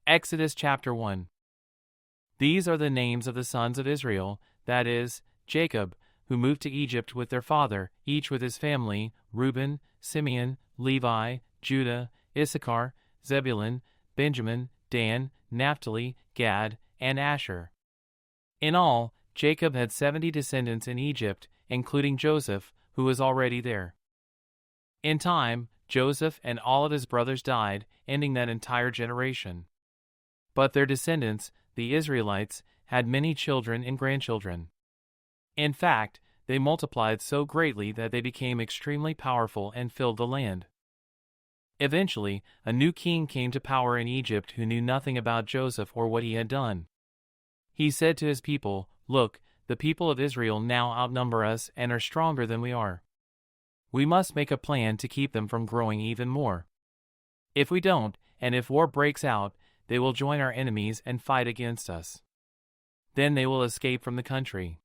Exodus chapter 1. These are the names of the sons of Israel, that is, Jacob, who moved to Egypt with their father, each with his family: Reuben, Simeon, Levi, Judah, Issachar, Zebulun, Benjamin, Dan, Naphtali, Gad, and Asher. In all, Jacob had 70 descendants in Egypt, including Joseph, who was already there. In time, Joseph and all of his brothers died, ending that entire generation. But their descendants, the Israelites, had many children and grandchildren. In fact, they multiplied so greatly that they became extremely powerful and filled the land. Eventually, a new king came to power in Egypt who knew nothing about Joseph or what he had done. He said to his people, "Look, the people of Israel now outnumber us and are stronger than we are. We must make a plan to keep them from growing even more. If we don't, and if war breaks out, they will join our enemies and fight against us. Then they will escape from the country."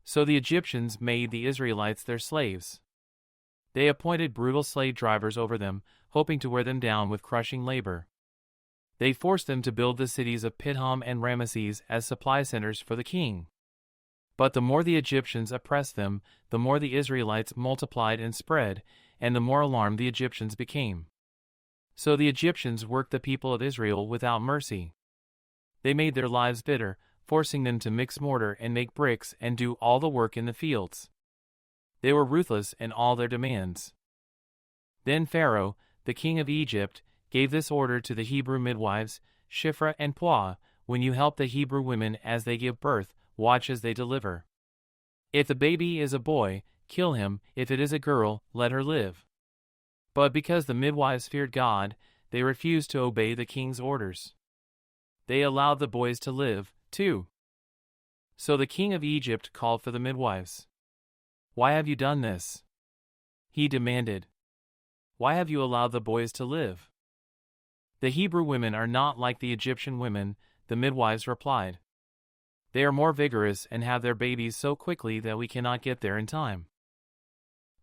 So the Egyptians made the Israelites their slaves. They appointed brutal slave drivers over them, hoping to wear them down with crushing labor. They forced them to build the cities of Pithom and Ramesses as supply centers for the king. But the more the Egyptians oppressed them, the more the Israelites multiplied and spread, and the more alarmed the Egyptians became. So the Egyptians worked the people of Israel without mercy. They made their lives bitter, forcing them to mix mortar and make bricks and do all the work in the fields. They were ruthless in all their demands. Then Pharaoh, the king of Egypt, gave this order to the Hebrew midwives, Shiphrah and Puah: "When you help the Hebrew women as they give birth, watch as they deliver. If the baby is a boy, kill him; if it is a girl, let her live." But because the midwives feared God, they refused to obey the king's orders. They allowed the boys to live, too. So the king of Egypt called for the midwives. "Why have you done this?" he demanded. "Why have you allowed the boys to live?" "The Hebrew women are not like the Egyptian women," the midwives replied. "They are more vigorous and have their babies so quickly that we cannot get there in time."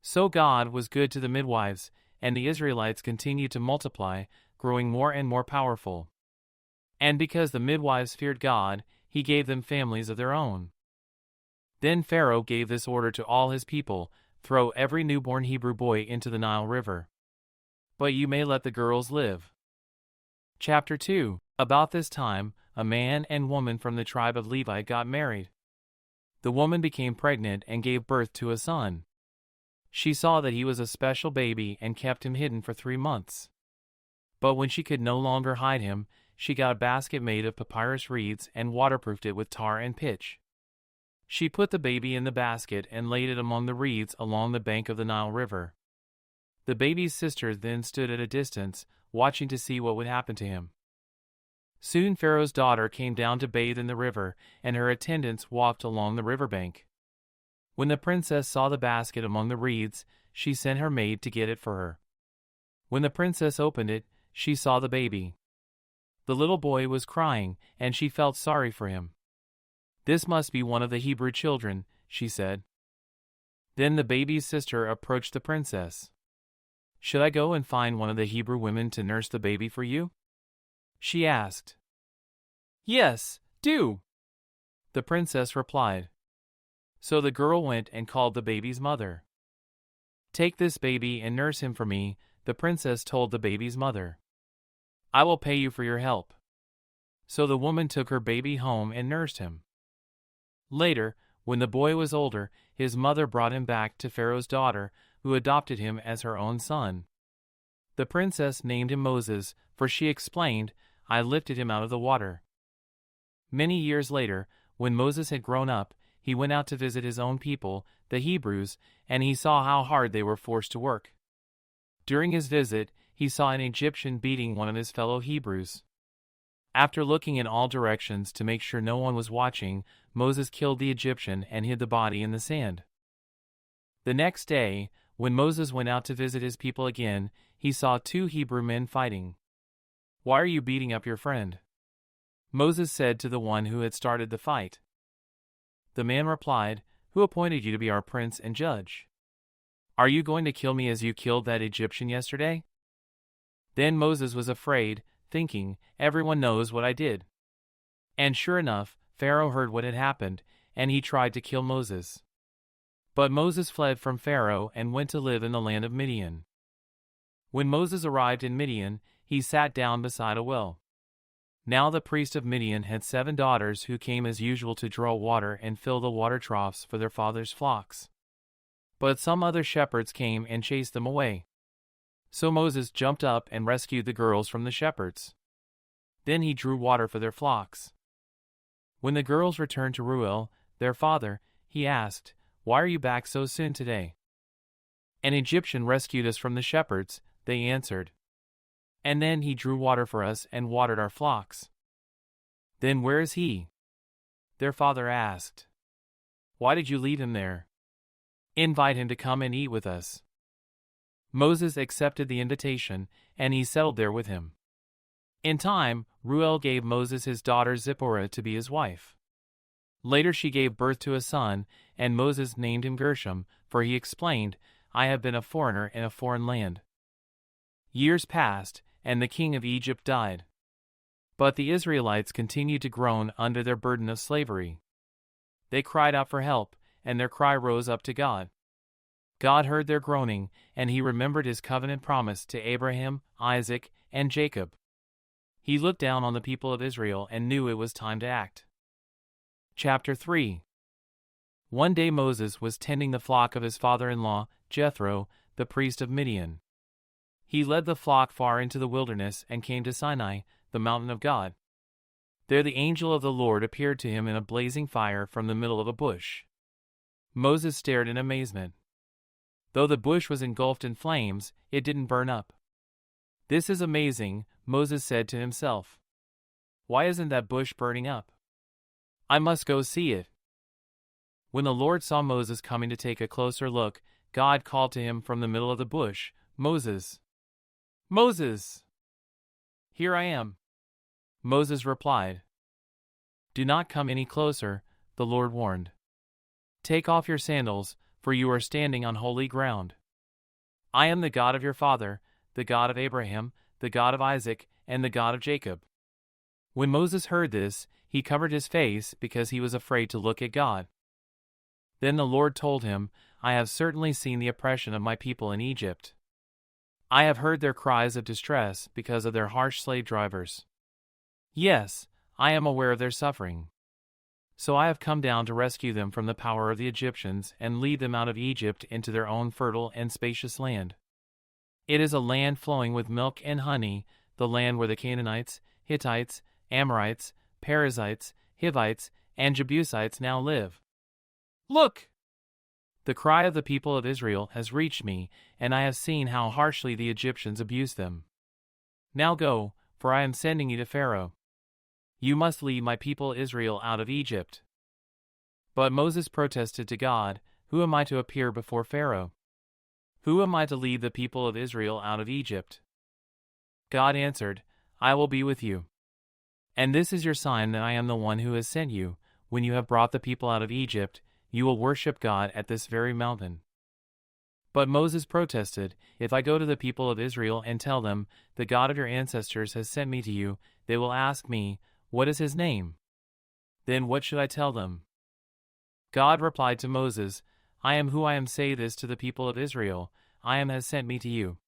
So God was good to the midwives, and the Israelites continued to multiply, growing more and more powerful. And because the midwives feared God, he gave them families of their own. Then Pharaoh gave this order to all his people: "Throw every newborn Hebrew boy into the Nile River. But you may let the girls live." Chapter 2. About this time, a man and woman from the tribe of Levi got married. The woman became pregnant and gave birth to a son. She saw that he was a special baby and kept him hidden for 3 months. But when she could no longer hide him, she got a basket made of papyrus reeds and waterproofed it with tar and pitch. She put the baby in the basket and laid it among the reeds along the bank of the Nile River. The baby's sister then stood at a distance, watching to see what would happen to him. Soon Pharaoh's daughter came down to bathe in the river, and her attendants walked along the riverbank. When the princess saw the basket among the reeds, she sent her maid to get it for her. When the princess opened it, she saw the baby. The little boy was crying, and she felt sorry for him. "This must be one of the Hebrew children," she said. Then the baby's sister approached the princess. "Should I go and find one of the Hebrew women to nurse the baby for you?" she asked. "Yes, do," the princess replied. So the girl went and called the baby's mother. "Take this baby and nurse him for me," the princess told the baby's mother. "I will pay you for your help." So the woman took her baby home and nursed him. Later, when the boy was older, his mother brought him back to Pharaoh's daughter, who adopted him as her own son. The princess named him Moses, for she explained, "I lifted him out of the water." Many years later, when Moses had grown up, he went out to visit his own people, the Hebrews, and he saw how hard they were forced to work. During his visit, he saw an Egyptian beating one of his fellow Hebrews. After looking in all directions to make sure no one was watching, Moses killed the Egyptian and hid the body in the sand. The next day, when Moses went out to visit his people again, he saw 2 Hebrew men fighting. "Why are you beating up your friend?" Moses said to the one who had started the fight. The man replied, "Who appointed you to be our prince and judge? Are you going to kill me as you killed that Egyptian yesterday?" Then Moses was afraid, thinking, "Everyone knows what I did." And sure enough, Pharaoh heard what had happened, and he tried to kill Moses. But Moses fled from Pharaoh and went to live in the land of Midian. When Moses arrived in Midian, he sat down beside a well. Now the priest of Midian had 7 daughters who came as usual to draw water and fill the water troughs for their father's flocks. But some other shepherds came and chased them away. So Moses jumped up and rescued the girls from the shepherds. Then he drew water for their flocks. When the girls returned to Reuel, their father, he asked, "Why are you back so soon today?" "An Egyptian rescued us from the shepherds," they answered. "And then he drew water for us and watered our flocks." "Then where is he?" their father asked. "Why did you leave him there? Invite him to come and eat with us." Moses accepted the invitation, and he settled there with him. In time, Reuel gave Moses his daughter Zipporah to be his wife. Later she gave birth to a son, and Moses named him Gershom, for he explained, "I have been a foreigner in a foreign land." Years passed, and the king of Egypt died. But the Israelites continued to groan under their burden of slavery. They cried out for help, and their cry rose up to God. God heard their groaning, and he remembered his covenant promise to Abraham, Isaac, and Jacob. He looked down on the people of Israel and knew it was time to act. Chapter 3. One day Moses was tending the flock of his father-in-law, Jethro, the priest of Midian. He led the flock far into the wilderness and came to Sinai, the mountain of God. There the angel of the Lord appeared to him in a blazing fire from the middle of a bush. Moses stared in amazement. Though the bush was engulfed in flames, it didn't burn up. "This is amazing," Moses said to himself. "Why isn't that bush burning up? I must go see it." When the Lord saw Moses coming to take a closer look, God called to him from the middle of the bush, "Moses! Moses!" "Here I am," Moses replied. "Do not come any closer," the Lord warned. "Take off your sandals, for you are standing on holy ground. I am the God of your father, the God of Abraham, the God of Isaac, and the God of Jacob." When Moses heard this, he covered his face because he was afraid to look at God. Then the Lord told him, "I have certainly seen the oppression of my people in Egypt. I have heard their cries of distress because of their harsh slave drivers. Yes, I am aware of their suffering. So I have come down to rescue them from the power of the Egyptians and lead them out of Egypt into their own fertile and spacious land. It is a land flowing with milk and honey, the land where the Canaanites, Hittites, Amorites, Perizzites, Hivites, and Jebusites now live. Look! The cry of the people of Israel has reached me, and I have seen how harshly the Egyptians abuse them. Now go, for I am sending you to Pharaoh. You must lead my people Israel out of Egypt." But Moses protested to God, "Who am I to appear before Pharaoh? Who am I to lead the people of Israel out of Egypt?" God answered, "I will be with you. And this is your sign that I am the one who has sent you. When you have brought the people out of Egypt, you will worship God at this very mountain." But Moses protested, "If I go to the people of Israel and tell them, 'The God of your ancestors has sent me to you,' they will ask me, 'What is his name?' Then what should I tell them?" God replied to Moses, "I am who I am. Say this to the people of Israel, 'I am has sent me to you.'"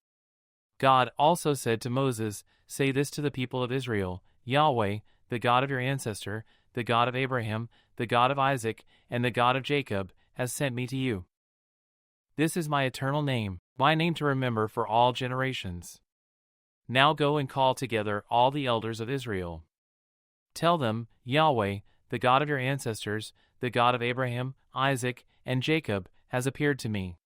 God also said to Moses, "Say this to the people of Israel, 'Yahweh, the God of your ancestor, the God of Abraham, the God of Isaac, and the God of Jacob, has sent me to you.' This is my eternal name, my name to remember for all generations. Now go and call together all the elders of Israel. Tell them, 'Yahweh, the God of your ancestors, the God of Abraham, Isaac, and Jacob, has appeared to me.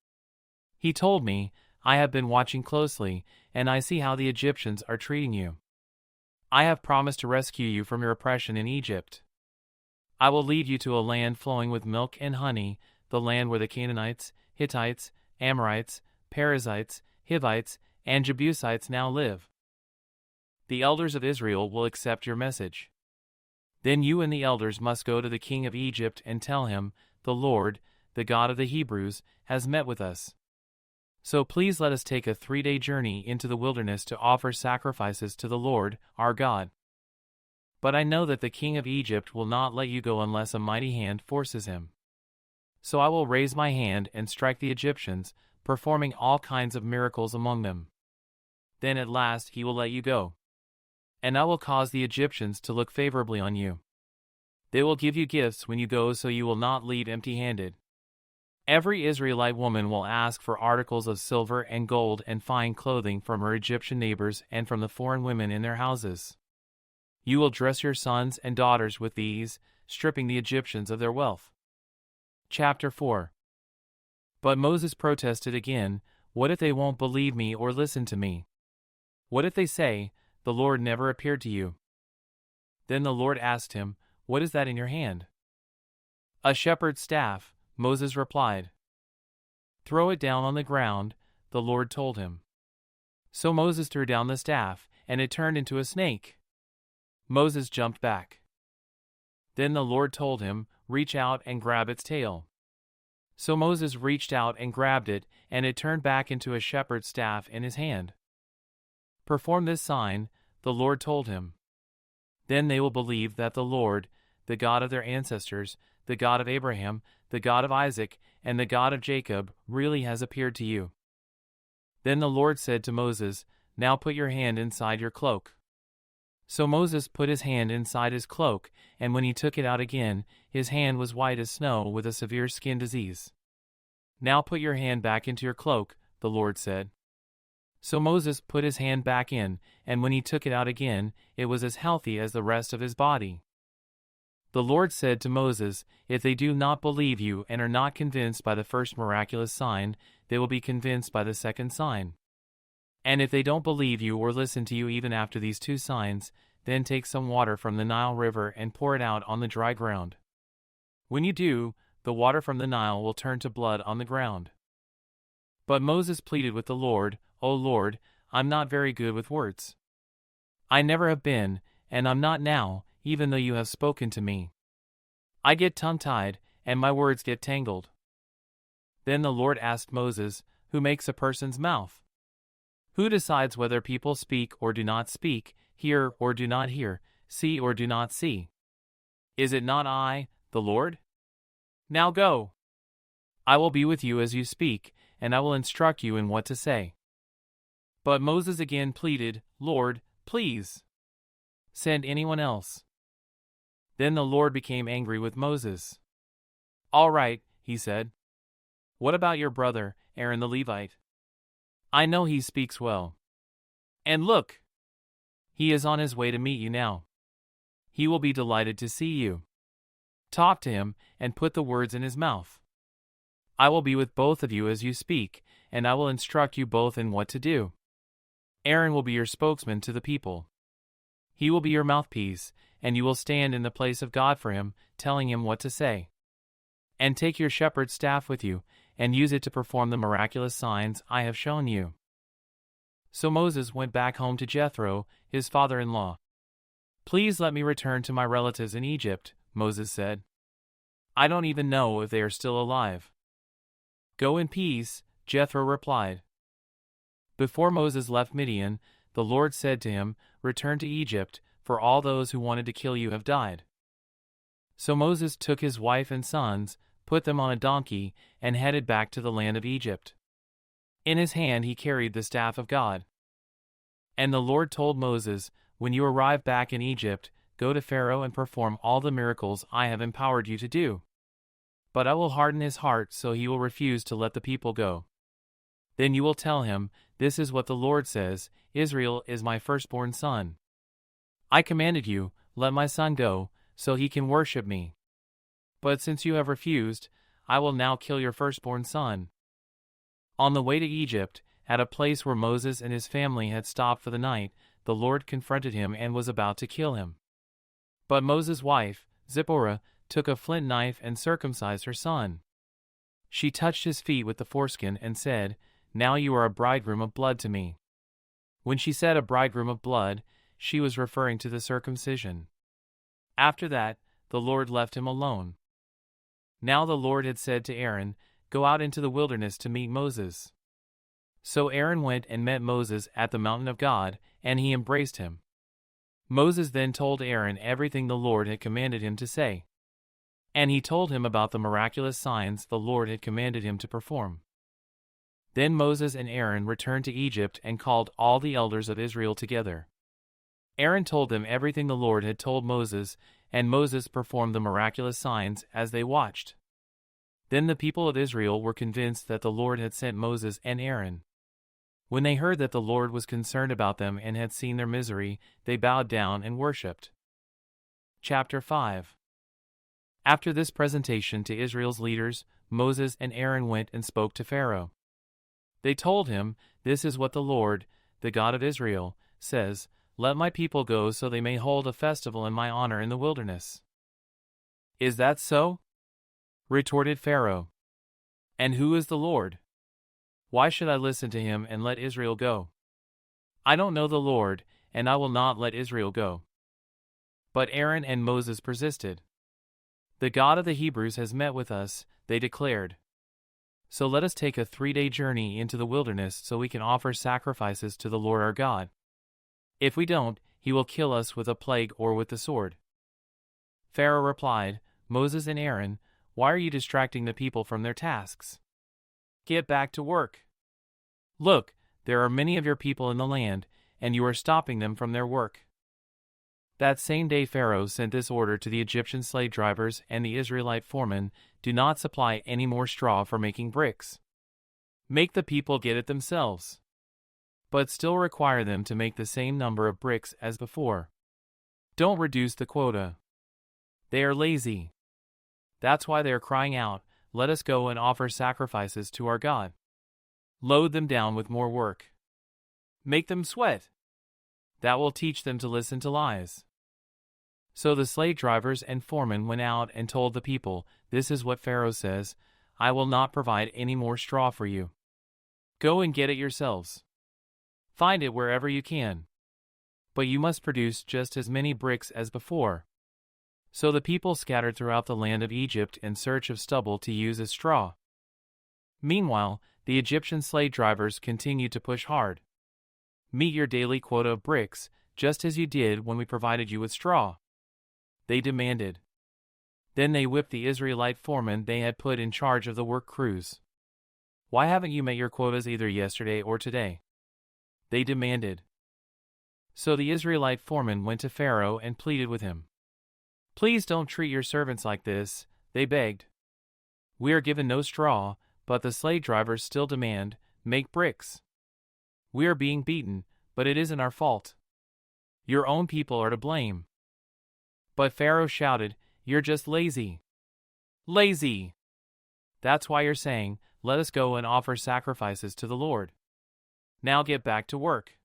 He told me, I have been watching closely, and I see how the Egyptians are treating you. I have promised to rescue you from your oppression in Egypt. I will lead you to a land flowing with milk and honey, the land where the Canaanites, Hittites, Amorites, Perizzites, Hivites, and Jebusites now live. The elders of Israel will accept your message. Then you and the elders must go to the king of Egypt and tell him, 'The Lord, the God of the Hebrews, has met with us. So please let us take a 3-day journey into the wilderness to offer sacrifices to the Lord, our God. But I know that the king of Egypt will not let you go unless a mighty hand forces him. So I will raise my hand and strike the Egyptians, performing all kinds of miracles among them. Then at last he will let you go. And I will cause the Egyptians to look favorably on you. They will give you gifts when you go, so you will not leave empty-handed. Every Israelite woman will ask for articles of silver and gold and fine clothing from her Egyptian neighbors and from the foreign women in their houses. You will dress your sons and daughters with these, stripping the Egyptians of their wealth. Chapter 4. But Moses protested again, "What if they won't believe me or listen to me? What if they say, 'The Lord never appeared to you'?" Then the Lord asked him, "What is that in your hand?" "A shepherd's staff," Moses replied. "Throw it down on the ground," the Lord told him. So Moses threw down the staff, and it turned into a snake. Moses jumped back. Then the Lord told him, "Reach out and grab its tail." So Moses reached out and grabbed it, and it turned back into a shepherd's staff in his hand. "Perform this sign," the Lord told him. "Then they will believe that the Lord, the God of their ancestors, the God of Abraham, the God of Isaac, and the God of Jacob, really has appeared to you." Then the Lord said to Moses, "Now put your hand inside your cloak." So Moses put his hand inside his cloak, and when he took it out again, his hand was white as snow with a severe skin disease. "Now put your hand back into your cloak," the Lord said. So Moses put his hand back in, and when he took it out again, it was as healthy as the rest of his body. The Lord said to Moses, "If they do not believe you and are not convinced by the first miraculous sign, they will be convinced by the second sign. And if they don't believe you or listen to you even after these 2 signs, then take some water from the Nile River and pour it out on the dry ground. When you do, the water from the Nile will turn to blood on the ground." But Moses pleaded with the Lord, "O Lord, I'm not very good with words. I never have been, and I'm not now, even though you have spoken to me. I get tongue-tied, and my words get tangled." Then the Lord asked Moses, "Who makes a person's mouth? Who decides whether people speak or do not speak, hear or do not hear, see or do not see? Is it not I, the Lord? Now go. I will be with you as you speak, and I will instruct you in what to say." But Moses again pleaded, "Lord, please send anyone else." Then the Lord became angry with Moses. "All right," he said. "What about your brother, Aaron the Levite? I know he speaks well. And look, he is on his way to meet you now. He will be delighted to see you. Talk to him and put the words in his mouth. I will be with both of you as you speak, and I will instruct you both in what to do. Aaron will be your spokesman to the people. He will be your mouthpiece, and you will stand in the place of God for him, telling him what to say. And take your shepherd's staff with you, and use it to perform the miraculous signs I have shown you." So Moses went back home to Jethro, his father-in-law. "Please let me return to my relatives in Egypt," Moses said. "I don't even know if they are still alive." "Go in peace," Jethro replied. Before Moses left Midian, the Lord said to him, "Return to Egypt, for all those who wanted to kill you have died." So Moses took his wife and sons, put them on a donkey, and headed back to the land of Egypt. In his hand he carried the staff of God. And the Lord told Moses, "When you arrive back in Egypt, go to Pharaoh and perform all the miracles I have empowered you to do. But I will harden his heart so he will refuse to let the people go. Then you will tell him, 'This is what the Lord says, Israel is my firstborn son. I commanded you, let my son go, so he can worship me. But since you have refused, I will now kill your firstborn son.'" On the way to Egypt, at a place where Moses and his family had stopped for the night, the Lord confronted him and was about to kill him. But Moses' wife, Zipporah, took a flint knife and circumcised her son. She touched his feet with the foreskin and said, "Now you are a bridegroom of blood to me." When she said a bridegroom of blood, she was referring to the circumcision. After that, the Lord left him alone. Now the Lord had said to Aaron, "Go out into the wilderness to meet Moses." So Aaron went and met Moses at the mountain of God, and he embraced him. Moses then told Aaron everything the Lord had commanded him to say. And he told him about the miraculous signs the Lord had commanded him to perform. Then Moses and Aaron returned to Egypt and called all the elders of Israel together. Aaron told them everything the Lord had told Moses, and Moses performed the miraculous signs as they watched. Then the people of Israel were convinced that the Lord had sent Moses and Aaron. When they heard that the Lord was concerned about them and had seen their misery, they bowed down and worshipped. Chapter 5. After this presentation to Israel's leaders, Moses and Aaron went and spoke to Pharaoh. They told him, "This is what the Lord, the God of Israel, says, Let my people go so they may hold a festival in my honor in the wilderness." "Is that so?" retorted Pharaoh. "And who is the Lord? Why should I listen to him and let Israel go? I don't know the Lord, and I will not let Israel go." But Aaron and Moses persisted. "The God of the Hebrews has met with us," they declared. "So let us take a 3-day journey into the wilderness so we can offer sacrifices to the Lord our God. If we don't, he will kill us with a plague or with the sword." Pharaoh replied, "Moses and Aaron, why are you distracting the people from their tasks? Get back to work. Look, there are many of your people in the land, and you are stopping them from their work." That same day Pharaoh sent this order to the Egyptian slave drivers and the Israelite foremen, "Do not supply any more straw for making bricks. Make the people get it themselves. But still require them to make the same number of bricks as before. Don't reduce the quota. They are lazy. That's why they are crying out, 'Let us go and offer sacrifices to our God.' Load them down with more work. Make them sweat. That will teach them to listen to lies." So the slave drivers and foremen went out and told the people, "This is what Pharaoh says, I will not provide any more straw for you. Go and get it yourselves. Find it wherever you can. But you must produce just as many bricks as before." So the people scattered throughout the land of Egypt in search of stubble to use as straw. Meanwhile, the Egyptian slave drivers continued to push hard. "Meet your daily quota of bricks, just as you did when we provided you with straw," they demanded. Then they whipped the Israelite foremen they had put in charge of the work crews. "Why haven't you met your quotas either yesterday or today?" they demanded. So the Israelite foreman went to Pharaoh and pleaded with him. "Please don't treat your servants like this," they begged. "We are given no straw, but the slave drivers still demand, 'Make bricks.' We are being beaten, but it isn't our fault. Your own people are to blame." But Pharaoh shouted, "You're just lazy. Lazy! That's why you're saying, 'Let us go and offer sacrifices to the Lord.' Now get back to work.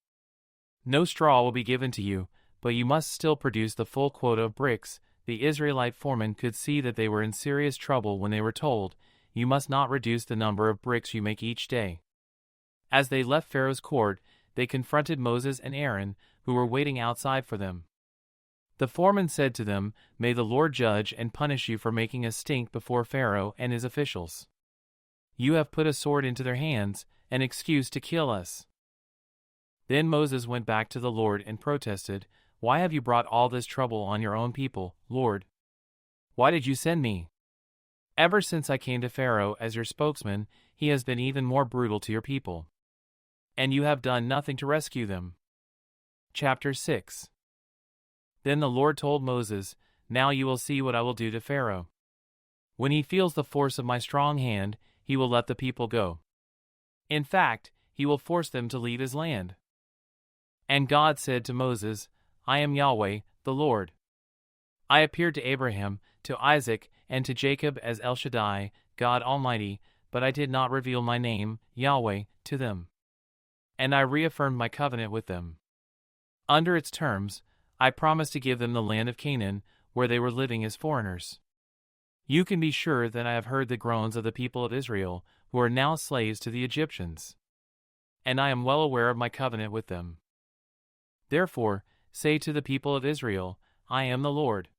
No straw will be given to you, but you must still produce the full quota of bricks." The Israelite foremen could see that they were in serious trouble when they were told, "You must not reduce the number of bricks you make each day." As they left Pharaoh's court, they confronted Moses and Aaron, who were waiting outside for them. The foreman said to them, "May the Lord judge and punish you for making a stink before Pharaoh and his officials. You have put a sword into their hands, an excuse to kill us." Then Moses went back to the Lord and protested, "Why have you brought all this trouble on your own people, Lord? Why did you send me? Ever since I came to Pharaoh as your spokesman, he has been even more brutal to your people. And you have done nothing to rescue them." Chapter 6. Then the Lord told Moses, "Now you will see what I will do to Pharaoh. When he feels the force of my strong hand, he will let the people go. In fact, he will force them to leave his land." And God said to Moses, "I am Yahweh, the Lord. I appeared to Abraham, to Isaac, and to Jacob as El Shaddai, God Almighty, but I did not reveal my name, Yahweh, to them. And I reaffirmed my covenant with them. Under its terms, I promised to give them the land of Canaan, where they were living as foreigners. You can be sure that I have heard the groans of the people of Israel, who are now slaves to the Egyptians. And I am well aware of my covenant with them. Therefore, say to the people of Israel, I am the Lord.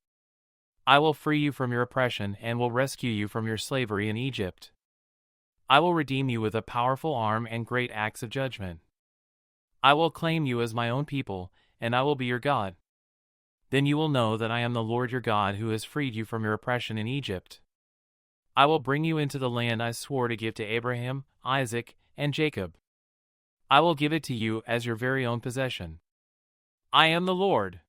I will free you from your oppression and will rescue you from your slavery in Egypt. I will redeem you with a powerful arm and great acts of judgment. I will claim you as my own people, and I will be your God. Then you will know that I am the Lord your God who has freed you from your oppression in Egypt. I will bring you into the land I swore to give to Abraham, Isaac, and Jacob. I will give it to you as your very own possession. I am the Lord."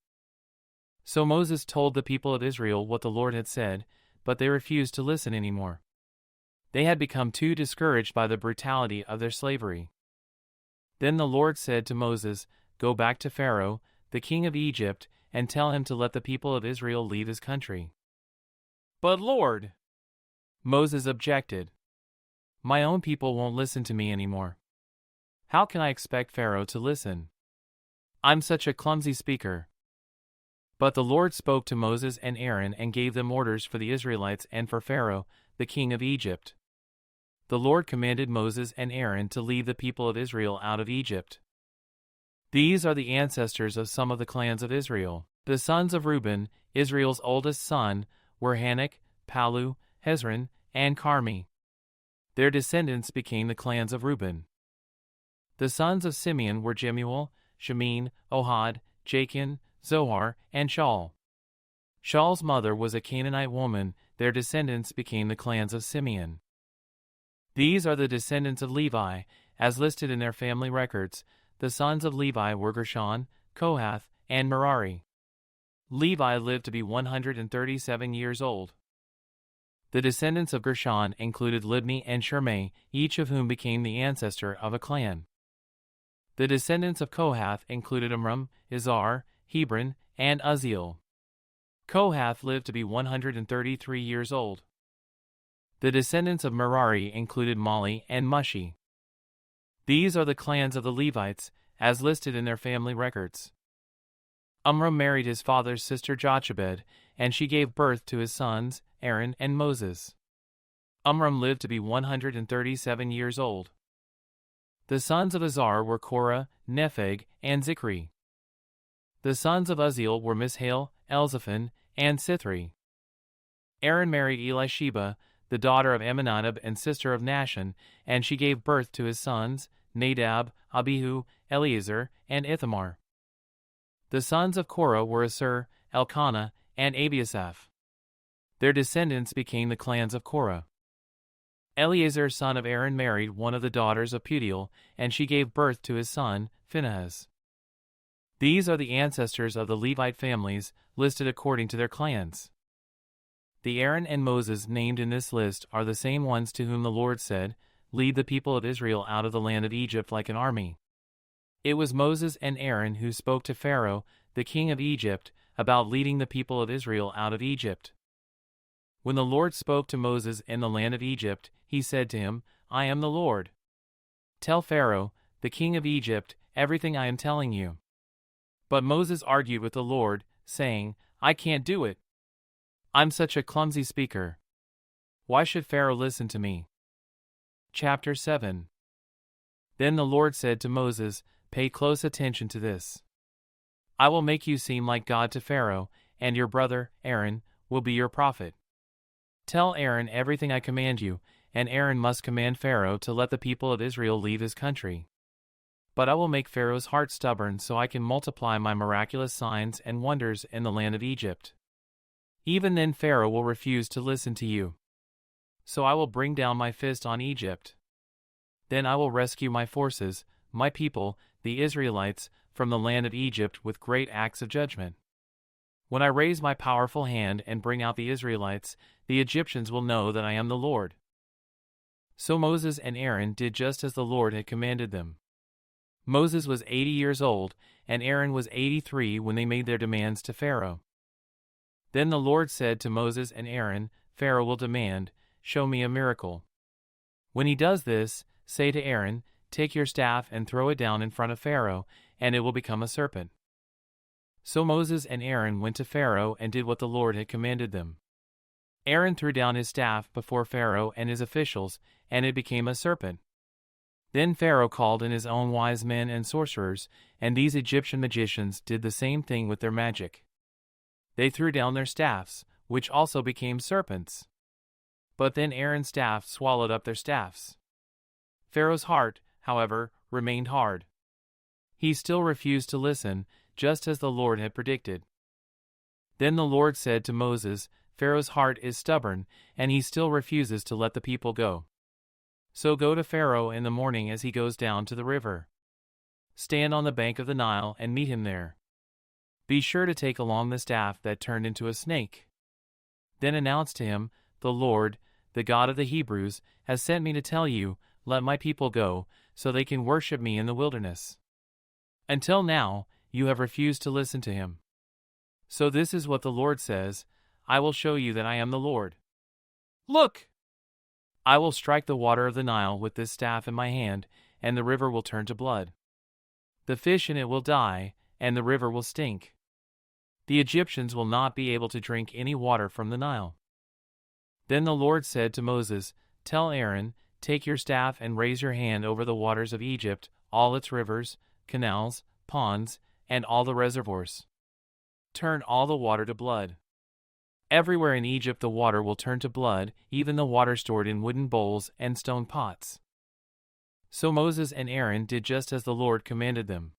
So Moses told the people of Israel what the Lord had said, but they refused to listen anymore. They had become too discouraged by the brutality of their slavery. Then the Lord said to Moses, "Go back to Pharaoh, the king of Egypt, and tell him to let the people of Israel leave his country." "But Lord," Moses objected, "my own people won't listen to me anymore. How can I expect Pharaoh to listen? I'm such a clumsy speaker." But the Lord spoke to Moses and Aaron and gave them orders for the Israelites and for Pharaoh, the king of Egypt. The Lord commanded Moses and Aaron to lead the people of Israel out of Egypt. These are the ancestors of some of the clans of Israel. The sons of Reuben, Israel's oldest son, were Hanok, Palu, Hezron, and Carmi. Their descendants became the clans of Reuben. The sons of Simeon were Jemuel, Shemin, Ohad, Jachin, Zohar, and Shaul. Shaul's mother was a Canaanite woman. Their descendants became the clans of Simeon. These are the descendants of Levi, as listed in their family records. The sons of Levi were Gershon, Kohath, and Merari. Levi lived to be 137 years old. The descendants of Gershon included Libni and Shimei, each of whom became the ancestor of a clan. The descendants of Kohath included Amram, Izhar, Hebron, and Uzziel. Kohath lived to be 133 years old. The descendants of Merari included Mali and Mushi. These are the clans of the Levites, as listed in their family records. Amram married his father's sister Jochebed, and she gave birth to his sons, Aaron and Moses. Amram lived to be 137 years old. The sons of Izhar were Korah, Nepheg, and Zikri. The sons of Uzziel were Mishael, Elzaphan, and Sithri. Aaron married Elisheba, the daughter of Amminadab and sister of Nahshon, and she gave birth to his sons, Nadab, Abihu, Eleazar, and Ithamar. The sons of Korah were Assur, Elkanah, and Abiasaph. Their descendants became the clans of Korah. Eleazar, son of Aaron, married one of the daughters of Putiel, and she gave birth to his son, Phinehas. These are the ancestors of the Levite families, listed according to their clans. The Aaron and Moses named in this list are the same ones to whom the Lord said, "Lead the people of Israel out of the land of Egypt like an army." It was Moses and Aaron who spoke to Pharaoh, the king of Egypt, about leading the people of Israel out of Egypt. When the Lord spoke to Moses in the land of Egypt, he said to him, "I am the Lord. Tell Pharaoh, the king of Egypt, everything I am telling you." But Moses argued with the Lord, saying, "I can't do it. I'm such a clumsy speaker. Why should Pharaoh listen to me?" Chapter 7. Then the Lord said to Moses, "Pay close attention to this. I will make you seem like God to Pharaoh, and your brother, Aaron, will be your prophet. Tell Aaron everything I command you, and Aaron must command Pharaoh to let the people of Israel leave his country. But I will make Pharaoh's heart stubborn so I can multiply my miraculous signs and wonders in the land of Egypt. Even then Pharaoh will refuse to listen to you. So I will bring down my fist on Egypt. Then I will rescue my forces, my people, the Israelites, from the land of Egypt with great acts of judgment. When I raise my powerful hand and bring out the Israelites, the Egyptians will know that I am the Lord." So Moses and Aaron did just as the Lord had commanded them. Moses was 80 years old, and Aaron was 83 when they made their demands to Pharaoh. Then the Lord said to Moses and Aaron, "Pharaoh will demand, 'Show me a miracle.' When he does this, say to Aaron, 'Take your staff and throw it down in front of Pharaoh, and it will become a serpent.'" So Moses and Aaron went to Pharaoh and did what the Lord had commanded them. Aaron threw down his staff before Pharaoh and his officials, and it became a serpent. Then Pharaoh called in his own wise men and sorcerers, and these Egyptian magicians did the same thing with their magic. They threw down their staffs, which also became serpents. But then Aaron's staff swallowed up their staffs. Pharaoh's heart, however, remained hard. He still refused to listen, just as the Lord had predicted. Then the Lord said to Moses, Pharaoh's heart is stubborn, and he still refuses to let the people go. So go to Pharaoh in the morning as he goes down to the river. Stand on the bank of the Nile and meet him there. Be sure to take along the staff that turned into a snake. Then announce to him, the Lord, the God of the Hebrews, has sent me to tell you, let my people go, so they can worship me in the wilderness. Until now, you have refused to listen to him. So this is what the Lord says, I will show you that I am the Lord. Look! I will strike the water of the Nile with this staff in my hand, and the river will turn to blood. The fish in it will die, and the river will stink. The Egyptians will not be able to drink any water from the Nile. Then the Lord said to Moses, Tell Aaron, take your staff and raise your hand over the waters of Egypt, all its rivers, canals, ponds, and all the reservoirs. Turn all the water to blood. Everywhere in Egypt the water will turn to blood, even the water stored in wooden bowls and stone pots. So Moses and Aaron did just as the Lord commanded them.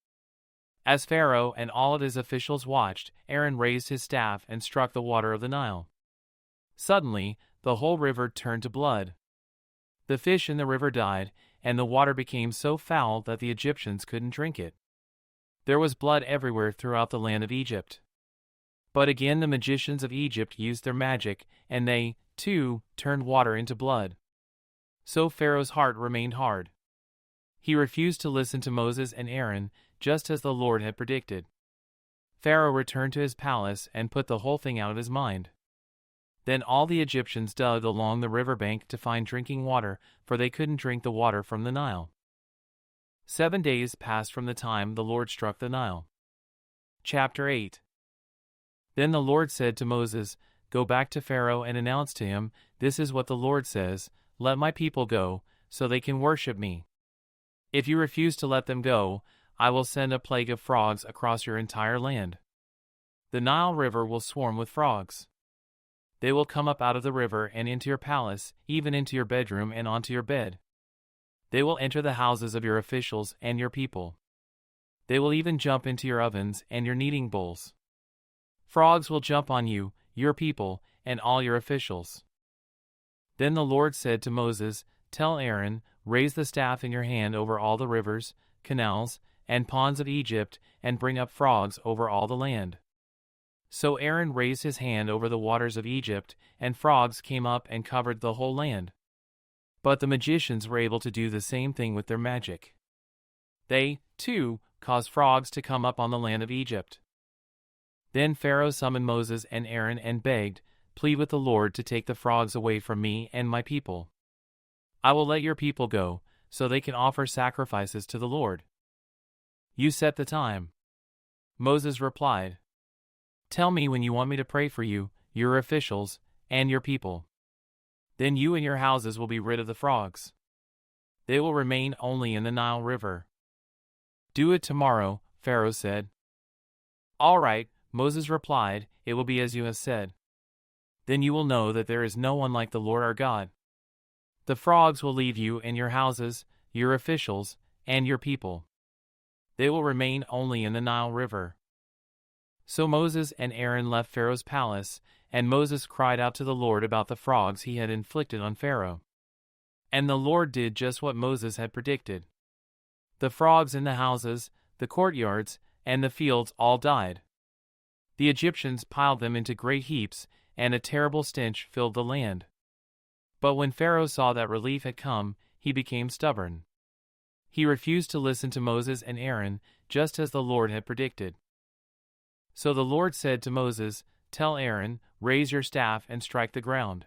As Pharaoh and all of his officials watched, Aaron raised his staff and struck the water of the Nile. Suddenly, the whole river turned to blood. The fish in the river died, and the water became so foul that the Egyptians couldn't drink it. There was blood everywhere throughout the land of Egypt. But again the magicians of Egypt used their magic, and they, too, turned water into blood. So Pharaoh's heart remained hard. He refused to listen to Moses and Aaron, just as the Lord had predicted. Pharaoh returned to his palace and put the whole thing out of his mind. Then all the Egyptians dug along the riverbank to find drinking water, for they couldn't drink the water from the Nile. 7 days passed from the time the Lord struck the Nile. Chapter 8. Then the Lord said to Moses, Go back to Pharaoh and announce to him, This is what the Lord says, Let my people go, so they can worship me. If you refuse to let them go, I will send a plague of frogs across your entire land. The Nile River will swarm with frogs. They will come up out of the river and into your palace, even into your bedroom and onto your bed. They will enter the houses of your officials and your people. They will even jump into your ovens and your kneading bowls. Frogs will jump on you, your people, and all your officials. Then the Lord said to Moses, Tell Aaron, raise the staff in your hand over all the rivers, canals, and ponds of Egypt, and bring up frogs over all the land. So Aaron raised his hand over the waters of Egypt, and frogs came up and covered the whole land. But the magicians were able to do the same thing with their magic. They, too, caused frogs to come up on the land of Egypt. Then Pharaoh summoned Moses and Aaron and begged, Plead with the Lord to take the frogs away from me and my people. I will let your people go, so they can offer sacrifices to the Lord. You set the time. Moses replied, Tell me when you want me to pray for you, your officials, and your people. Then you and your houses will be rid of the frogs. They will remain only in the Nile River. Do it tomorrow, Pharaoh said. All right, Moses replied, It will be as you have said. Then you will know that there is no one like the Lord our God. The frogs will leave you and your houses, your officials, and your people. They will remain only in the Nile River. So Moses and Aaron left Pharaoh's palace, and Moses cried out to the Lord about the frogs he had inflicted on Pharaoh. And the Lord did just what Moses had predicted. The frogs in the houses, the courtyards, and the fields all died. The Egyptians piled them into great heaps, and a terrible stench filled the land. But when Pharaoh saw that relief had come, he became stubborn. He refused to listen to Moses and Aaron, just as the Lord had predicted. So the Lord said to Moses, Tell Aaron, raise your staff and strike the ground.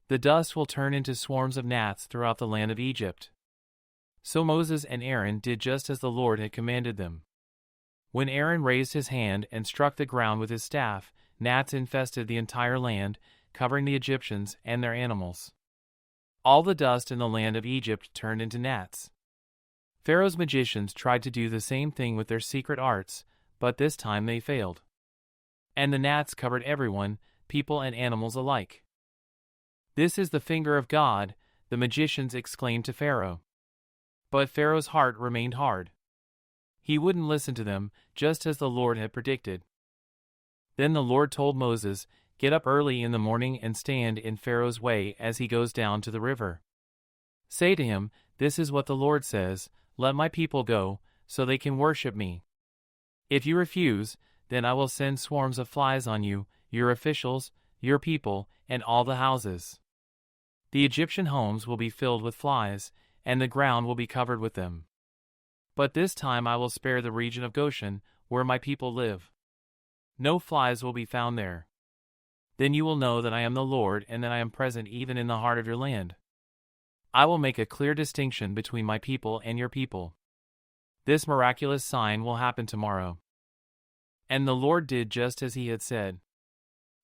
The dust will turn into swarms of gnats throughout the land of Egypt. So Moses and Aaron did just as the Lord had commanded them. When Aaron raised his hand and struck the ground with his staff, gnats infested the entire land, covering the Egyptians and their animals. All the dust in the land of Egypt turned into gnats. Pharaoh's magicians tried to do the same thing with their secret arts, but this time they failed. And the gnats covered everyone, people and animals alike. This is the finger of God, the magicians exclaimed to Pharaoh. But Pharaoh's heart remained hard. He wouldn't listen to them, just as the Lord had predicted. Then the Lord told Moses, "Get up early in the morning and stand in Pharaoh's way as he goes down to the river. Say to him, 'This is what the Lord says, let my people go, so they can worship me. If you refuse, then I will send swarms of flies on you, your officials, your people, and all the houses. The Egyptian homes will be filled with flies, and the ground will be covered with them. But this time I will spare the region of Goshen, where my people live. No flies will be found there. Then you will know that I am the Lord and that I am present even in the heart of your land. I will make a clear distinction between my people and your people. This miraculous sign will happen tomorrow." And the Lord did just as he had said.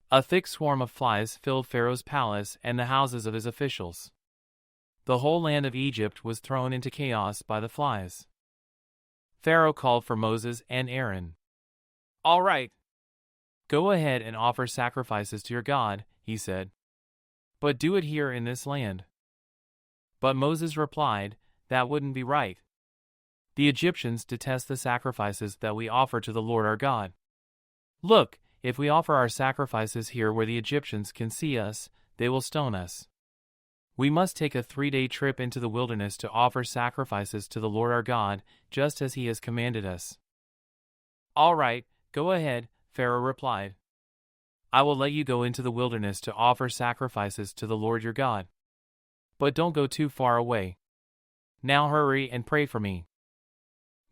A thick swarm of flies filled Pharaoh's palace and the houses of his officials. The whole land of Egypt was thrown into chaos by the flies. Pharaoh called for Moses and Aaron. "All right. Go ahead and offer sacrifices to your God," he said. "But do it here in this land." But Moses replied, "That wouldn't be right. The Egyptians detest the sacrifices that we offer to the Lord our God. Look, if we offer our sacrifices here where the Egyptians can see us, they will stone us. We must take a 3-day trip into the wilderness to offer sacrifices to the Lord our God, just as he has commanded us." "All right, go ahead," Pharaoh replied. "I will let you go into the wilderness to offer sacrifices to the Lord your God. But don't go too far away. Now hurry and pray for me."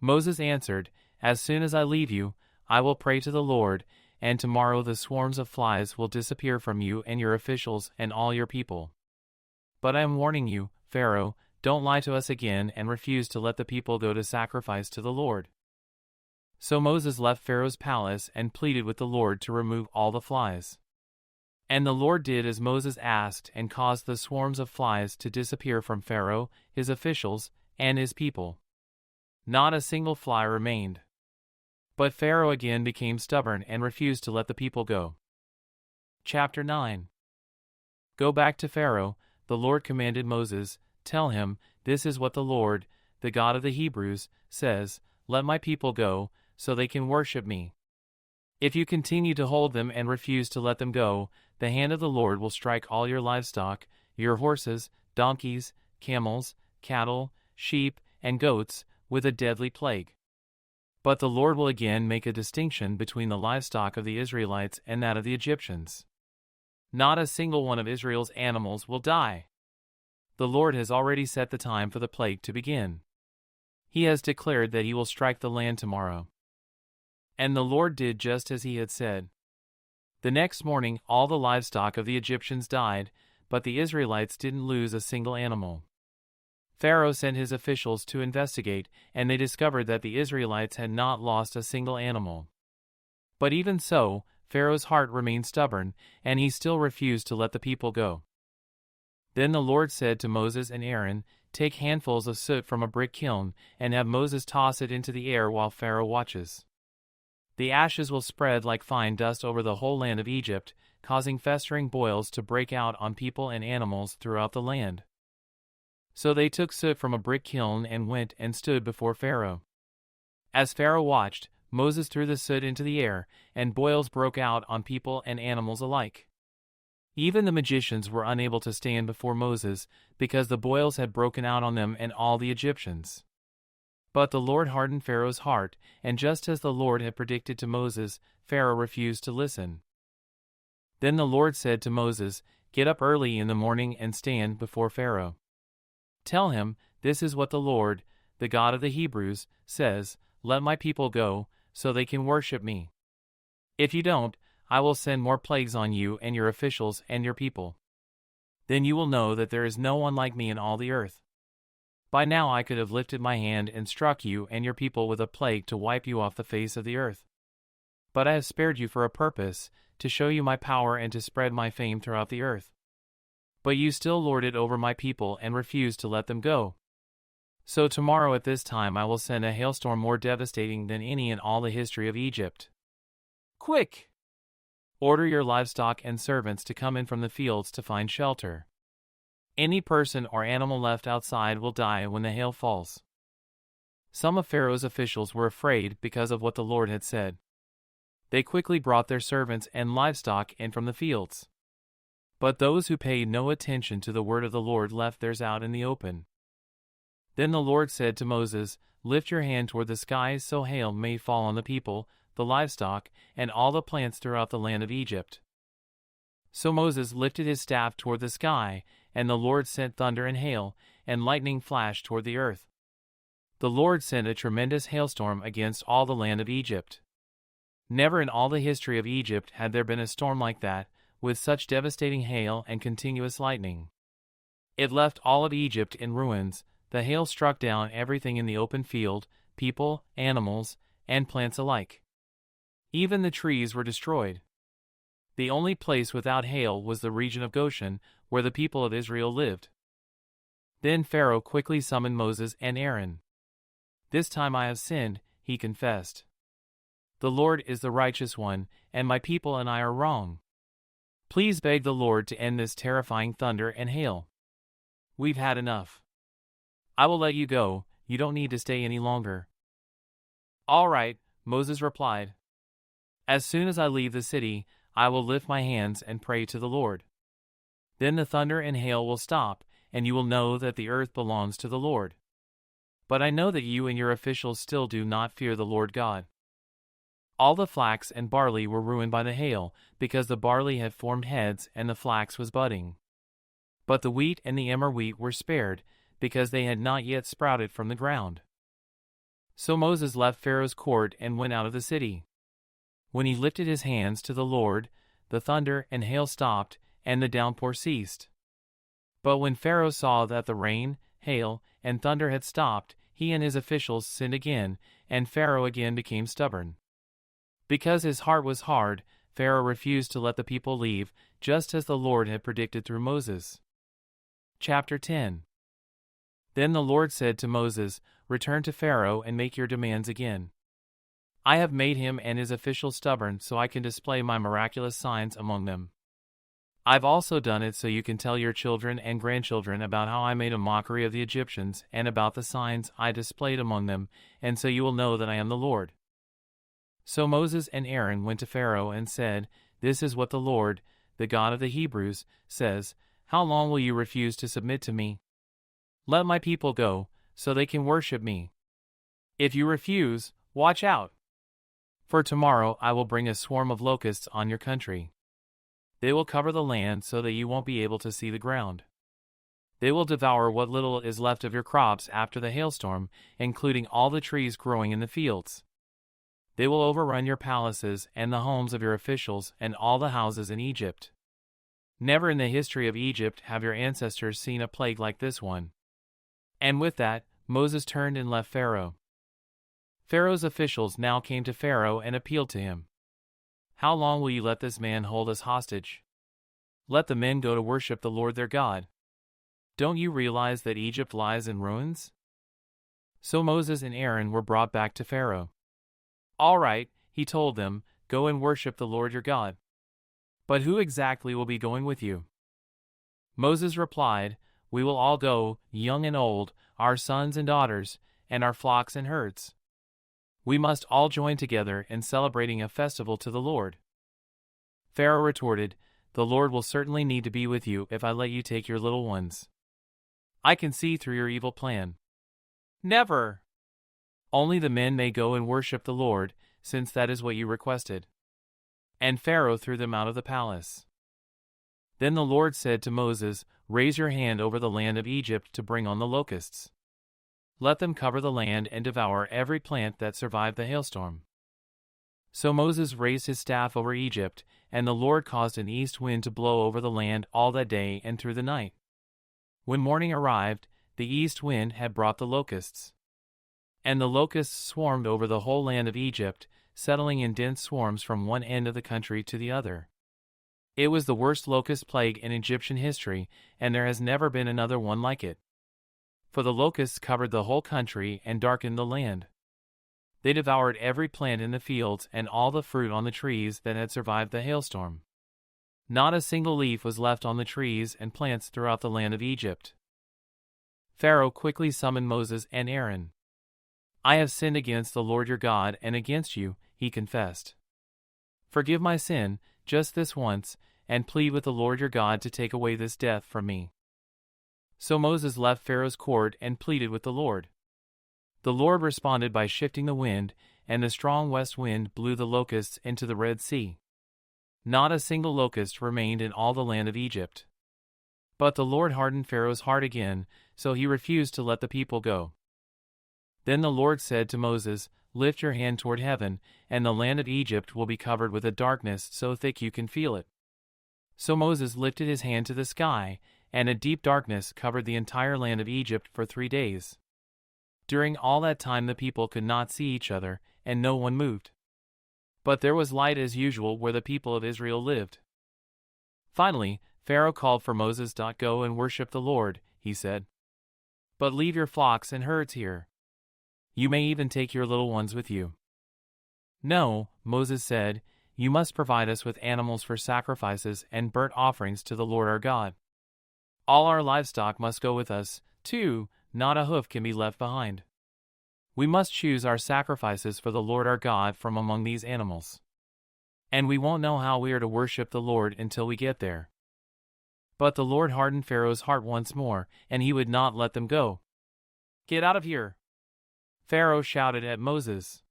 Moses answered, "As soon as I leave you, I will pray to the Lord, and tomorrow the swarms of flies will disappear from you and your officials and all your people. But I am warning you, Pharaoh, don't lie to us again and refuse to let the people go to sacrifice to the Lord." So Moses left Pharaoh's palace and pleaded with the Lord to remove all the flies. And the Lord did as Moses asked and caused the swarms of flies to disappear from Pharaoh, his officials, and his people. Not a single fly remained. But Pharaoh again became stubborn and refused to let the people go. Chapter 9. Go back to Pharaoh, the Lord commanded Moses. Tell him, "This is what the Lord, the God of the Hebrews, says, let my people go, so they can worship me. If you continue to hold them and refuse to let them go, the hand of the Lord will strike all your livestock, your horses, donkeys, camels, cattle, sheep, and goats, with a deadly plague. But the Lord will again make a distinction between the livestock of the Israelites and that of the Egyptians. Not a single one of Israel's animals will die. The Lord has already set the time for the plague to begin. He has declared that he will strike the land tomorrow." And the Lord did just as he had said. The next morning all the livestock of the Egyptians died, but the Israelites didn't lose a single animal. Pharaoh sent his officials to investigate, and they discovered that the Israelites had not lost a single animal. But even so, Pharaoh's heart remained stubborn, and he still refused to let the people go. Then the Lord said to Moses and Aaron, "Take handfuls of soot from a brick kiln, and have Moses toss it into the air while Pharaoh watches. The ashes will spread like fine dust over the whole land of Egypt, causing festering boils to break out on people and animals throughout the land." So they took soot from a brick kiln and went and stood before Pharaoh. As Pharaoh watched, Moses threw the soot into the air, and boils broke out on people and animals alike. Even the magicians were unable to stand before Moses, because the boils had broken out on them and all the Egyptians. But the Lord hardened Pharaoh's heart, and just as the Lord had predicted to Moses, Pharaoh refused to listen. Then the Lord said to Moses, "Get up early in the morning and stand before Pharaoh. Tell him, 'This is what the Lord, the God of the Hebrews, says, let my people go, so they can worship me. If you don't, I will send more plagues on you and your officials and your people. Then you will know that there is no one like me in all the earth. By now I could have lifted my hand and struck you and your people with a plague to wipe you off the face of the earth. But I have spared you for a purpose, to show you my power and to spread my fame throughout the earth. But you still lord it over my people and refuse to let them go. So tomorrow at this time I will send a hailstorm more devastating than any in all the history of Egypt. Quick! Order your livestock and servants to come in from the fields to find shelter. Any person or animal left outside will die when the hail falls. Some of Pharaoh's officials were afraid because of what the Lord had said. They quickly brought their servants and livestock in from the fields. But those who paid no attention to the word of the Lord left theirs out in the open. Then the Lord said to Moses, "Lift your hand toward the skies so hail may fall on the people, the livestock, and all the plants throughout the land of Egypt." So Moses lifted his staff toward the sky, and the Lord sent thunder and hail, and lightning flashed toward the earth. The Lord sent a tremendous hailstorm against all the land of Egypt. Never in all the history of Egypt had there been a storm like that, with such devastating hail and continuous lightning. It left all of Egypt in ruins. The hail struck down everything in the open field, people, animals, and plants alike. Even the trees were destroyed. The only place without hail was the region of Goshen, where the people of Israel lived. Then Pharaoh quickly summoned Moses and Aaron. "This time I have sinned," he confessed. "The Lord is the righteous one, and my people and I are wrong. Please beg the Lord to end this terrifying thunder and hail. We've had enough. I will let you go, you don't need to stay any longer." "All right," Moses replied. "As soon as I leave the city, I will lift my hands and pray to the Lord. Then the thunder and hail will stop, and you will know that the earth belongs to the Lord. But I know that you and your officials still do not fear the Lord God." All the flax and barley were ruined by the hail, because the barley had formed heads and the flax was budding. But the wheat and the emmer wheat were spared, because they had not yet sprouted from the ground. So Moses left Pharaoh's court and went out of the city. When he lifted his hands to the Lord, the thunder and hail stopped, and the downpour ceased. But when Pharaoh saw that the rain, hail, and thunder had stopped, he and his officials sinned again, and Pharaoh again became stubborn. Because his heart was hard, Pharaoh refused to let the people leave, just as the Lord had predicted through Moses. Chapter 10. Then the Lord said to Moses, "Return to Pharaoh and make your demands again. I have made him and his officials stubborn so I can display my miraculous signs among them. I've also done it so you can tell your children and grandchildren about how I made a mockery of the Egyptians and about the signs I displayed among them, and so you will know that I am the Lord." So Moses and Aaron went to Pharaoh and said, "This is what the Lord, the God of the Hebrews, says, How long will you refuse to submit to me? Let my people go, so they can worship me. If you refuse, watch out. For tomorrow I will bring a swarm of locusts on your country. They will cover the land so that you won't be able to see the ground. They will devour what little is left of your crops after the hailstorm, including all the trees growing in the fields. They will overrun your palaces and the homes of your officials and all the houses in Egypt. Never in the history of Egypt have your ancestors seen a plague like this one." And with that, Moses turned and left Pharaoh. Pharaoh's officials now came to Pharaoh and appealed to him. "How long will you let this man hold us hostage? Let the men go to worship the Lord their God. Don't you realize that Egypt lies in ruins?" So Moses and Aaron were brought back to Pharaoh. "All right," he told them, "go and worship the Lord your God. But who exactly will be going with you?" Moses replied, "We will all go, young and old, our sons and daughters, and our flocks and herds. We must all join together in celebrating a festival to the Lord." Pharaoh retorted, "The Lord will certainly need to be with you if I let you take your little ones. I can see through your evil plan. Never! Only the men may go and worship the Lord, since that is what you requested." And Pharaoh threw them out of the palace. Then the Lord said to Moses, "Raise your hand over the land of Egypt to bring on the locusts. Let them cover the land and devour every plant that survived the hailstorm." So Moses raised his staff over Egypt, and the Lord caused an east wind to blow over the land all that day and through the night. When morning arrived, the east wind had brought the locusts. And the locusts swarmed over the whole land of Egypt, settling in dense swarms from one end of the country to the other. It was the worst locust plague in Egyptian history, and there has never been another one like it. For the locusts covered the whole country and darkened the land. They devoured every plant in the fields and all the fruit on the trees that had survived the hailstorm. Not a single leaf was left on the trees and plants throughout the land of Egypt. Pharaoh quickly summoned Moses and Aaron. "I have sinned against the Lord your God and against you," he confessed. "Forgive my sin, just this once, and plead with the Lord your God to take away this death from me." So Moses left Pharaoh's court and pleaded with the Lord. The Lord responded by shifting the wind, and the strong west wind blew the locusts into the Red Sea. Not a single locust remained in all the land of Egypt. But the Lord hardened Pharaoh's heart again, so he refused to let the people go. Then the Lord said to Moses, "Lift your hand toward heaven, and the land of Egypt will be covered with a darkness so thick you can feel it." So Moses lifted his hand to the sky, and a deep darkness covered the entire land of Egypt for 3 days. During all that time the people could not see each other, and no one moved. But there was light as usual where the people of Israel lived. Finally, Pharaoh called for Moses. "Go and worship the Lord," he said. "But leave your flocks and herds here. You may even take your little ones with you." "No," Moses said, "you must provide us with animals for sacrifices and burnt offerings to the Lord our God. All our livestock must go with us, too, not a hoof can be left behind. We must choose our sacrifices for the Lord our God from among these animals. And we won't know how we are to worship the Lord until we get there." But the Lord hardened Pharaoh's heart once more, and he would not let them go. "Get out of here!" Pharaoh shouted at Moses.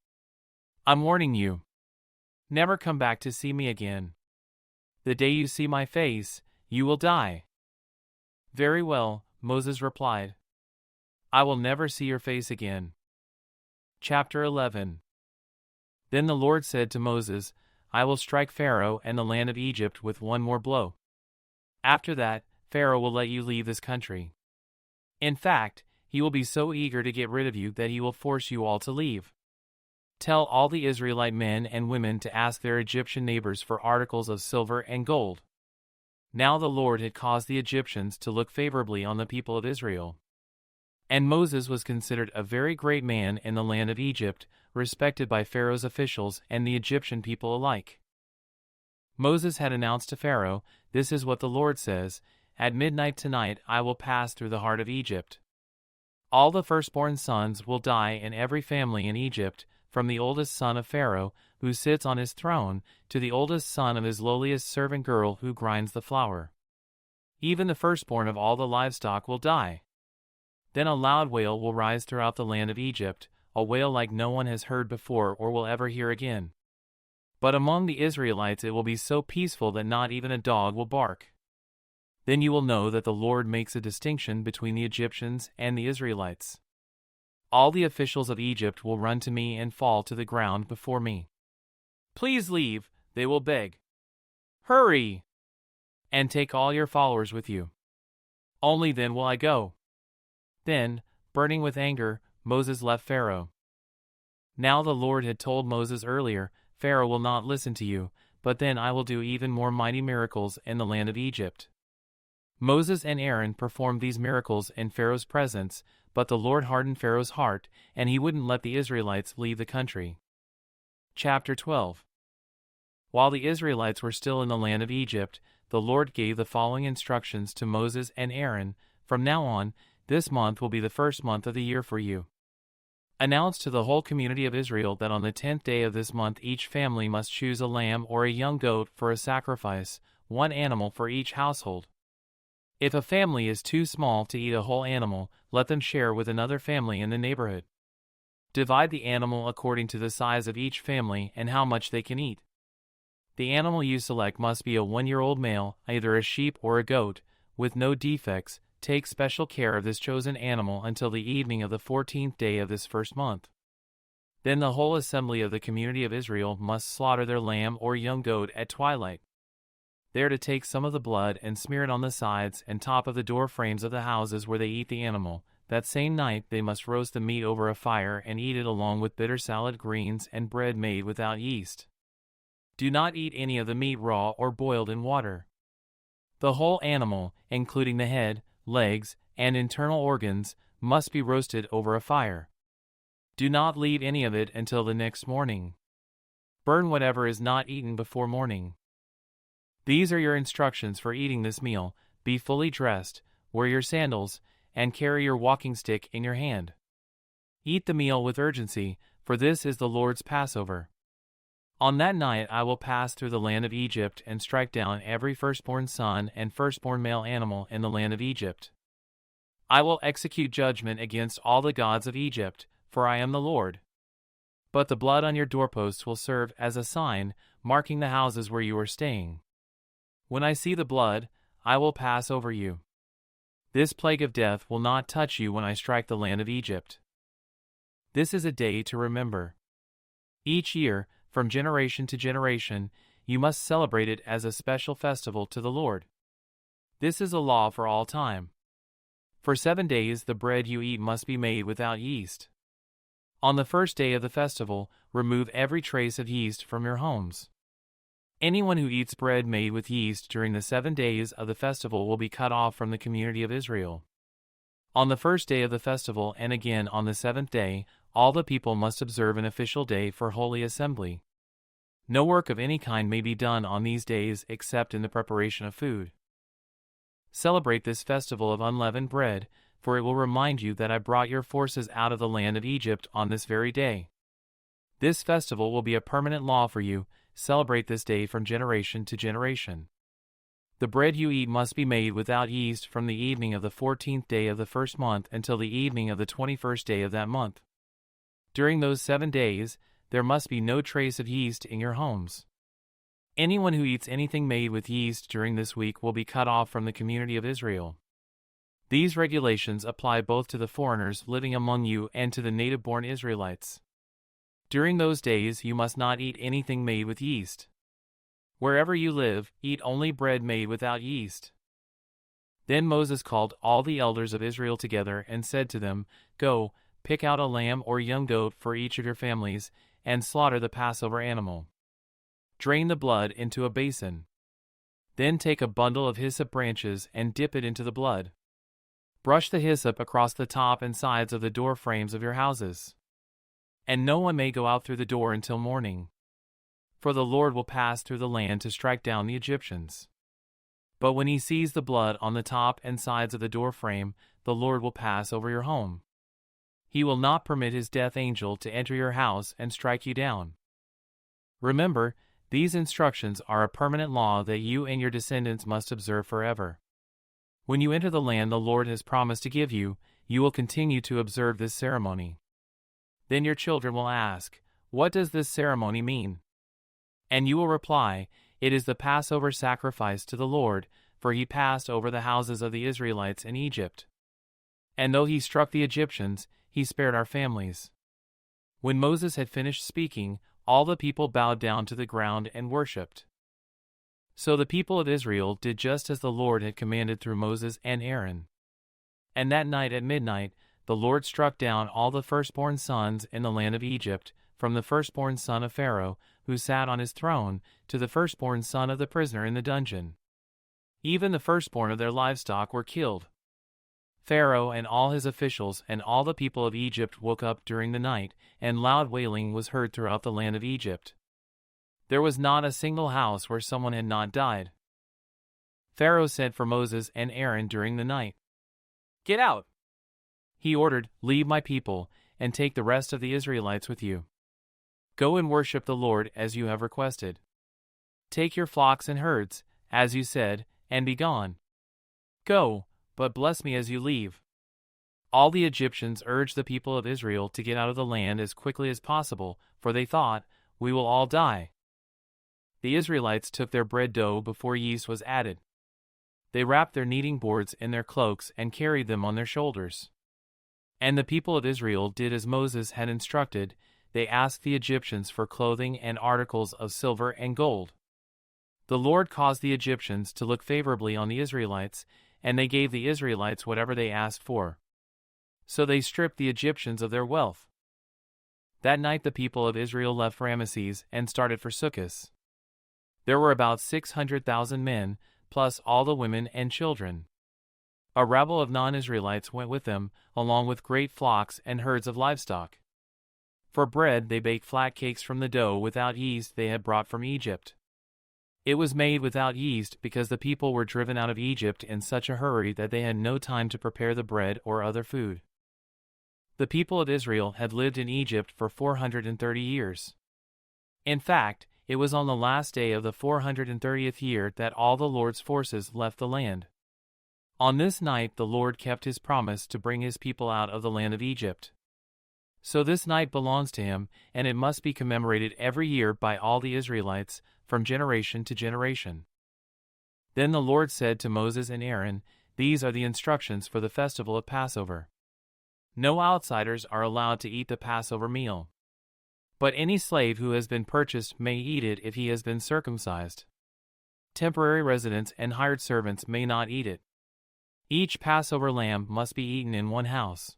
"I'm warning you. Never come back to see me again. The day you see my face, you will die." "Very well," Moses replied. "I will never see your face again." Chapter 11. Then the Lord said to Moses, "I will strike Pharaoh and the land of Egypt with one more blow. After that, Pharaoh will let you leave this country. In fact, he will be so eager to get rid of you that he will force you all to leave. Tell all the Israelite men and women to ask their Egyptian neighbors for articles of silver and gold." Now the Lord had caused the Egyptians to look favorably on the people of Israel. And Moses was considered a very great man in the land of Egypt, respected by Pharaoh's officials and the Egyptian people alike. Moses had announced to Pharaoh, "This is what the Lord says, at midnight tonight I will pass through the heart of Egypt. All the firstborn sons will die in every family in Egypt, from the oldest son of Pharaoh, who sits on his throne, to the oldest son of his lowliest servant girl who grinds the flour. Even the firstborn of all the livestock will die. Then a loud wail will rise throughout the land of Egypt, a wail like no one has heard before or will ever hear again. But among the Israelites it will be so peaceful that not even a dog will bark. Then you will know that the Lord makes a distinction between the Egyptians and the Israelites. All the officials of Egypt will run to me and fall to the ground before me. 'Please leave,' they will beg. 'Hurry! And take all your followers with you. Only then will I go.' Then, burning with anger, Moses left Pharaoh. Now the Lord had told Moses earlier, 'Pharaoh will not listen to you, but then I will do even more mighty miracles in the land of Egypt.' Moses and Aaron performed these miracles in Pharaoh's presence, but the Lord hardened Pharaoh's heart, and he wouldn't let the Israelites leave the country. Chapter 12. While the Israelites were still in the land of Egypt, the Lord gave the following instructions to Moses and Aaron: "From now on, this month will be the first month of the year for you. Announce to the whole community of Israel that on the 10th day of this month each family must choose a lamb or a young goat for a sacrifice, one animal for each household. If a family is too small to eat a whole animal, let them share with another family in the neighborhood. Divide the animal according to the size of each family and how much they can eat. The animal you select must be a 1-year-old male, either a sheep or a goat, with no defects. Take special care of this chosen animal until the evening of the 14th day of this first month. Then the whole assembly of the community of Israel must slaughter their lamb or young goat at twilight. They are to take some of the blood and smear it on the sides and top of the door frames of the houses where they eat the animal. That same night they must roast the meat over a fire and eat it along with bitter salad greens and bread made without yeast. Do not eat any of the meat raw or boiled in water. The whole animal, including the head, legs, and internal organs, must be roasted over a fire. Do not leave any of it until the next morning. Burn whatever is not eaten before morning. These are your instructions for eating this meal: be fully dressed, wear your sandals, and carry your walking stick in your hand. Eat the meal with urgency, for this is the Lord's Passover. On that night I will pass through the land of Egypt and strike down every firstborn son and firstborn male animal in the land of Egypt. I will execute judgment against all the gods of Egypt, for I am the Lord. But the blood on your doorposts will serve as a sign, marking the houses where you are staying. When I see the blood, I will pass over you. This plague of death will not touch you when I strike the land of Egypt. This is a day to remember. Each year, from generation to generation, you must celebrate it as a special festival to the Lord. This is a law for all time. For 7 days the bread you eat must be made without yeast. On the first day of the festival, remove every trace of yeast from your homes. Anyone who eats bread made with yeast during the 7 days of the festival will be cut off from the community of Israel. On the first day of the festival and again on the 7th day, all the people must observe an official day for holy assembly. No work of any kind may be done on these days except in the preparation of food. Celebrate this festival of unleavened bread, for it will remind you that I brought your forces out of the land of Egypt on this very day. This festival will be a permanent law for you. Celebrate this day from generation to generation. The bread you eat must be made without yeast from the evening of the 14th day of the first month until the evening of the 21st day of that month. During those 7 days, there must be no trace of yeast in your homes. Anyone who eats anything made with yeast during this week will be cut off from the community of Israel. These regulations apply both to the foreigners living among you and to the native-born Israelites. During those days you must not eat anything made with yeast. Wherever you live, eat only bread made without yeast. Then Moses called all the elders of Israel together and said to them, Go, pick out a lamb or young goat for each of your families, and slaughter the Passover animal. Drain the blood into a basin. Then take a bundle of hyssop branches and dip it into the blood. Brush the hyssop across the top and sides of the door frames of your houses. And no one may go out through the door until morning. For the Lord will pass through the land to strike down the Egyptians. But when he sees the blood on the top and sides of the door frame, the Lord will pass over your home. He will not permit his death angel to enter your house and strike you down. Remember, these instructions are a permanent law that you and your descendants must observe forever. When you enter the land the Lord has promised to give you, you will continue to observe this ceremony. Then your children will ask, What does this ceremony mean? And you will reply, It is the Passover sacrifice to the Lord, for he passed over the houses of the Israelites in Egypt. And though he struck the Egyptians, he spared our families. When Moses had finished speaking, all the people bowed down to the ground and worshipped. So the people of Israel did just as the Lord had commanded through Moses and Aaron. And that night at midnight, the Lord struck down all the firstborn sons in the land of Egypt, from the firstborn son of Pharaoh, who sat on his throne, to the firstborn son of the prisoner in the dungeon. Even the firstborn of their livestock were killed. Pharaoh and all his officials and all the people of Egypt woke up during the night, and loud wailing was heard throughout the land of Egypt. There was not a single house where someone had not died. Pharaoh sent for Moses and Aaron during the night. Get out! He ordered, Leave my people, and take the rest of the Israelites with you. Go and worship the Lord as you have requested. Take your flocks and herds, as you said, and be gone. Go, but bless me as you leave. All the Egyptians urged the people of Israel to get out of the land as quickly as possible, for they thought, We will all die. The Israelites took their bread dough before yeast was added. They wrapped their kneading boards in their cloaks and carried them on their shoulders. And the people of Israel did as Moses had instructed. They asked the Egyptians for clothing and articles of silver and gold. The Lord caused the Egyptians to look favorably on the Israelites, and they gave the Israelites whatever they asked for. So they stripped the Egyptians of their wealth. That night the people of Israel left Ramesses and started for Sukkot. There were about 600,000 men, plus all the women and children. A rabble of non-Israelites went with them, along with great flocks and herds of livestock. For bread they baked flat cakes from the dough without yeast they had brought from Egypt. It was made without yeast because the people were driven out of Egypt in such a hurry that they had no time to prepare the bread or other food. The people of Israel had lived in Egypt for 430 years. In fact, it was on the last day of the 430th year that all the Lord's forces left the land. On this night the Lord kept his promise to bring his people out of the land of Egypt. So this night belongs to him, and it must be commemorated every year by all the Israelites, from generation to generation. Then the Lord said to Moses and Aaron, "These are the instructions for the festival of Passover. No outsiders are allowed to eat the Passover meal. But any slave who has been purchased may eat it if he has been circumcised. Temporary residents and hired servants may not eat it. Each Passover lamb must be eaten in one house.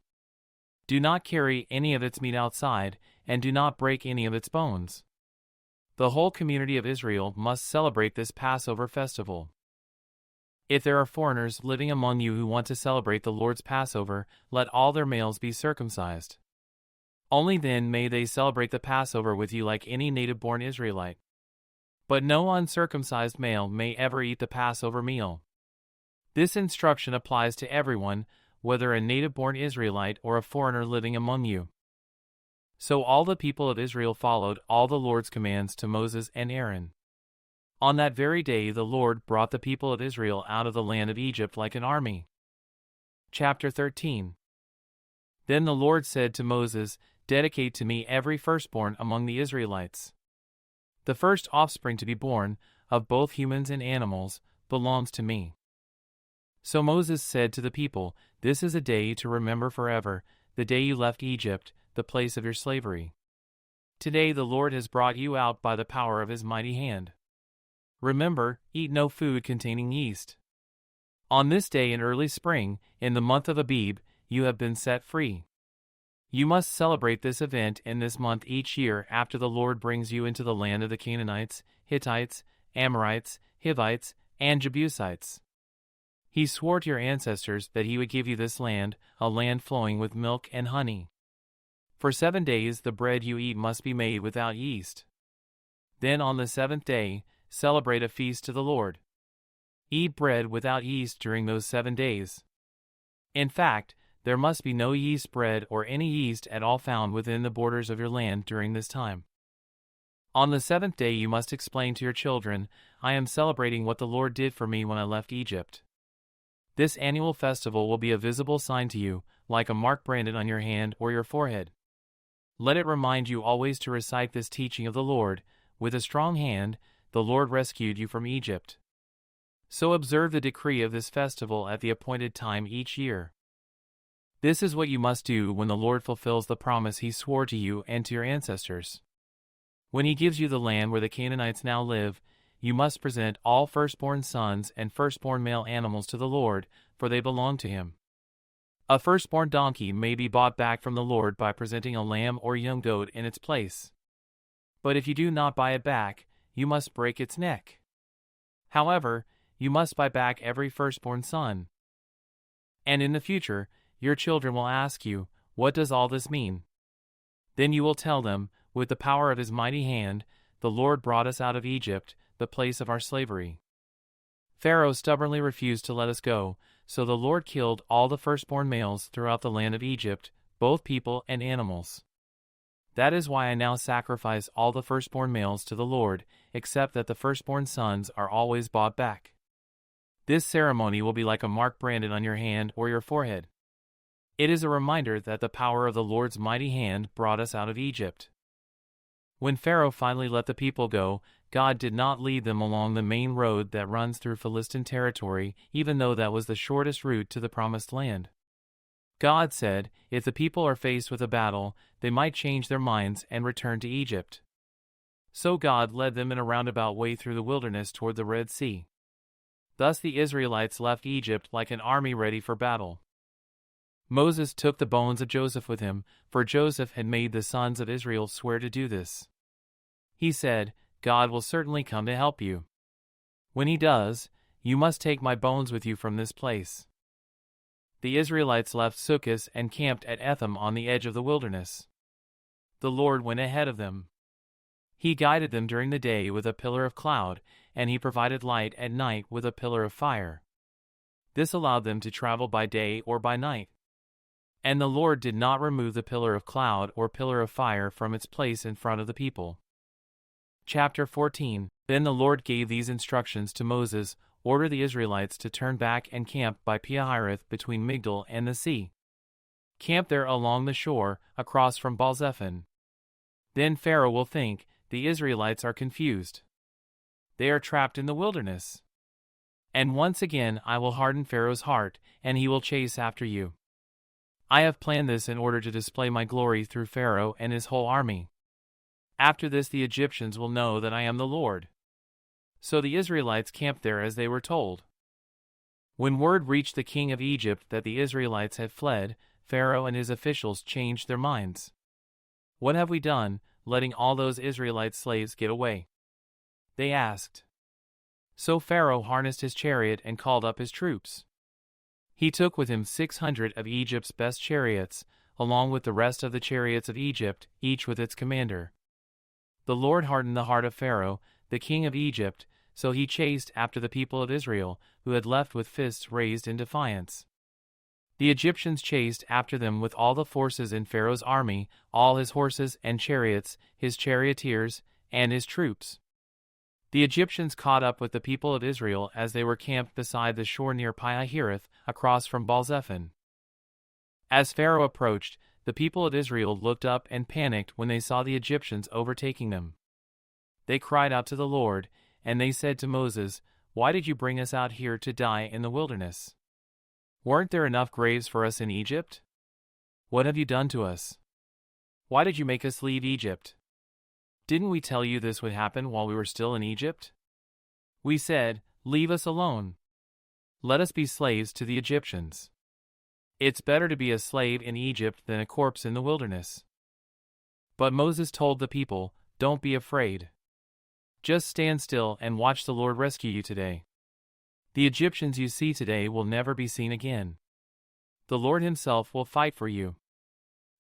Do not carry any of its meat outside, and do not break any of its bones. The whole community of Israel must celebrate this Passover festival. If there are foreigners living among you who want to celebrate the Lord's Passover, let all their males be circumcised. Only then may they celebrate the Passover with you like any native-born Israelite. But no uncircumcised male may ever eat the Passover meal. This instruction applies to everyone, whether a native-born Israelite or a foreigner living among you." So all the people of Israel followed all the Lord's commands to Moses and Aaron. On that very day the Lord brought the people of Israel out of the land of Egypt like an army. Chapter 13. Then the Lord said to Moses, "Dedicate to me every firstborn among the Israelites. The first offspring to be born, of both humans and animals, belongs to me." So Moses said to the people, "This is a day to remember forever, the day you left Egypt, the place of your slavery. Today the Lord has brought you out by the power of his mighty hand. Remember, eat no food containing yeast. On this day in early spring, in the month of Abib, you have been set free. You must celebrate this event in this month each year after the Lord brings you into the land of the Canaanites, Hittites, Amorites, Hivites, and Jebusites. He swore to your ancestors that he would give you this land, a land flowing with milk and honey. For 7 days the bread you eat must be made without yeast. Then on the 7th day, celebrate a feast to the Lord. Eat bread without yeast during those 7 days. In fact, there must be no yeast bread or any yeast at all found within the borders of your land during this time. On the 7th day you must explain to your children, "I am celebrating what the Lord did for me when I left Egypt." This annual festival will be a visible sign to you, like a mark branded on your hand or your forehead. Let it remind you always to recite this teaching of the Lord. With a strong hand, the Lord rescued you from Egypt. So observe the decree of this festival at the appointed time each year. This is what you must do when the Lord fulfills the promise he swore to you and to your ancestors. When he gives you the land where the Canaanites now live, you must present all firstborn sons and firstborn male animals to the Lord, for they belong to him. A firstborn donkey may be bought back from the Lord by presenting a lamb or young goat in its place. But if you do not buy it back, you must break its neck. However, you must buy back every firstborn son. And in the future, your children will ask you, "What does all this mean?" Then you will tell them, "With the power of his mighty hand, the Lord brought us out of Egypt, the place of our slavery. Pharaoh stubbornly refused to let us go, so the Lord killed all the firstborn males throughout the land of Egypt, both people and animals. That is why I now sacrifice all the firstborn males to the Lord, except that the firstborn sons are always bought back. This ceremony will be like a mark branded on your hand or your forehead. It is a reminder that the power of the Lord's mighty hand brought us out of Egypt." When Pharaoh finally let the people go, God did not lead them along the main road that runs through Philistine territory, even though that was the shortest route to the promised land. God said, if the people are faced with a battle, they might change their minds and return to Egypt. So God led them in a roundabout way through the wilderness toward the Red Sea. Thus the Israelites left Egypt like an army ready for battle. Moses took the bones of Joseph with him, for Joseph had made the sons of Israel swear to do this. He said, "God will certainly come to help you. When he does, you must take my bones with you from this place." The Israelites left Sukkot and camped at Etham on the edge of the wilderness. The Lord went ahead of them. He guided them during the day with a pillar of cloud, and he provided light at night with a pillar of fire. This allowed them to travel by day or by night. And the Lord did not remove the pillar of cloud or pillar of fire from its place in front of the people. Chapter 14. Then the Lord gave these instructions to Moses: Order the Israelites to turn back and camp by Pi-hahiroth between Migdol and the sea. Camp there along the shore, across from Baal-zephon. Then Pharaoh will think, the Israelites are confused. They are trapped in the wilderness. And once again I will harden Pharaoh's heart, and he will chase after you. I have planned this in order to display my glory through Pharaoh and his whole army. After this the Egyptians will know that I am the Lord. So the Israelites camped there as they were told. When word reached the king of Egypt that the Israelites had fled, Pharaoh and his officials changed their minds. What have we done, letting all those Israelite slaves get away? They asked. So Pharaoh harnessed his chariot and called up his troops. He took with him 600 of Egypt's best chariots, along with the rest of the chariots of Egypt, each with its commander. The Lord hardened the heart of Pharaoh, the king of Egypt, so he chased after the people of Israel, who had left with fists raised in defiance. The Egyptians chased after them with all the forces in Pharaoh's army, all his horses and chariots, his charioteers, and his troops. The Egyptians caught up with the people of Israel as they were camped beside the shore near Pi-hahiroth, across from Baal-zephon. As Pharaoh approached, the people of Israel looked up and panicked when they saw the Egyptians overtaking them. They cried out to the Lord, and they said to Moses, "Why did you bring us out here to die in the wilderness? Weren't there enough graves for us in Egypt? What have you done to us? Why did you make us leave Egypt? Didn't we tell you this would happen while we were still in Egypt? We said, 'Leave us alone. Let us be slaves to the Egyptians. It's better to be a slave in Egypt than a corpse in the wilderness.' But Moses told the people, 'Don't be afraid. Just stand still and watch the Lord rescue you today. The Egyptians you see today will never be seen again. The Lord himself will fight for you.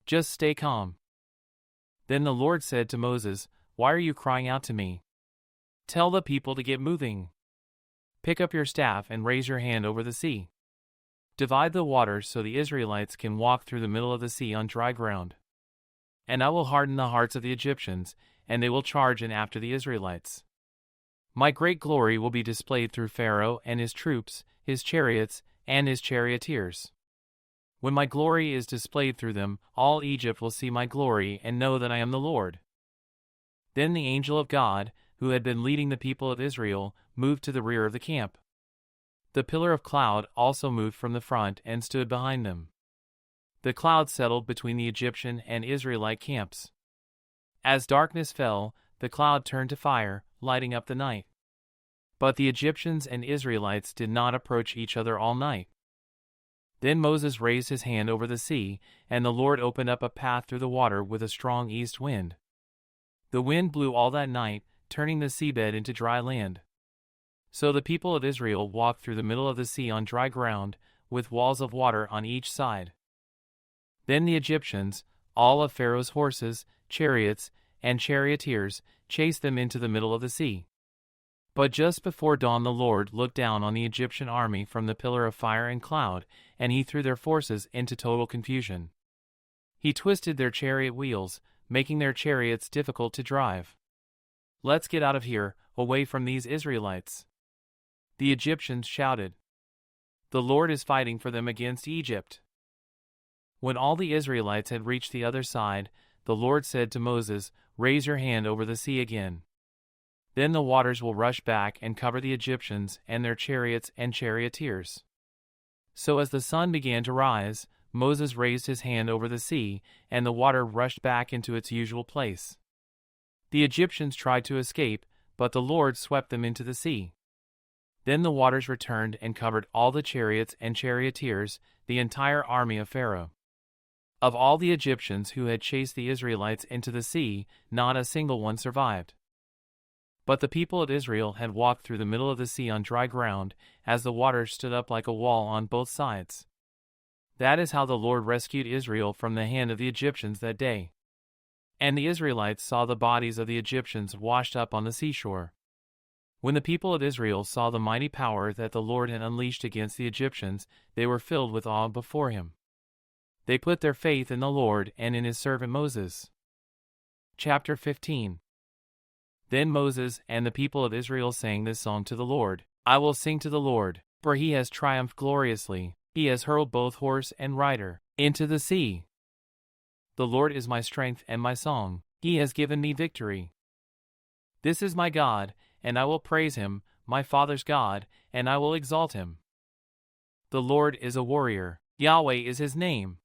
Just stay calm.' Then the Lord said to Moses, 'Why are you crying out to me? Tell the people to get moving. Pick up your staff and raise your hand over the sea. Divide the waters so the Israelites can walk through the middle of the sea on dry ground. And I will harden the hearts of the Egyptians, and they will charge in after the Israelites. My great glory will be displayed through Pharaoh and his troops, his chariots, and his charioteers. When my glory is displayed through them, all Egypt will see my glory and know that I am the Lord.' Then the angel of God, who had been leading the people of Israel, moved to the rear of the camp. The pillar of cloud also moved from the front and stood behind them. The cloud settled between the Egyptian and Israelite camps. As darkness fell, the cloud turned to fire, lighting up the night. But the Egyptians and Israelites did not approach each other all night. Then Moses raised his hand over the sea, and the Lord opened up a path through the water with a strong east wind. The wind blew all that night, turning the seabed into dry land. So the people of Israel walked through the middle of the sea on dry ground, with walls of water on each side. Then the Egyptians, all of Pharaoh's horses, chariots, and charioteers, chased them into the middle of the sea. But just before dawn the Lord looked down on the Egyptian army from the pillar of fire and cloud, and he threw their forces into total confusion. He twisted their chariot wheels, making their chariots difficult to drive. "Let's get out of here, away from these Israelites," the Egyptians shouted. "The Lord is fighting for them against Egypt." When all the Israelites had reached the other side, the Lord said to Moses, "Raise your hand over the sea again. Then the waters will rush back and cover the Egyptians and their chariots and charioteers." So as the sun began to rise, Moses raised his hand over the sea, and the water rushed back into its usual place. The Egyptians tried to escape, but the Lord swept them into the sea. Then the waters returned and covered all the chariots and charioteers, the entire army of Pharaoh. Of all the Egyptians who had chased the Israelites into the sea, not a single one survived. But the people of Israel had walked through the middle of the sea on dry ground, as the waters stood up like a wall on both sides. That is how the Lord rescued Israel from the hand of the Egyptians that day. And the Israelites saw the bodies of the Egyptians washed up on the seashore. When the people of Israel saw the mighty power that the Lord had unleashed against the Egyptians, they were filled with awe before him. They put their faith in the Lord and in his servant Moses. Chapter 15. Then Moses and the people of Israel sang this song to the Lord. I will sing to the Lord, for he has triumphed gloriously. He has hurled both horse and rider into the sea. The Lord is my strength and my song. He has given me victory. This is my God, and I will praise him, my father's God, and I will exalt him. The Lord is a warrior. Yahweh is his name.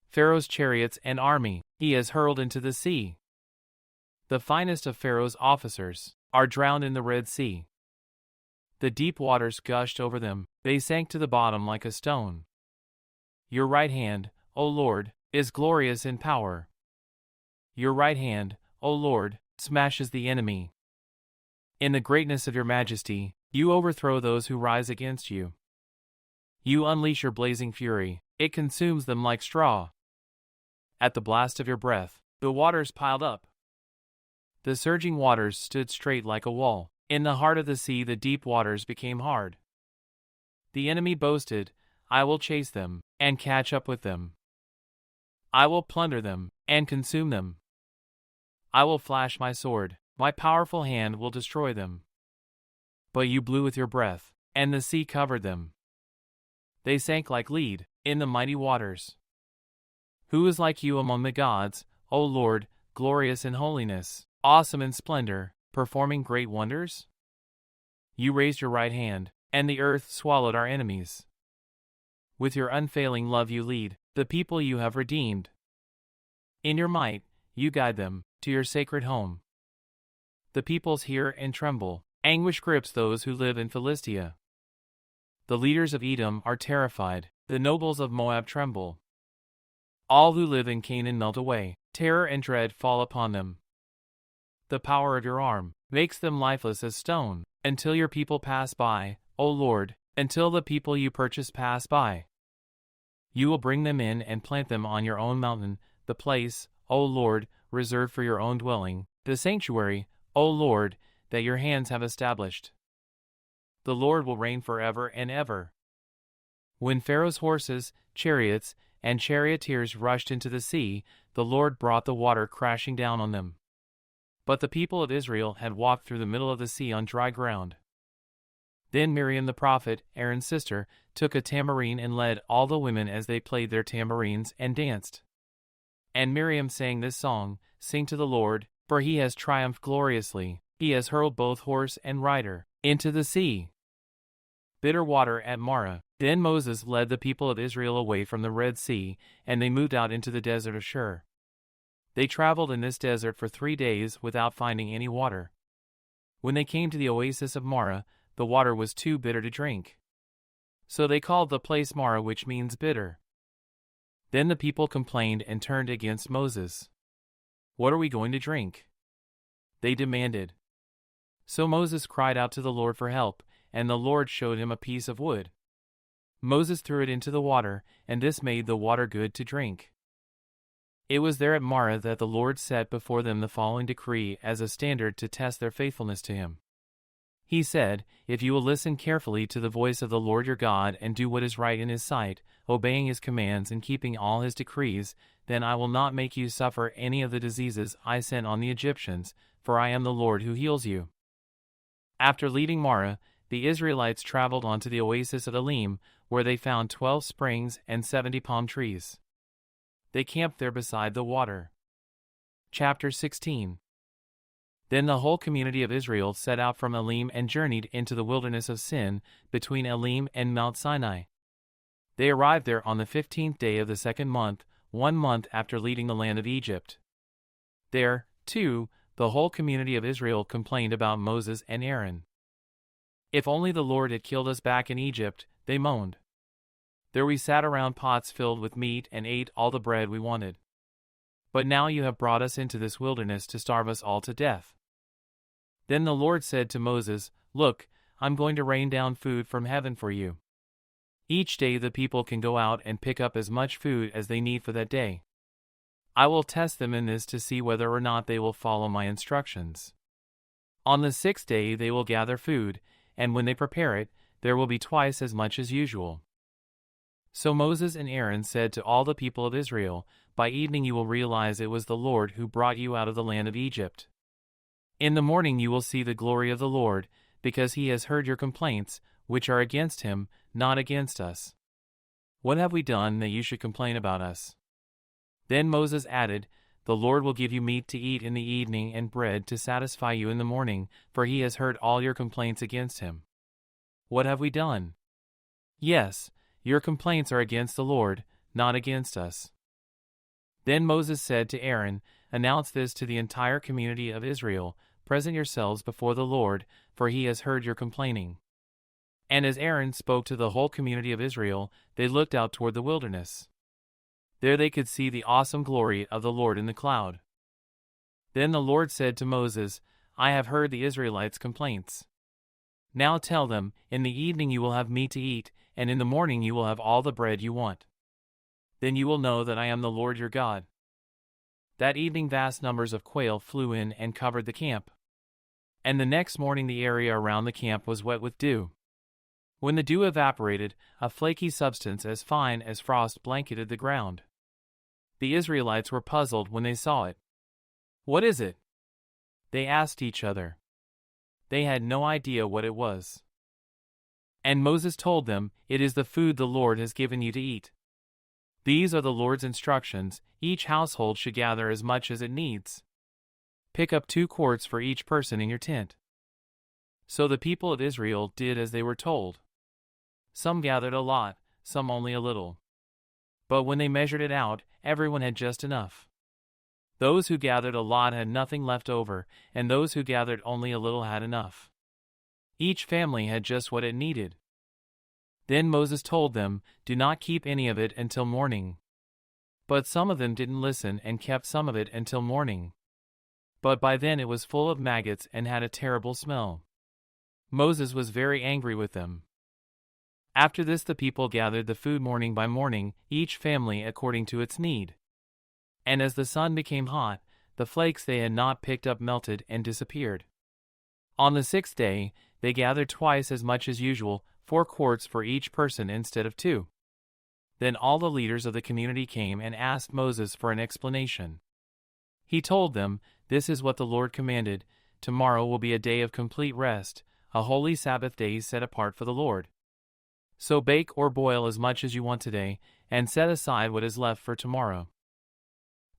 Pharaoh's chariots and army he has hurled into the sea. The finest of Pharaoh's officers are drowned in the Red Sea. The deep waters gushed over them, they sank to the bottom like a stone. Your right hand, O Lord, is glorious in power. Your right hand, O Lord, smashes the enemy. In the greatness of your majesty, you overthrow those who rise against you. You unleash your blazing fury, it consumes them like straw. At the blast of your breath, the waters piled up. The surging waters stood straight like a wall. In the heart of the sea the deep waters became hard. The enemy boasted, I will chase them, and catch up with them. I will plunder them, and consume them. I will flash my sword, my powerful hand will destroy them. But you blew with your breath, and the sea covered them. They sank like lead, in the mighty waters. Who is like you among the gods, O Lord, glorious in holiness, awesome in splendor, performing great wonders? You raised your right hand, and the earth swallowed our enemies. With your unfailing love you lead the people you have redeemed. In your might, you guide them to your sacred home. The peoples hear and tremble. Anguish grips those who live in Philistia. The leaders of Edom are terrified. The nobles of Moab tremble. All who live in Canaan melt away. Terror and dread fall upon them. The power of your arm makes them lifeless as stone, until your people pass by, O Lord, until the people you purchase pass by. You will bring them in and plant them on your own mountain, the place, O Lord, reserved for your own dwelling, the sanctuary, O Lord, that your hands have established. The Lord will reign forever and ever. When Pharaoh's horses, chariots, and charioteers rushed into the sea, the Lord brought the water crashing down on them. But the people of Israel had walked through the middle of the sea on dry ground. Then Miriam the prophet, Aaron's sister, took a tambourine and led all the women as they played their tambourines and danced. And Miriam sang this song, Sing to the Lord, for he has triumphed gloriously, he has hurled both horse and rider into the sea. Bitter water at Marah. Then Moses led the people of Israel away from the Red Sea, and they moved out into the desert of Shur. They traveled in this desert for 3 days without finding any water. When they came to the oasis of Marah, the water was too bitter to drink. So they called the place Marah, which means bitter. Then the people complained and turned against Moses. What are we going to drink? They demanded. So Moses cried out to the Lord for help, and the Lord showed him a piece of wood. Moses threw it into the water, and this made the water good to drink. It was there at Marah that the Lord set before them the following decree as a standard to test their faithfulness to him. He said, If you will listen carefully to the voice of the Lord your God and do what is right in his sight, obeying his commands and keeping all his decrees, then I will not make you suffer any of the diseases I sent on the Egyptians, for I am the Lord who heals you. After leaving Marah, the Israelites traveled on to the oasis of Elim, where they found 12 springs and 70 palm trees. They camped there beside the water. Chapter 16. Then the whole community of Israel set out from Elim and journeyed into the wilderness of Sin, between Elim and Mount Sinai. They arrived there on the 15th day of the 2nd month, 1 month after leaving the land of Egypt. There, too, the whole community of Israel complained about Moses and Aaron. If only the Lord had killed us back in Egypt, they moaned. There we sat around pots filled with meat and ate all the bread we wanted. But now you have brought us into this wilderness to starve us all to death. Then the Lord said to Moses, Look, I'm going to rain down food from heaven for you. Each day the people can go out and pick up as much food as they need for that day. I will test them in this to see whether or not they will follow my instructions. On the 6th day they will gather food, and when they prepare it, there will be twice as much as usual. So Moses and Aaron said to all the people of Israel, "By evening you will realize it was the Lord who brought you out of the land of Egypt. In the morning you will see the glory of the Lord, because he has heard your complaints, which are against him, not against us. What have we done that you should complain about us?" Then Moses added, "The Lord will give you meat to eat in the evening and bread to satisfy you in the morning, for he has heard all your complaints against him. What have we done? Yes, your complaints are against the Lord, not against us." Then Moses said to Aaron, "Announce this to the entire community of Israel, present yourselves before the Lord, for he has heard your complaining." And as Aaron spoke to the whole community of Israel, they looked out toward the wilderness. There they could see the awesome glory of the Lord in the cloud. Then the Lord said to Moses, "I have heard the Israelites' complaints. Now tell them, in the evening you will have meat to eat, and in the morning you will have all the bread you want. Then you will know that I am the Lord your God." That evening vast numbers of quail flew in and covered the camp. And the next morning the area around the camp was wet with dew. When the dew evaporated, a flaky substance as fine as frost blanketed the ground. The Israelites were puzzled when they saw it. "What is it?" they asked each other. They had no idea what it was. And Moses told them, "It is the food the Lord has given you to eat. These are the Lord's instructions. Each household should gather as much as it needs. Pick up 2 quarts for each person in your tent." So the people of Israel did as they were told. Some gathered a lot, some only a little. But when they measured it out, everyone had just enough. Those who gathered a lot had nothing left over, and those who gathered only a little had enough. Each family had just what it needed. Then Moses told them, "Do not keep any of it until morning." But some of them didn't listen and kept some of it until morning. But by then it was full of maggots and had a terrible smell. Moses was very angry with them. After this the people gathered the food morning by morning, each family according to its need. And as the sun became hot, the flakes they had not picked up melted and disappeared. On the 6th day, they gathered twice as much as usual, 4 quarts for each person instead of 2. Then all the leaders of the community came and asked Moses for an explanation. He told them, "This is what the Lord commanded. Tomorrow will be a day of complete rest, a holy Sabbath day set apart for the Lord. So bake or boil as much as you want today, and set aside what is left for tomorrow."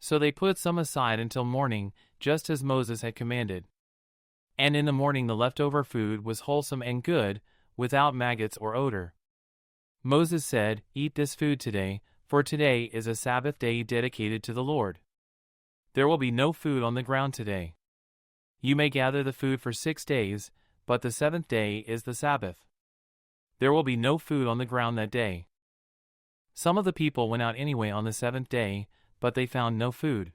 So they put some aside until morning, just as Moses had commanded. And in the morning the leftover food was wholesome and good, without maggots or odor. Moses said, "Eat this food today, for today is a Sabbath day dedicated to the Lord. There will be no food on the ground today. You may gather the food for 6 days, but the 7th day is the Sabbath. There will be no food on the ground that day." Some of the people went out anyway on the 7th day, but they found no food.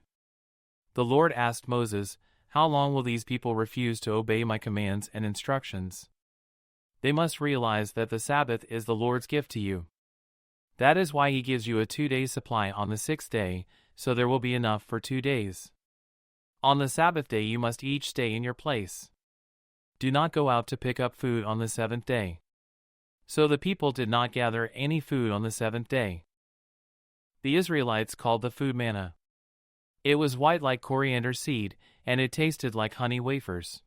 The Lord asked Moses, "How long will these people refuse to obey my commands and instructions? They must realize that the Sabbath is the Lord's gift to you. That is why he gives you a 2-day supply on the 6th day, so there will be enough for 2 days. On the Sabbath day you must each stay in your place. Do not go out to pick up food on the 7th day." So the people did not gather any food on the 7th day. The Israelites called the food manna. It was white like coriander seed, and it tasted like honey wafers.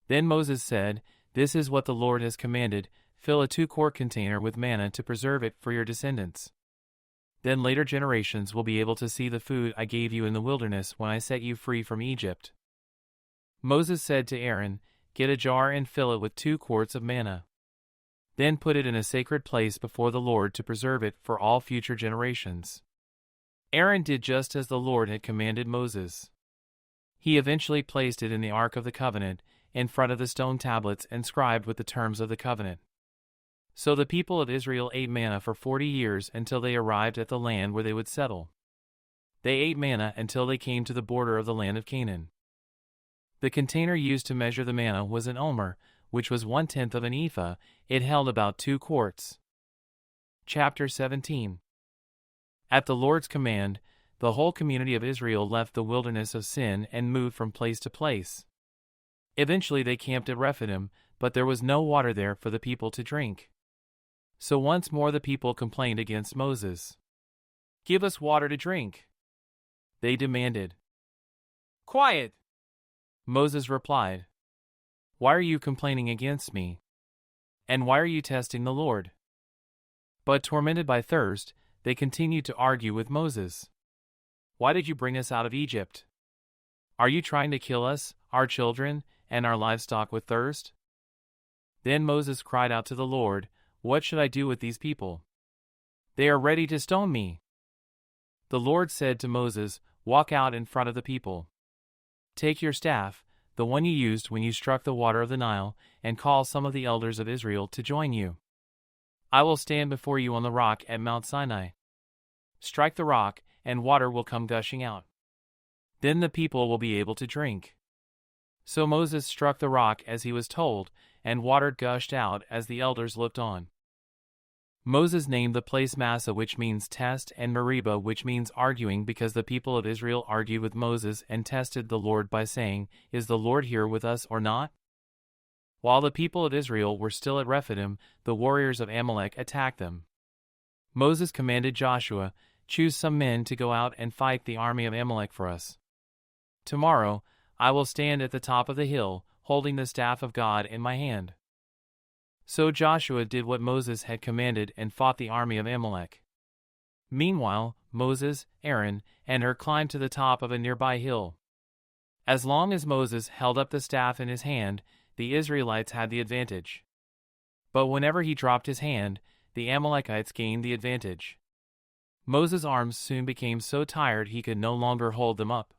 Then Moses said, "This is what the Lord has commanded. Fill a 2-quart container with manna to preserve it for your descendants. Then later generations will be able to see the food I gave you in the wilderness when I set you free from Egypt." Moses said to Aaron, "Get a jar and fill it with 2 quarts of manna. Then put it in a sacred place before the Lord to preserve it for all future generations." Aaron did just as the Lord had commanded Moses. He eventually placed it in the Ark of the Covenant, in front of the stone tablets inscribed with the terms of the covenant. So the people of Israel ate manna for 40 years until they arrived at the land where they would settle. They ate manna until they came to the border of the land of Canaan. The container used to measure the manna was an omer, which was 1/10 of an ephah. It held about 2 quarts. Chapter 17. At the Lord's command, the whole community of Israel left the wilderness of sin and moved from place to place. Eventually they camped at Rephidim, but there was no water there for the people to drink. So once more the people complained against Moses. "Give us water to drink," they demanded. "Quiet," Moses replied. "Why are you complaining against me? And why are you testing the Lord?" But tormented by thirst, they continued to argue with Moses. "Why did you bring us out of Egypt? Are you trying to kill us, our children, and our livestock with thirst?" Then Moses cried out to the Lord, "What should I do with these people? They are ready to stone me." The Lord said to Moses, "Walk out in front of the people. Take your staff, the one you used when you struck the water of the Nile, and call some of the elders of Israel to join you. I will stand before you on the rock at Mount Sinai. Strike the rock, and water will come gushing out. Then the people will be able to drink." So Moses struck the rock as he was told, and water gushed out as the elders looked on. Moses named the place Massah, which means test, and Meribah, which means arguing, because the people of Israel argued with Moses and tested the Lord by saying, "Is the Lord here with us or not?" While the people of Israel were still at Rephidim, the warriors of Amalek attacked them. Moses commanded Joshua, "Choose some men to go out and fight the army of Amalek for us. Tomorrow I will stand at the top of the hill, holding the staff of God in my hand." So Joshua did what Moses had commanded and fought the army of Amalek. Meanwhile, Moses, Aaron, and Hur climbed to the top of a nearby hill. As long as Moses held up the staff in his hand, the Israelites had the advantage. But whenever he dropped his hand, the Amalekites gained the advantage. Moses' arms soon became so tired he could no longer hold them up.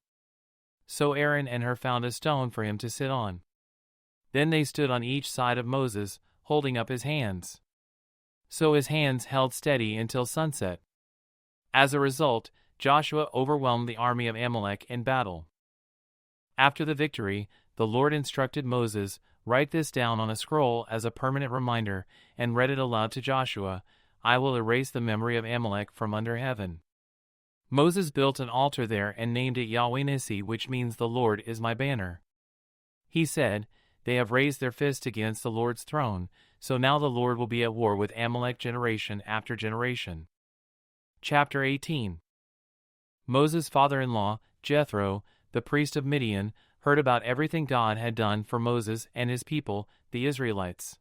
So Aaron and Hur found a stone for him to sit on. Then they stood on each side of Moses, holding up his hands. So his hands held steady until sunset. As a result, Joshua overwhelmed the army of Amalek in battle. After the victory, the Lord instructed Moses, "Write this down on a scroll as a permanent reminder," and read it aloud to Joshua, "I will erase the memory of Amalek from under heaven." Moses built an altar there and named it Yahweh Nissi, which means "The Lord is my banner." He said, "They have raised their fist against the Lord's throne, so now the Lord will be at war with Amalek generation after generation." Chapter 18. Moses' father-in-law, Jethro, the priest of Midian, heard about everything God had done for Moses and his people, the Israelites.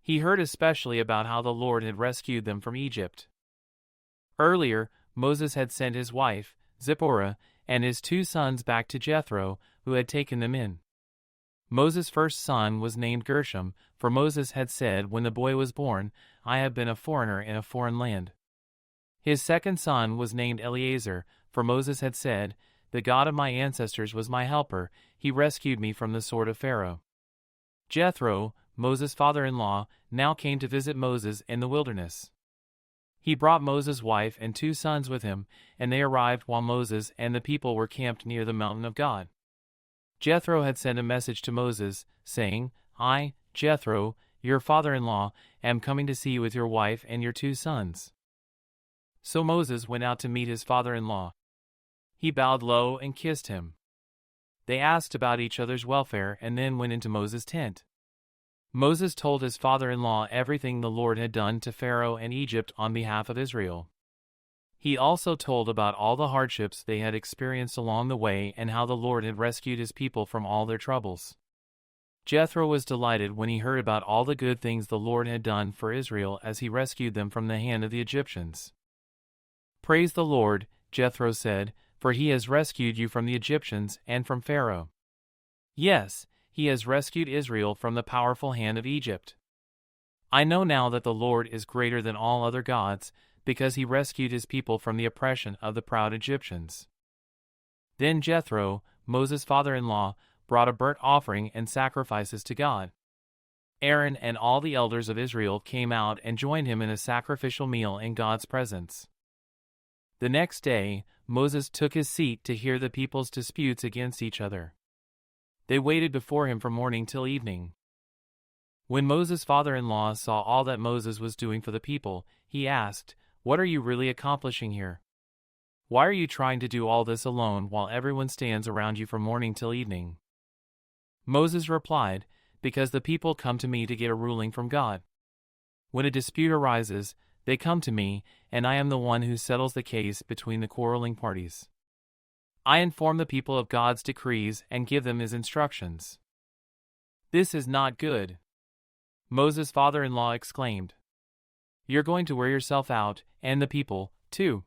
He heard especially about how the Lord had rescued them from Egypt. Earlier, Moses had sent his wife, Zipporah, and his 2 sons back to Jethro, who had taken them in. Moses' first son was named Gershom, for Moses had said when the boy was born, "I have been a foreigner in a foreign land." His second son was named Eleazar, for Moses had said, "The God of my ancestors was my helper, he rescued me from the sword of Pharaoh." Jethro, Moses' father-in-law, now came to visit Moses in the wilderness. He brought Moses' wife and 2 sons with him, and they arrived while Moses and the people were camped near the mountain of God. Jethro had sent a message to Moses, saying, "I, Jethro, your father-in-law, am coming to see you with your wife and your 2 sons." So Moses went out to meet his father-in-law. He bowed low and kissed him. They asked about each other's welfare and then went into Moses' tent. Moses told his father-in-law everything the Lord had done to Pharaoh and Egypt on behalf of Israel. He also told about all the hardships they had experienced along the way and how the Lord had rescued his people from all their troubles. Jethro was delighted when he heard about all the good things the Lord had done for Israel as he rescued them from the hand of the Egyptians. "Praise the Lord," Jethro said, "for he has rescued you from the Egyptians and from Pharaoh. Yes, he has rescued Israel from the powerful hand of Egypt. I know now that the Lord is greater than all other gods, because he rescued his people from the oppression of the proud Egyptians." Then Jethro, Moses' father-in-law, brought a burnt offering and sacrifices to God. Aaron and all the elders of Israel came out and joined him in a sacrificial meal in God's presence. The next day, Moses took his seat to hear the people's disputes against each other. They waited before him from morning till evening. When Moses' father-in-law saw all that Moses was doing for the people, he asked, "What are you really accomplishing here? Why are you trying to do all this alone while everyone stands around you from morning till evening?" Moses replied, "Because the people come to me to get a ruling from God. When a dispute arises, they come to me, and I am the one who settles the case between the quarreling parties. I inform the people of God's decrees and give them his instructions." "This is not good," Moses' father-in-law exclaimed. "You're going to wear yourself out, and the people, too.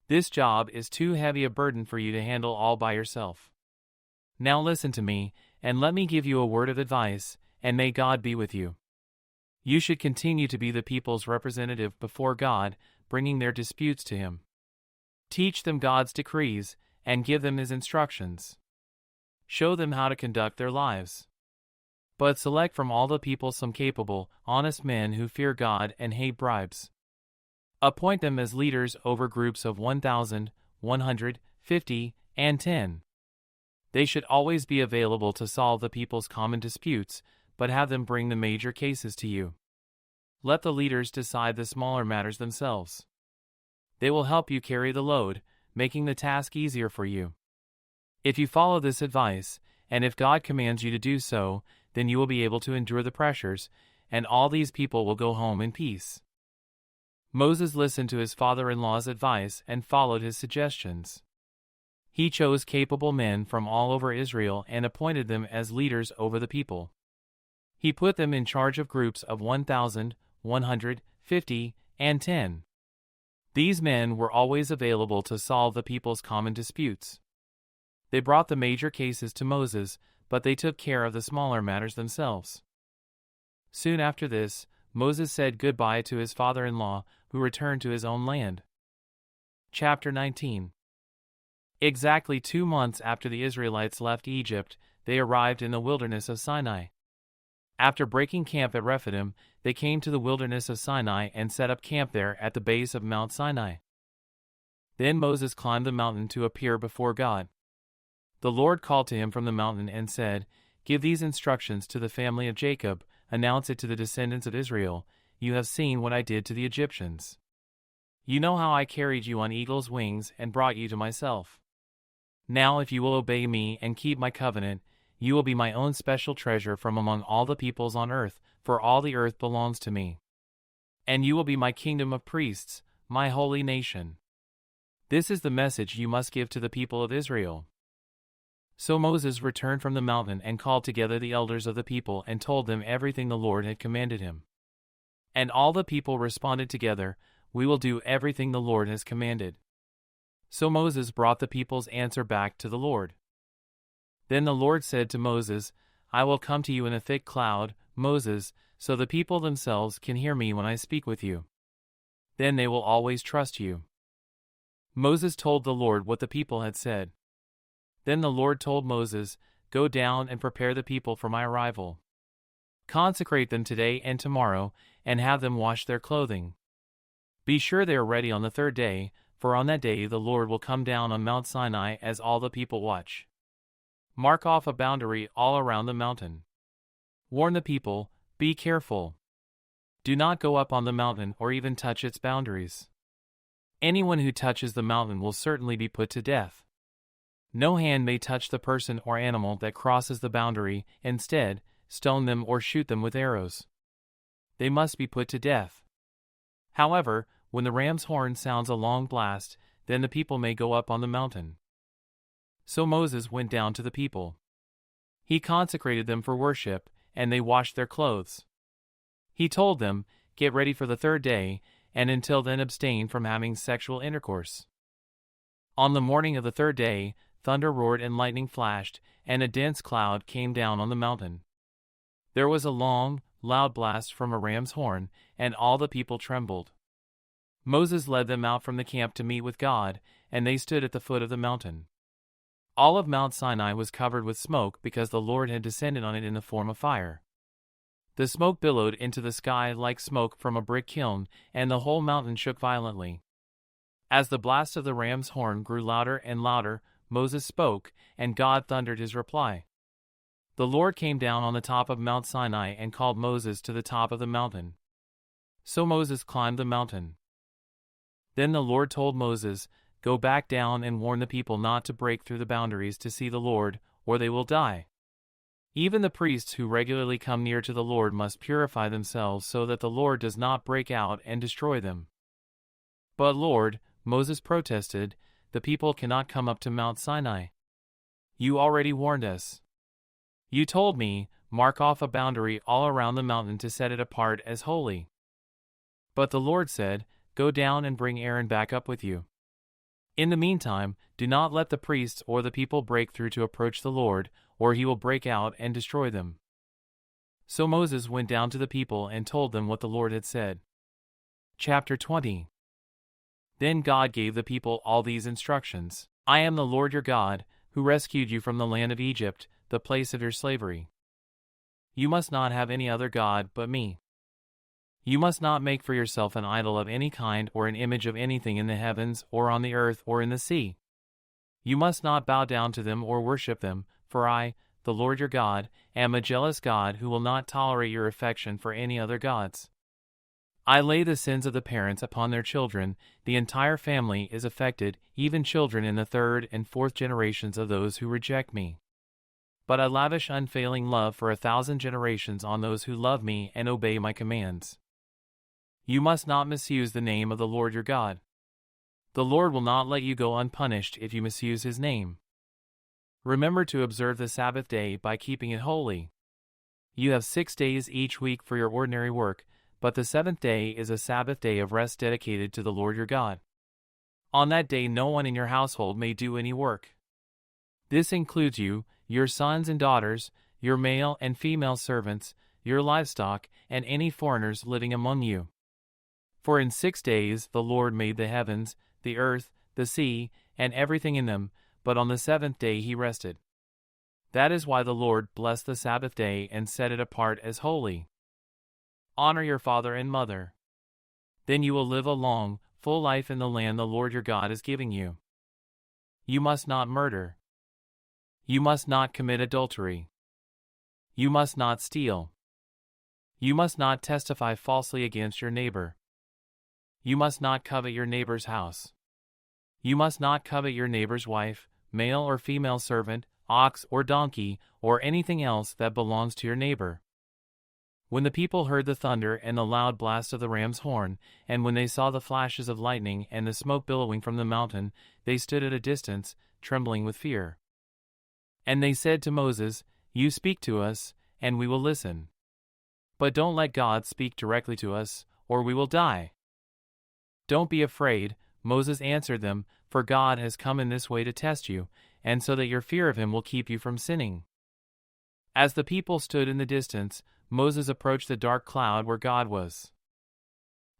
This job is too heavy a burden for you to handle all by yourself. Now listen to me, and let me give you a word of advice, and may God be with you. You should continue to be the people's representative before God, bringing their disputes to him. Teach them God's decrees, and give them his instructions. Show them how to conduct their lives. But select from all the people some capable, honest men who fear God and hate bribes. Appoint them as leaders over groups of 1,000, 150, and 10. They should always be available to solve the people's common disputes, but have them bring the major cases to you. Let the leaders decide the smaller matters themselves. They will help you carry the load, making the task easier for you. If you follow this advice, and if God commands you to do so, then you will be able to endure the pressures, and all these people will go home in peace." Moses listened to his father-in-law's advice and followed his suggestions. He chose capable men from all over Israel and appointed them as leaders over the people. He put them in charge of groups of 1,000, 150, and 10. These men were always available to solve the people's common disputes. They brought the major cases to Moses, but they took care of the smaller matters themselves. Soon after this, Moses said goodbye to his father-in-law, who returned to his own land. Chapter 19. Exactly 2 months after the Israelites left Egypt, they arrived in the wilderness of Sinai. After breaking camp at Rephidim, they came to the wilderness of Sinai and set up camp there at the base of Mount Sinai. Then Moses climbed the mountain to appear before God. The Lord called to him from the mountain and said, "Give these instructions to the family of Jacob, announce it to the descendants of Israel. You have seen what I did to the Egyptians. You know how I carried you on eagle's wings and brought you to myself. Now if you will obey me and keep my covenant, you will be my own special treasure from among all the peoples on earth, for all the earth belongs to me. And you will be my kingdom of priests, my holy nation. This is the message you must give to the people of Israel." So Moses returned from the mountain and called together the elders of the people and told them everything the Lord had commanded him. And all the people responded together, "We will do everything the Lord has commanded." So Moses brought the people's answer back to the Lord. Then the Lord said to Moses, "I will come to you in a thick cloud, Moses, so the people themselves can hear me when I speak with you. Then they will always trust you." Moses told the Lord what the people had said. Then the Lord told Moses, "Go down and prepare the people for my arrival. Consecrate them today and tomorrow, and have them wash their clothing. Be sure they are ready on the 3rd day, for on that day the Lord will come down on Mount Sinai as all the people watch. Mark off a boundary all around the mountain. Warn the people, be careful. Do not go up on the mountain or even touch its boundaries. Anyone who touches the mountain will certainly be put to death. No hand may touch the person or animal that crosses the boundary. Instead, stone them or shoot them with arrows. They must be put to death. However, when the ram's horn sounds a long blast, then the people may go up on the mountain." So Moses went down to the people. He consecrated them for worship, and they washed their clothes. He told them, "Get ready for the 3rd day, and until then abstain from having sexual intercourse." On the morning of the 3rd day, thunder roared and lightning flashed, and a dense cloud came down on the mountain. There was a long, loud blast from a ram's horn, and all the people trembled. Moses led them out from the camp to meet with God, and they stood at the foot of the mountain. All of Mount Sinai was covered with smoke because the Lord had descended on it in the form of fire. The smoke billowed into the sky like smoke from a brick kiln, and the whole mountain shook violently. As the blast of the ram's horn grew louder and louder, Moses spoke, and God thundered his reply. The Lord came down on the top of Mount Sinai and called Moses to the top of the mountain. So Moses climbed the mountain. Then the Lord told Moses, "Go back down and warn the people not to break through the boundaries to see the Lord, or they will die." Even the priests who regularly come near to the Lord must purify themselves so that the Lord does not break out and destroy them. But Lord, Moses protested, the people cannot come up to Mount Sinai. You already warned us. You told me, mark off a boundary all around the mountain to set it apart as holy. But the Lord said, go down and bring Aaron back up with you. In the meantime, do not let the priests or the people break through to approach the Lord, or he will break out and destroy them. So Moses went down to the people and told them what the Lord had said. Chapter 20. Then God gave the people all these instructions. I am the Lord your God, who rescued you from the land of Egypt, the place of your slavery. You must not have any other God but me. You must not make for yourself an idol of any kind or an image of anything in the heavens or on the earth or in the sea. You must not bow down to them or worship them, for I, the Lord your God, am a jealous God who will not tolerate your affection for any other gods. I lay the sins of the parents upon their children, the entire family is affected, even children in the third and fourth generations of those who reject me. But I lavish unfailing love for 1,000 generations on those who love me and obey my commands. You must not misuse the name of the Lord your God. The Lord will not let you go unpunished if you misuse his name. Remember to observe the Sabbath day by keeping it holy. You have 6 days each week for your ordinary work, but the seventh day is a Sabbath day of rest dedicated to the Lord your God. On that day no one in your household may do any work. This includes you, your sons and daughters, your male and female servants, your livestock, and any foreigners living among you. For in 6 days the Lord made the heavens, the earth, the sea, and everything in them, but on the seventh day he rested. That is why the Lord blessed the Sabbath day and set it apart as holy. Honor your father and mother. Then you will live a long, full life in the land the Lord your God is giving you. You must not murder. You must not commit adultery. You must not steal. You must not testify falsely against your neighbor. You must not covet your neighbor's house. You must not covet your neighbor's wife, male or female servant, ox or donkey, or anything else that belongs to your neighbor. When the people heard the thunder and the loud blast of the ram's horn, and when they saw the flashes of lightning and the smoke billowing from the mountain, they stood at a distance, trembling with fear. And they said to Moses, You speak to us, and we will listen. But don't let God speak directly to us, or we will die. Don't be afraid, Moses answered them, for God has come in this way to test you, and so that your fear of him will keep you from sinning. As the people stood in the distance, Moses approached the dark cloud where God was.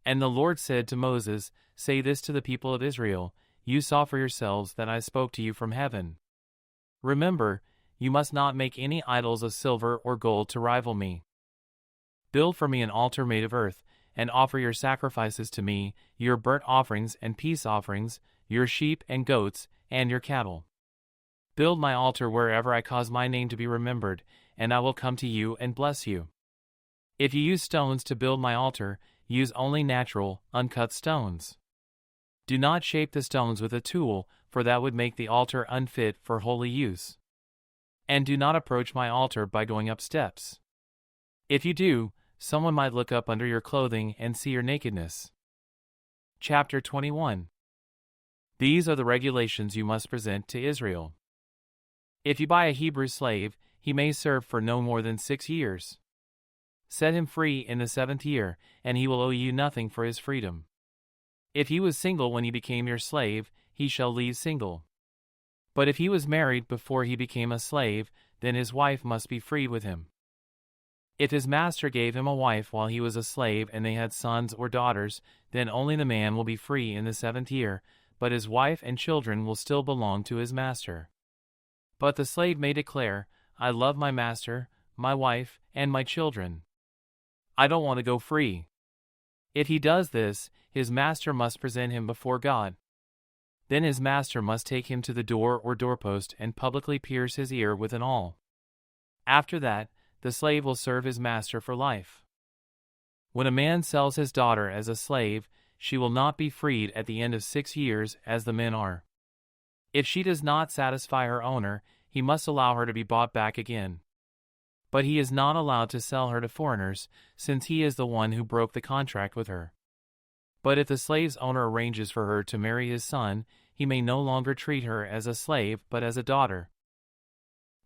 And the Lord said to Moses, Say this to the people of Israel, You saw for yourselves that I spoke to you from heaven. Remember, you must not make any idols of silver or gold to rival me. Build for me an altar made of earth, and offer your sacrifices to me, your burnt offerings and peace offerings, your sheep and goats, and your cattle. Build my altar wherever I cause my name to be remembered, and I will come to you and bless you. If you use stones to build my altar, use only natural, uncut stones. Do not shape the stones with a tool, for that would make the altar unfit for holy use. And do not approach my altar by going up steps. If you do, someone might look up under your clothing and see your nakedness. Chapter 21. These are the regulations you must present to Israel. If you buy a Hebrew slave, he may serve for no more than 6 years. Set him free in the 7th year, and he will owe you nothing for his freedom. If he was single when he became your slave, he shall leave single. But if he was married before he became a slave, then his wife must be freed with him. If his master gave him a wife while he was a slave and they had sons or daughters, then only the man will be free in the 7th year, but his wife and children will still belong to his master. But the slave may declare, I love my master, my wife, and my children. I don't want to go free. If he does this, his master must present him before God. Then his master must take him to the door or doorpost and publicly pierce his ear with an awl. After that, the slave will serve his master for life. When a man sells his daughter as a slave, she will not be freed at the end of 6 years as the men are. If she does not satisfy her owner, he must allow her to be bought back again. But he is not allowed to sell her to foreigners, since he is the one who broke the contract with her. But if the slave's owner arranges for her to marry his son, he may no longer treat her as a slave but as a daughter.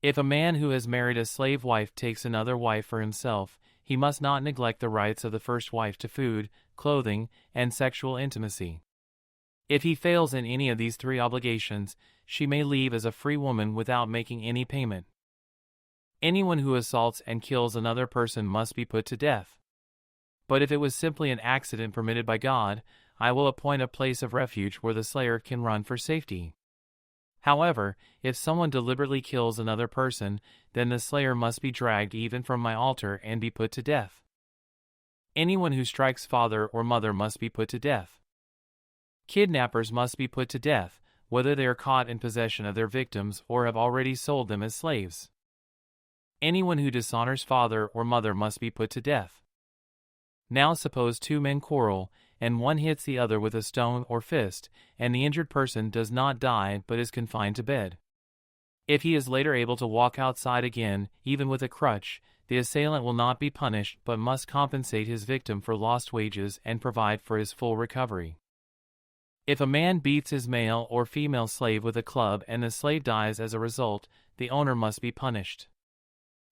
If a man who has married a slave wife takes another wife for himself, he must not neglect the rights of the first wife to food, clothing, and sexual intimacy. If he fails in any of these three obligations, she may leave as a free woman without making any payment. Anyone who assaults and kills another person must be put to death. But if it was simply an accident permitted by God, I will appoint a place of refuge where the slayer can run for safety. However, if someone deliberately kills another person, then the slayer must be dragged even from my altar and be put to death. Anyone who strikes father or mother must be put to death. Kidnappers must be put to death, whether they are caught in possession of their victims or have already sold them as slaves. Anyone who dishonors father or mother must be put to death. Now suppose two men quarrel, and one hits the other with a stone or fist, and the injured person does not die but is confined to bed. If he is later able to walk outside again, even with a crutch, the assailant will not be punished but must compensate his victim for lost wages and provide for his full recovery. If a man beats his male or female slave with a club and the slave dies as a result, the owner must be punished.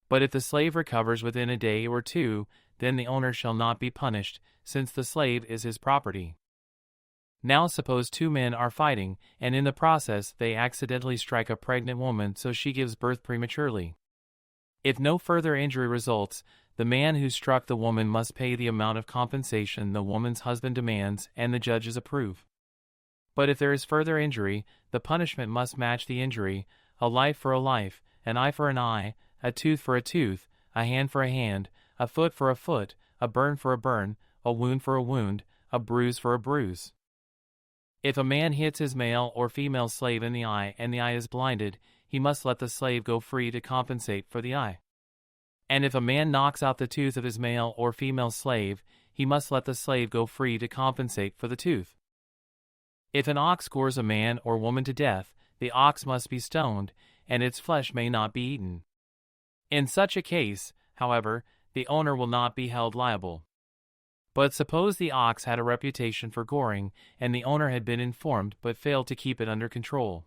But if the slave recovers within a day or two, then the owner shall not be punished, since the slave is his property. Now suppose two men are fighting, and in the process they accidentally strike a pregnant woman so she gives birth prematurely. If no further injury results, the man who struck the woman must pay the amount of compensation the woman's husband demands and the judges approve. But if there is further injury, the punishment must match the injury: a life for a life, an eye for an eye, a tooth for a tooth, a hand for a hand, a foot for a foot, a burn for a burn, a wound for a wound, a bruise for a bruise. If a man hits his male or female slave in the eye and the eye is blinded, he must let the slave go free to compensate for the eye. And if a man knocks out the tooth of his male or female slave, he must let the slave go free to compensate for the tooth. If an ox gores a man or woman to death, the ox must be stoned, and its flesh may not be eaten. In such a case, however, the owner will not be held liable. But suppose the ox had a reputation for goring, and the owner had been informed but failed to keep it under control.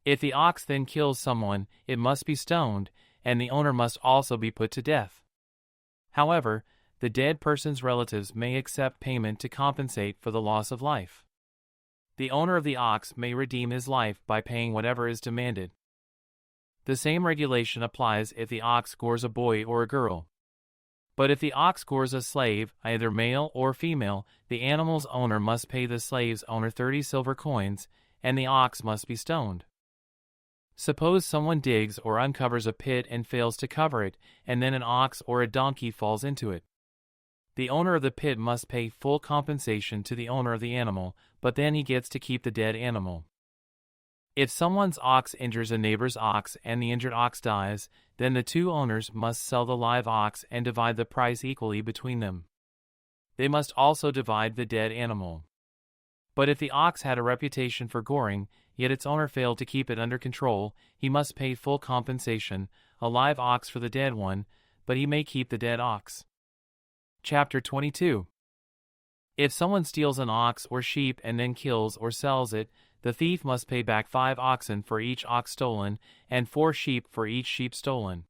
If the ox then kills someone, it must be stoned, and the owner must also be put to death. However, the dead person's relatives may accept payment to compensate for the loss of life. The owner of the ox may redeem his life by paying whatever is demanded. The same regulation applies if the ox gores a boy or a girl. But if the ox gores a slave, either male or female, the animal's owner must pay the slave's owner 30 silver coins, and the ox must be stoned. Suppose someone digs or uncovers a pit and fails to cover it, and then an ox or a donkey falls into it. The owner of the pit must pay full compensation to the owner of the animal, but then he gets to keep the dead animal. If someone's ox injures a neighbor's ox and the injured ox dies, then the two owners must sell the live ox and divide the price equally between them. They must also divide the dead animal. But if the ox had a reputation for goring, yet its owner failed to keep it under control, he must pay full compensation, a live ox for the dead one, but he may keep the dead ox. Chapter 22. If someone steals an ox or sheep and then kills or sells it, the thief must pay back 5 oxen for each ox stolen, and 4 sheep for each sheep stolen.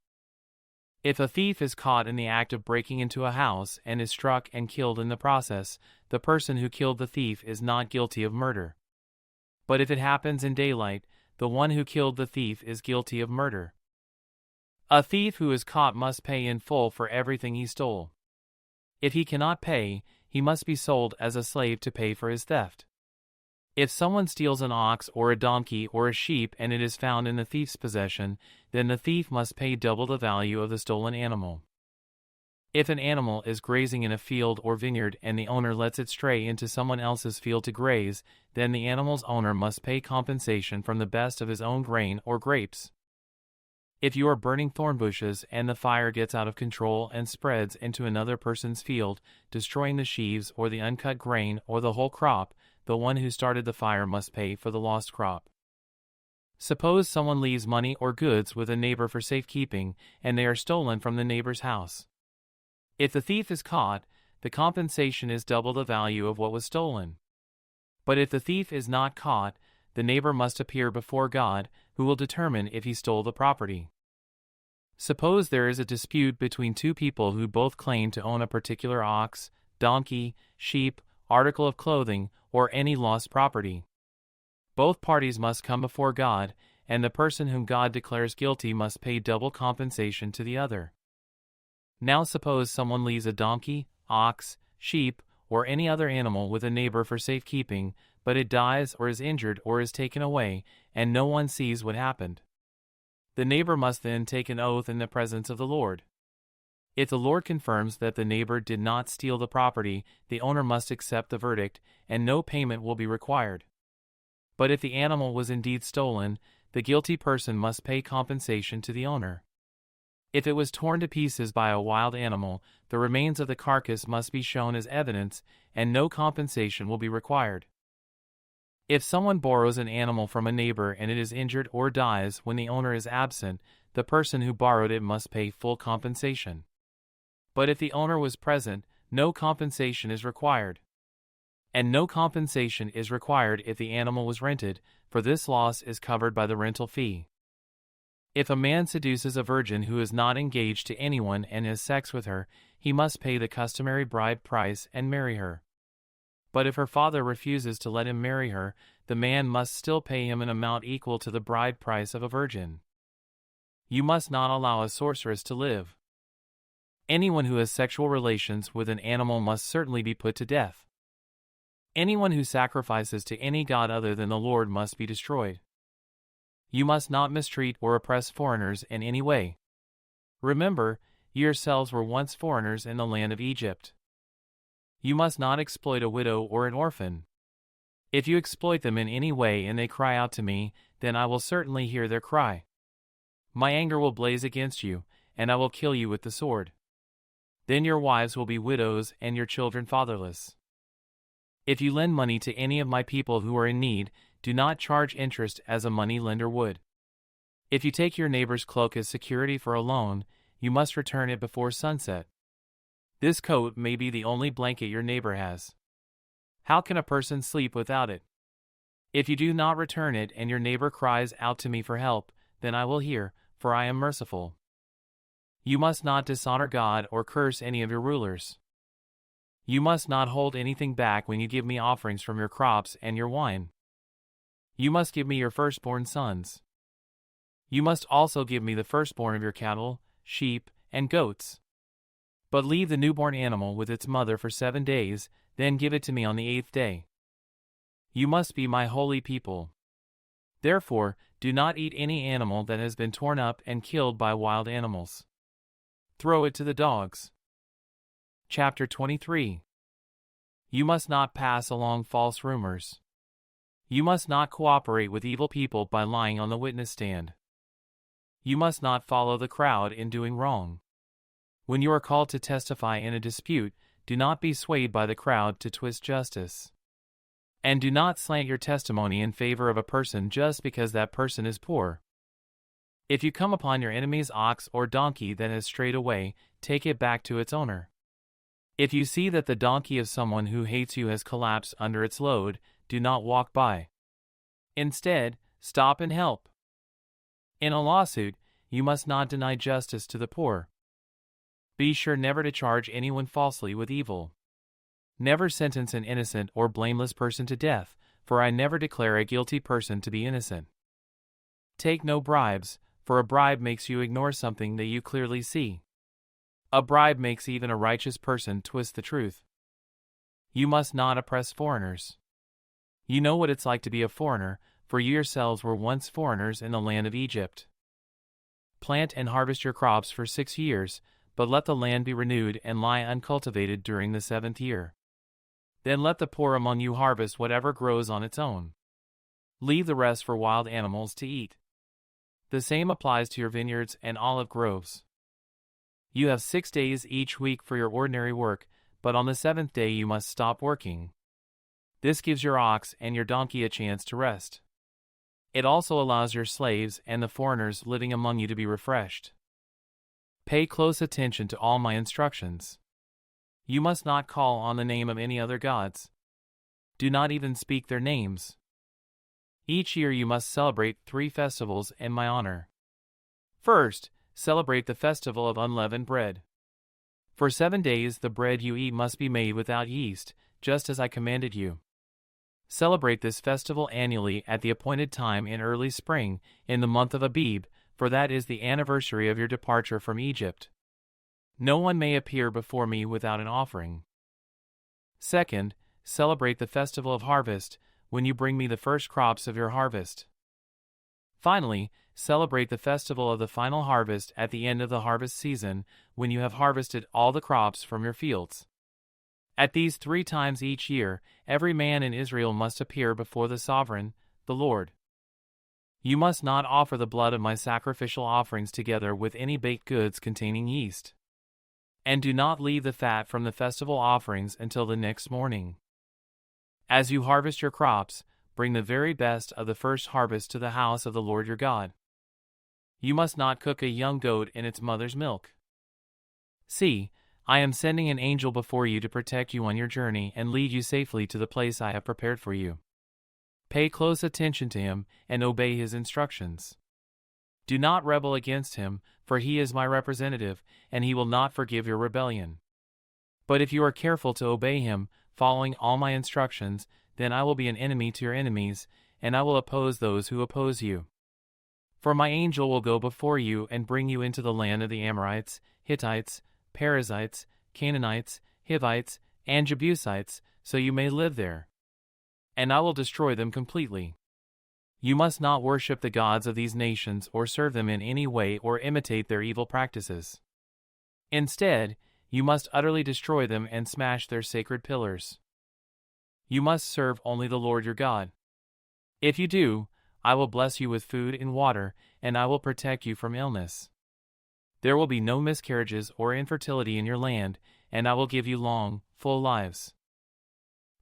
If a thief is caught in the act of breaking into a house and is struck and killed in the process, the person who killed the thief is not guilty of murder. But if it happens in daylight, the one who killed the thief is guilty of murder. A thief who is caught must pay in full for everything he stole. If he cannot pay, he must be sold as a slave to pay for his theft. If someone steals an ox or a donkey or a sheep and it is found in the thief's possession, then the thief must pay double the value of the stolen animal. If an animal is grazing in a field or vineyard and the owner lets it stray into someone else's field to graze, then the animal's owner must pay compensation from the best of his own grain or grapes. If you are burning thorn bushes and the fire gets out of control and spreads into another person's field, destroying the sheaves or the uncut grain or the whole crop, the one who started the fire must pay for the lost crop. Suppose someone leaves money or goods with a neighbor for safekeeping, and they are stolen from the neighbor's house. If the thief is caught, the compensation is double the value of what was stolen. But if the thief is not caught, the neighbor must appear before God, who will determine if he stole the property. Suppose there is a dispute between two people who both claim to own a particular ox, donkey, sheep, article of clothing, or any lost property. Both parties must come before God, and the person whom God declares guilty must pay double compensation to the other. Now suppose someone leaves a donkey, ox, sheep, or any other animal with a neighbor for safekeeping, but it dies or is injured or is taken away, and no one sees what happened. The neighbor must then take an oath in the presence of the Lord. If the Lord confirms that the neighbor did not steal the property, the owner must accept the verdict, and no payment will be required. But if the animal was indeed stolen, the guilty person must pay compensation to the owner. If it was torn to pieces by a wild animal, the remains of the carcass must be shown as evidence, and no compensation will be required. If someone borrows an animal from a neighbor and it is injured or dies when the owner is absent, the person who borrowed it must pay full compensation. But if the owner was present, no compensation is required. And no compensation is required if the animal was rented, for this loss is covered by the rental fee. If a man seduces a virgin who is not engaged to anyone and has sex with her, he must pay the customary bride price and marry her. But if her father refuses to let him marry her, the man must still pay him an amount equal to the bride price of a virgin. You must not allow a sorceress to live. Anyone who has sexual relations with an animal must certainly be put to death. Anyone who sacrifices to any god other than the Lord must be destroyed. You must not mistreat or oppress foreigners in any way. Remember, you yourselves were once foreigners in the land of Egypt. You must not exploit a widow or an orphan. If you exploit them in any way and they cry out to me, then I will certainly hear their cry. My anger will blaze against you, and I will kill you with the sword. Then your wives will be widows and your children fatherless. If you lend money to any of my people who are in need, do not charge interest as a money lender would. If you take your neighbor's cloak as security for a loan, you must return it before sunset. This coat may be the only blanket your neighbor has. How can a person sleep without it? If you do not return it and your neighbor cries out to me for help, then I will hear, for I am merciful. You must not dishonor God or curse any of your rulers. You must not hold anything back when you give me offerings from your crops and your wine. You must give me your firstborn sons. You must also give me the firstborn of your cattle, sheep, and goats. But leave the newborn animal with its mother for 7 days, then give it to me on the 8th day. You must be my holy people. Therefore, do not eat any animal that has been torn up and killed by wild animals. Throw it to the dogs. Chapter 23. You must not pass along false rumors. You must not cooperate with evil people by lying on the witness stand. You must not follow the crowd in doing wrong. When you are called to testify in a dispute, do not be swayed by the crowd to twist justice. And do not slant your testimony in favor of a person just because that person is poor. If you come upon your enemy's ox or donkey that has strayed away, take it back to its owner. If you see that the donkey of someone who hates you has collapsed under its load, do not walk by. Instead, stop and help. In a lawsuit, you must not deny justice to the poor. Be sure never to charge anyone falsely with evil. Never sentence an innocent or blameless person to death, for I never declare a guilty person to be innocent. Take no bribes, for a bribe makes you ignore something that you clearly see. A bribe makes even a righteous person twist the truth. You must not oppress foreigners. You know what it's like to be a foreigner, for you yourselves were once foreigners in the land of Egypt. Plant and harvest your crops for 6 years, but let the land be renewed and lie uncultivated during the 7th year. Then let the poor among you harvest whatever grows on its own. Leave the rest for wild animals to eat. The same applies to your vineyards and olive groves. You have 6 days each week for your ordinary work, but on the 7th day you must stop working. This gives your ox and your donkey a chance to rest. It also allows your slaves and the foreigners living among you to be refreshed. Pay close attention to all my instructions. You must not call on the name of any other gods. Do not even speak their names. Each year you must celebrate 3 festivals in my honor. First, celebrate the festival of unleavened bread. For 7 days the bread you eat must be made without yeast, just as I commanded you. Celebrate this festival annually at the appointed time in early spring, in the month of Abib, for that is the anniversary of your departure from Egypt. No one may appear before me without an offering. Second, celebrate the festival of harvest, when you bring me the first crops of your harvest. Finally, celebrate the festival of the final harvest at the end of the harvest season, when you have harvested all the crops from your fields. At these 3 times each year, every man in Israel must appear before the sovereign, the Lord. You must not offer the blood of my sacrificial offerings together with any baked goods containing yeast. And do not leave the fat from the festival offerings until the next morning. As you harvest your crops, bring the very best of the first harvest to the house of the Lord your God. You must not cook a young goat in its mother's milk. See, I am sending an angel before you to protect you on your journey and lead you safely to the place I have prepared for you. Pay close attention to him and obey his instructions. Do not rebel against him, for he is my representative, and he will not forgive your rebellion. But if you are careful to obey him, following all my instructions, then I will be an enemy to your enemies, and I will oppose those who oppose you. For my angel will go before you and bring you into the land of the Amorites, Hittites, Perizzites, Canaanites, Hivites, and Jebusites, so you may live there. And I will destroy them completely. You must not worship the gods of these nations or serve them in any way or imitate their evil practices. Instead, you must utterly destroy them and smash their sacred pillars. You must serve only the Lord your God. If you do, I will bless you with food and water, and I will protect you from illness. There will be no miscarriages or infertility in your land, and I will give you long, full lives.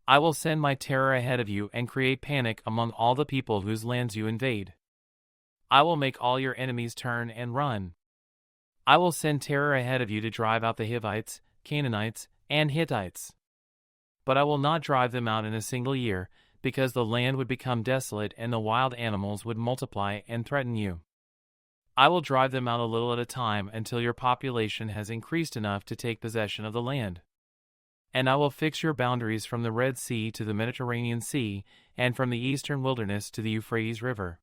I will send my terror ahead of you and create panic among all the people whose lands you invade. I will make all your enemies turn and run. I will send terror ahead of you to drive out the Hivites, Canaanites, and Hittites. But I will not drive them out in a single year, because the land would become desolate and the wild animals would multiply and threaten you. I will drive them out a little at a time until your population has increased enough to take possession of the land. And I will fix your boundaries from the Red Sea to the Mediterranean Sea, and from the eastern wilderness to the Euphrates River.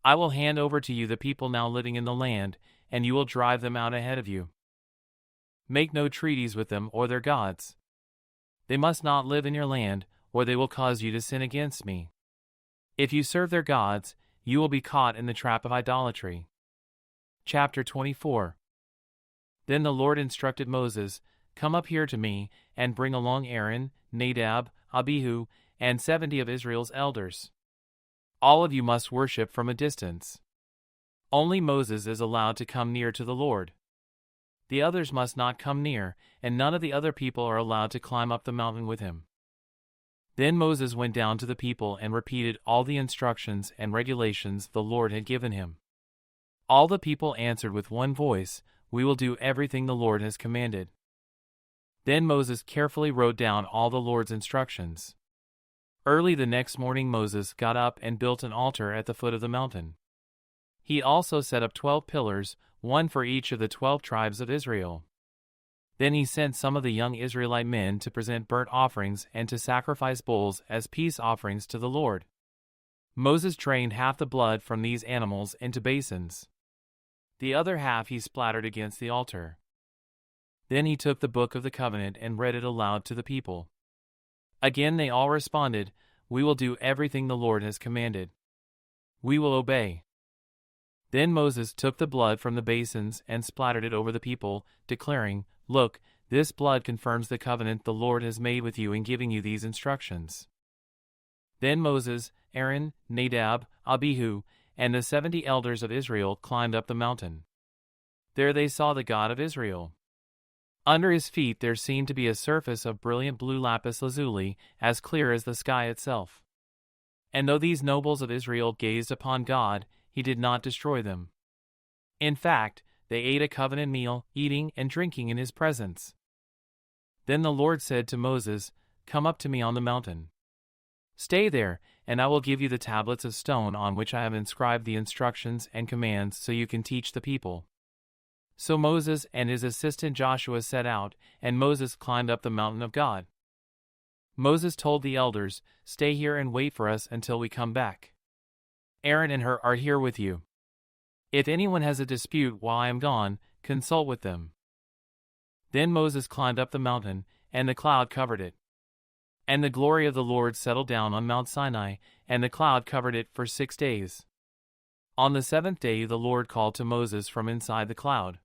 I will hand over to you the people now living in the land, and you will drive them out ahead of you. Make no treaties with them or their gods. They must not live in your land, or they will cause you to sin against me. If you serve their gods, you will be caught in the trap of idolatry. Chapter 24. Then the Lord instructed Moses, "Come up here to me, and bring along Aaron, Nadab, Abihu, and 70 of Israel's elders. All of you must worship from a distance. Only Moses is allowed to come near to the Lord. The others must not come near, and none of the other people are allowed to climb up the mountain with him." Then Moses went down to the people and repeated all the instructions and regulations the Lord had given him. All the people answered with one voice, "We will do everything the Lord has commanded." Then Moses carefully wrote down all the Lord's instructions. Early the next morning Moses got up and built an altar at the foot of the mountain. He also set up 12 pillars, one for each of the 12 tribes of Israel. Then he sent some of the young Israelite men to present burnt offerings and to sacrifice bulls as peace offerings to the Lord. Moses drained half the blood from these animals into basins. The other half he splattered against the altar. Then he took the book of the covenant and read it aloud to the people. Again they all responded, "We will do everything the Lord has commanded. We will obey." Then Moses took the blood from the basins and splattered it over the people, declaring, "Look, this blood confirms the covenant the Lord has made with you in giving you these instructions." Then Moses, Aaron, Nadab, Abihu, and the 70 elders of Israel climbed up the mountain. There they saw the God of Israel. Under his feet there seemed to be a surface of brilliant blue lapis lazuli, as clear as the sky itself. And though these nobles of Israel gazed upon God, he did not destroy them. In fact, they ate a covenant meal, eating and drinking in his presence. Then the Lord said to Moses, "Come up to me on the mountain. Stay there, and I will give you the tablets of stone on which I have inscribed the instructions and commands so you can teach the people." So Moses and his assistant Joshua set out, and Moses climbed up the mountain of God. Moses told the elders, "Stay here and wait for us until we come back. Aaron and Hur are here with you. If anyone has a dispute while I am gone, consult with them." Then Moses climbed up the mountain, and the cloud covered it. And the glory of the Lord settled down on Mount Sinai, and the cloud covered it for 6 days. On the 7th day the Lord called to Moses from inside the cloud.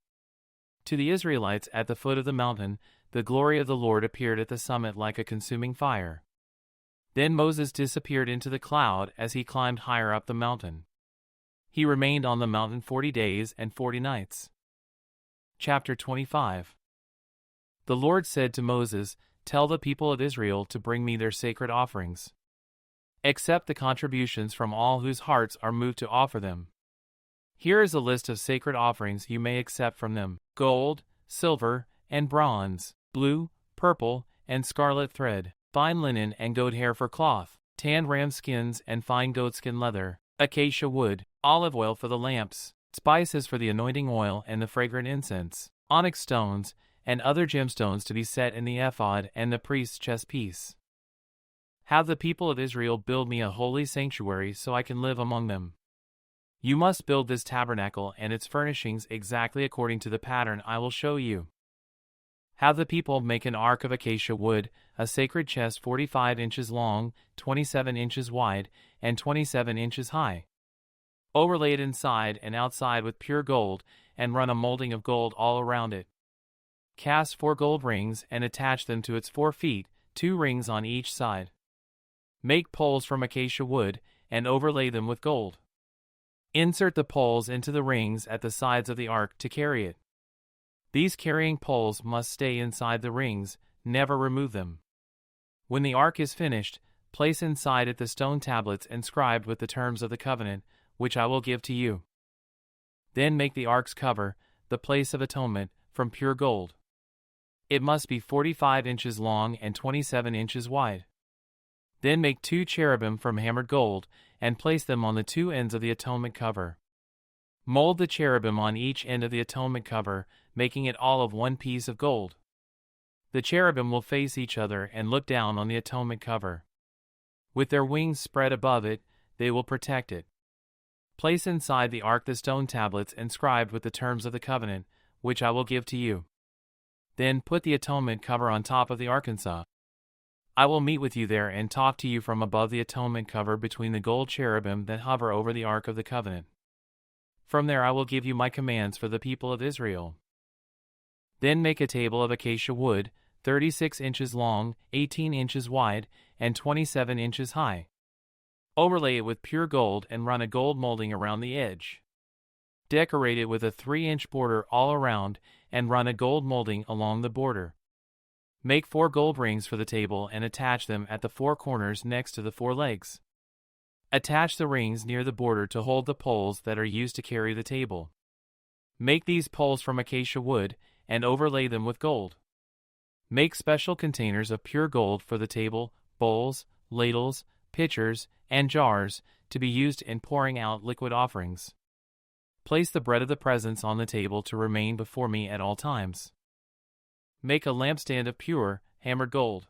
To the Israelites at the foot of the mountain, the glory of the Lord appeared at the summit like a consuming fire. Then Moses disappeared into the cloud as he climbed higher up the mountain. He remained on the mountain 40 days and 40 nights. Chapter 25. The Lord said to Moses, "Tell the people of Israel to bring me their sacred offerings. Accept the contributions from all whose hearts are moved to offer them. Here is a list of sacred offerings you may accept from them: gold, silver, and bronze, blue, purple, and scarlet thread, fine linen and goat hair for cloth, tanned ram skins and fine goatskin leather, acacia wood, olive oil for the lamps, spices for the anointing oil and the fragrant incense, onyx stones, and other gemstones to be set in the ephod and the priest's chest piece. Have the people of Israel build me a holy sanctuary so I can live among them. You must build this tabernacle and its furnishings exactly according to the pattern I will show you. Have the people make an ark of acacia wood, a sacred chest 45 inches long, 27 inches wide, and 27 inches high. Overlay it inside and outside with pure gold, and run a molding of gold all around it. Cast 4 gold rings and attach them to its 4 feet, 2 rings on each side. Make poles from acacia wood, and overlay them with gold. Insert the poles into the rings at the sides of the ark to carry it. These carrying poles must stay inside the rings, never remove them. When the ark is finished, place inside it the stone tablets inscribed with the terms of the covenant, which I will give to you. Then make the ark's cover, the place of atonement, from pure gold. It must be 45 inches long and 27 inches wide. Then make 2 cherubim from hammered gold, and place them on the 2 ends of the atonement cover. Mold the cherubim on each end of the atonement cover, making it all of one piece of gold. The cherubim will face each other and look down on the atonement cover. With their wings spread above it, they will protect it. Place inside the ark the stone tablets inscribed with the terms of the covenant, which I will give to you. Then put the atonement cover on top of the ark. I will meet with you there and talk to you from above the atonement cover between the gold cherubim that hover over the ark of the covenant. From there I will give you my commands for the people of Israel. Then make a table of acacia wood, 36 inches long, 18 inches wide, and 27 inches high. Overlay it with pure gold and run a gold molding around the edge. Decorate it with a 3-inch border all around and run a gold molding along the border. Make 4 gold rings for the table and attach them at the 4 corners next to the 4 legs. Attach the rings near the border to hold the poles that are used to carry the table. Make these poles from acacia wood and overlay them with gold. Make special containers of pure gold for the table, bowls, ladles, pitchers, and jars to be used in pouring out liquid offerings. Place the bread of the presence on the table to remain before me at all times. Make a lampstand of pure, hammered gold.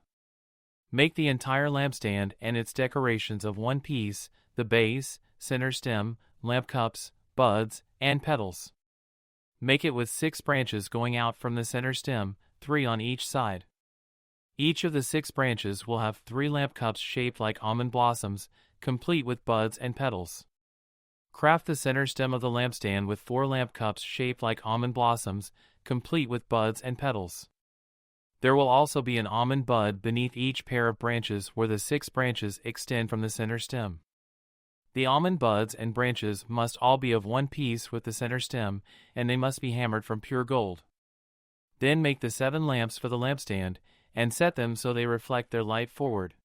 Make the entire lampstand and its decorations of one piece, the base, center stem, lamp cups, buds, and petals. Make it with 6 branches going out from the center stem, 3 on each side. Each of the 6 branches will have 3 lamp cups shaped like almond blossoms, complete with buds and petals. Craft the center stem of the lampstand with 4 lamp cups shaped like almond blossoms, complete with buds and petals. There will also be an almond bud beneath each pair of branches where the 6 branches extend from the center stem. The almond buds and branches must all be of one piece with the center stem, and they must be hammered from pure gold. Then make the 7 lamps for the lampstand, and set them so they reflect their light forward.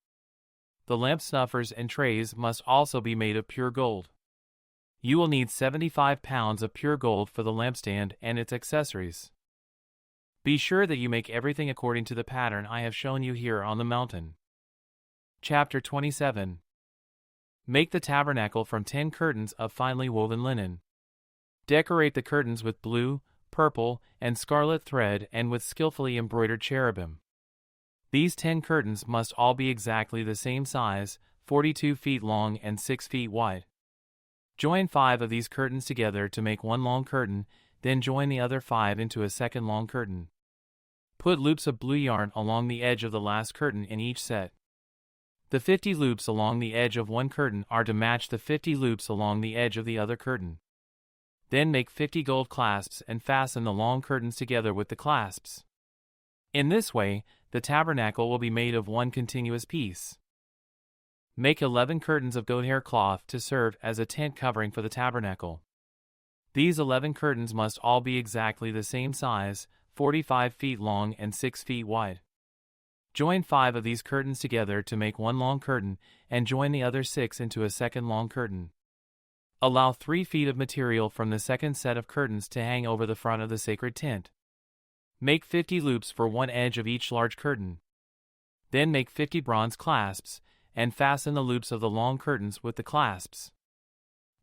The lamp snuffers and trays must also be made of pure gold. You will need 75 pounds of pure gold for the lampstand and its accessories. Be sure that you make everything according to the pattern I have shown you here on the mountain. Chapter 27. Make the tabernacle from 10 curtains of finely woven linen. Decorate the curtains with blue, purple, and scarlet thread and with skillfully embroidered cherubim. These 10 curtains must all be exactly the same size, 42 feet long and 6 feet wide. Join 5 of these curtains together to make one long curtain, then join the other 5 into a second long curtain. Put loops of blue yarn along the edge of the last curtain in each set. The 50 loops along the edge of one curtain are to match the 50 loops along the edge of the other curtain. Then make 50 gold clasps and fasten the long curtains together with the clasps. In this way, the tabernacle will be made of one continuous piece. Make 11 curtains of goat hair cloth to serve as a tent covering for the tabernacle. These 11 curtains must all be exactly the same size, 45 feet long and 6 feet wide. Join 5 of these curtains together to make one long curtain and join the other 6 into a second long curtain. Allow 3 feet of material from the second set of curtains to hang over the front of the sacred tent. Make 50 loops for one edge of each large curtain. Then make 50 bronze clasps, and fasten the loops of the long curtains with the clasps.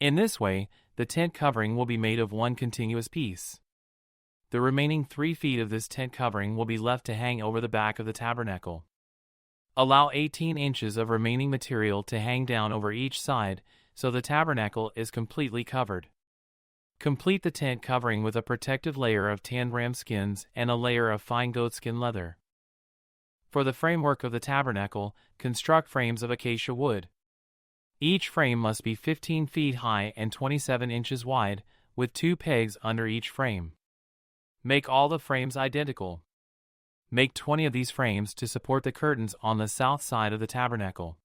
In this way, the tent covering will be made of one continuous piece. The remaining 3 feet of this tent covering will be left to hang over the back of the tabernacle. Allow 18 inches of remaining material to hang down over each side, so the tabernacle is completely covered. Complete the tent covering with a protective layer of tanned ram skins and a layer of fine goatskin leather. For the framework of the tabernacle, construct frames of acacia wood. Each frame must be 15 feet high and 27 inches wide, with 2 pegs under each frame. Make all the frames identical. Make 20 of these frames to support the curtains on the south side of the tabernacle.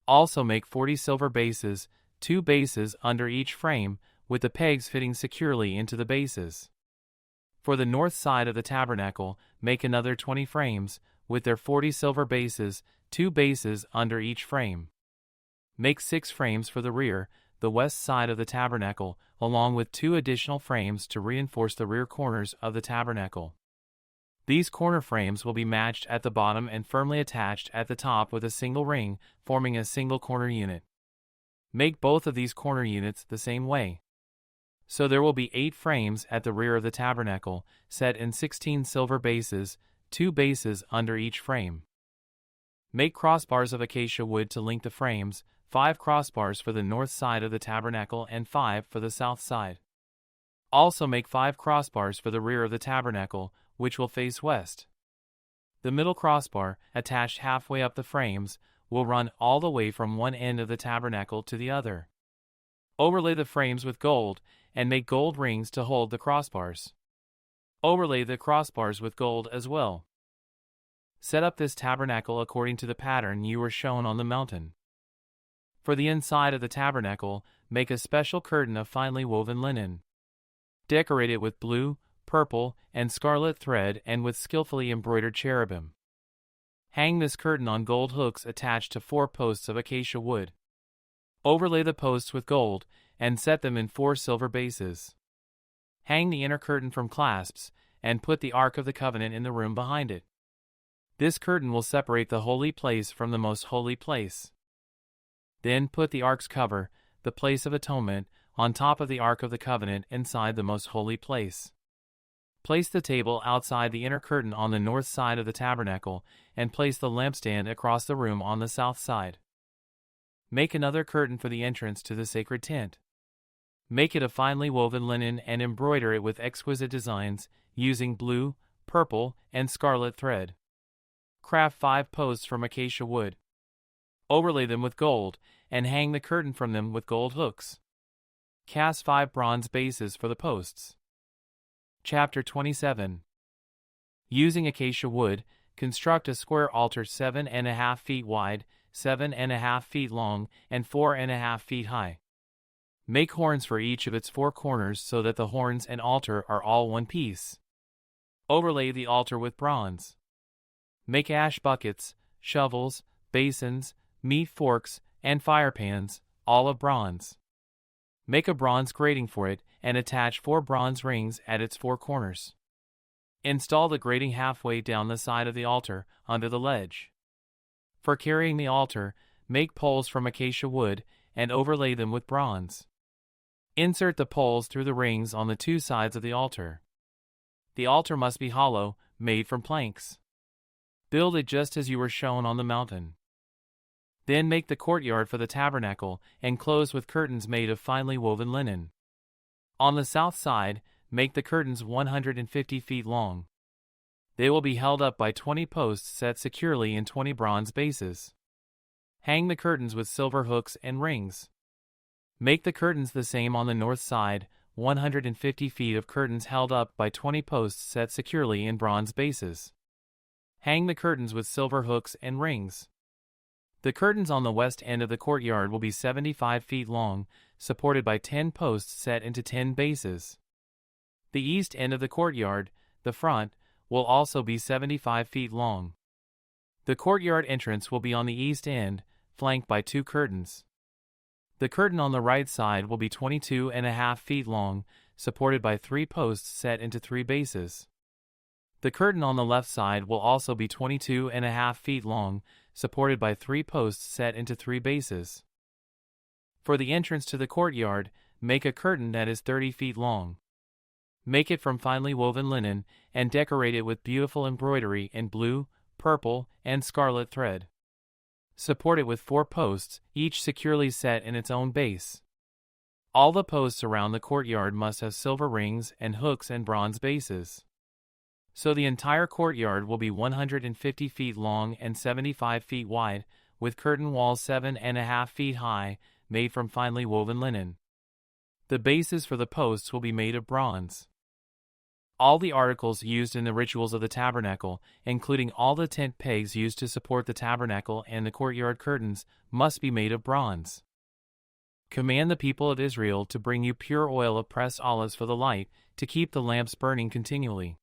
Also make 40 silver bases, 2 bases under each frame, with the pegs fitting securely into the bases. For the north side of the tabernacle, make another 20 frames, with their 40 silver bases, 2 bases under each frame. Make 6 frames for the rear, the west side of the tabernacle, along with 2 additional frames to reinforce the rear corners of the tabernacle. These corner frames will be matched at the bottom and firmly attached at the top with a single ring, forming a single corner unit. Make both of these corner units the same way. So there will be 8 frames at the rear of the tabernacle, set in 16 silver bases, 2 bases under each frame. Make crossbars of acacia wood to link the frames, 5 crossbars for the north side of the tabernacle and 5 for the south side. Also make 5 crossbars for the rear of the tabernacle, which will face west. The middle crossbar, attached halfway up the frames, will run all the way from one end of the tabernacle to the other. Overlay the frames with gold, and make gold rings to hold the crossbars. Overlay the crossbars with gold as well. Set up this tabernacle according to the pattern you were shown on the mountain. For the inside of the tabernacle, make a special curtain of finely woven linen. Decorate it with blue, purple, and scarlet thread and with skillfully embroidered cherubim. Hang this curtain on gold hooks attached to 4 posts of acacia wood. Overlay the posts with gold, and set them in 4 silver bases. Hang the inner curtain from clasps, and put the Ark of the Covenant in the room behind it. This curtain will separate the holy place from the most holy place. Then put the Ark's cover, the place of atonement, on top of the Ark of the Covenant inside the most holy place. Place the table outside the inner curtain on the north side of the tabernacle, and place the lampstand across the room on the south side. Make another curtain for the entrance to the sacred tent. Make it of finely woven linen and embroider it with exquisite designs, using blue, purple, and scarlet thread. Craft 5 posts from acacia wood. Overlay them with gold, and hang the curtain from them with gold hooks. Cast 5 bronze bases for the posts. Chapter 27. Using acacia wood, construct a square altar 7.5 feet wide, 7.5 feet long, and 4.5 feet high. Make horns for each of its 4 corners so that the horns and altar are all one piece. Overlay the altar with bronze. Make ash buckets, shovels, basins, meat forks, and fire pans, all of bronze. Make a bronze grating for it, and attach 4 bronze rings at its 4 corners. Install the grating halfway down the side of the altar, under the ledge. For carrying the altar, make poles from acacia wood, and overlay them with bronze. Insert the poles through the rings on the 2 sides of the altar. The altar must be hollow, made from planks. Build it just as you were shown on the mountain. Then make the courtyard for the tabernacle, enclosed with curtains made of finely woven linen. On the south side, make the curtains 150 feet long. They will be held up by 20 posts set securely in 20 bronze bases. Hang the curtains with silver hooks and rings. Make the curtains the same on the north side, 150 feet of curtains held up by 20 posts set securely in bronze bases. Hang the curtains with silver hooks and rings. The curtains on the west end of the courtyard will be 75 feet long, supported by 10 posts set into 10 bases. The east end of the courtyard, the front, will also be 75 feet long. The courtyard entrance will be on the east end, flanked by 2 curtains. The curtain on the right side will be 22.5 feet long, supported by 3 posts set into 3 bases. The curtain on the left side will also be 22.5 feet long, supported by 3 posts set into 3 bases. For the entrance to the courtyard, make a curtain that is 30 feet long. Make it from finely woven linen, and decorate it with beautiful embroidery in blue, purple, and scarlet thread. Support it with 4 posts, each securely set in its own base. All the posts around the courtyard must have silver rings and hooks and bronze bases. So the entire courtyard will be 150 feet long and 75 feet wide, with curtain walls 7.5 feet high, made from finely woven linen. The bases for the posts will be made of bronze. All the articles used in the rituals of the tabernacle, including all the tent pegs used to support the tabernacle and the courtyard curtains, must be made of bronze. Command the people of Israel to bring you pure oil of pressed olives for the light, to keep the lamps burning continually.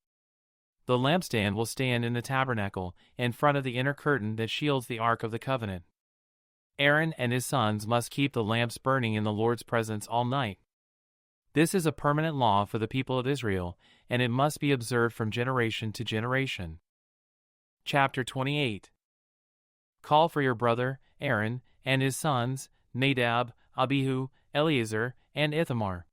The lampstand will stand in the tabernacle, in front of the inner curtain that shields the Ark of the Covenant. Aaron and his sons must keep the lamps burning in the Lord's presence all night. This is a permanent law for the people of Israel, and it must be observed from generation to generation. Chapter 28. Call for your brother, Aaron, and his sons, Nadab, Abihu, Eleazar, and Ithamar.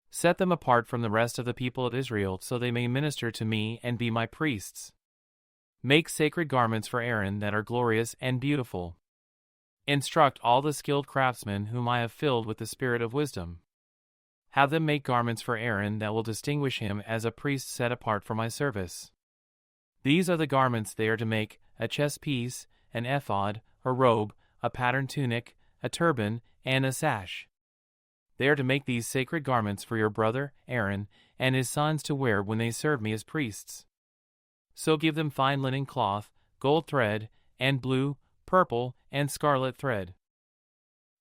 Set them apart from the rest of the people of Israel so they may minister to me and be my priests. Make sacred garments for Aaron that are glorious and beautiful. Instruct all the skilled craftsmen whom I have filled with the spirit of wisdom. Have them make garments for Aaron that will distinguish him as a priest set apart for my service. These are the garments they are to make: a chest piece, an ephod, a robe, a patterned tunic, a turban, and a sash. They are to make these sacred garments for your brother, Aaron, and his sons to wear when they serve me as priests. So give them fine linen cloth, gold thread, and blue, purple, and scarlet thread.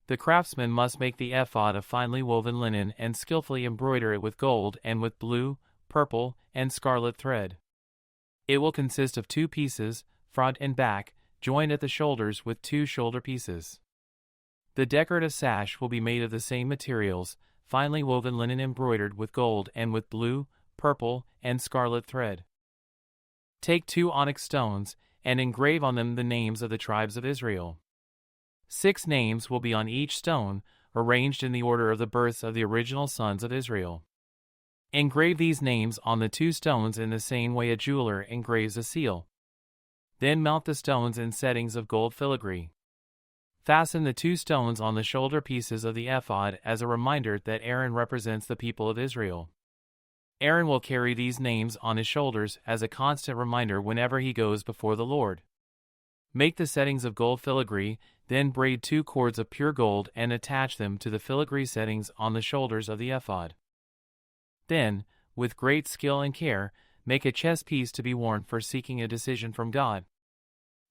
The craftsman must make the ephod of finely woven linen and skillfully embroider it with gold and with blue, purple, and scarlet thread. It will consist of 2 pieces, front and back, joined at the shoulders with 2 shoulder pieces. The decorative sash will be made of the same materials, finely woven linen embroidered with gold and with blue, purple, and scarlet thread. Take 2 onyx stones, and engrave on them the names of the tribes of Israel. 6 names will be on each stone, arranged in the order of the births of the original sons of Israel. Engrave these names on the 2 stones in the same way a jeweler engraves a seal. Then mount the stones in settings of gold filigree. Fasten the 2 stones on the shoulder pieces of the ephod as a reminder that Aaron represents the people of Israel. Aaron will carry these names on his shoulders as a constant reminder whenever he goes before the Lord. Make the settings of gold filigree, then braid 2 cords of pure gold and attach them to the filigree settings on the shoulders of the ephod. Then, with great skill and care, make a chest piece to be worn for seeking a decision from God.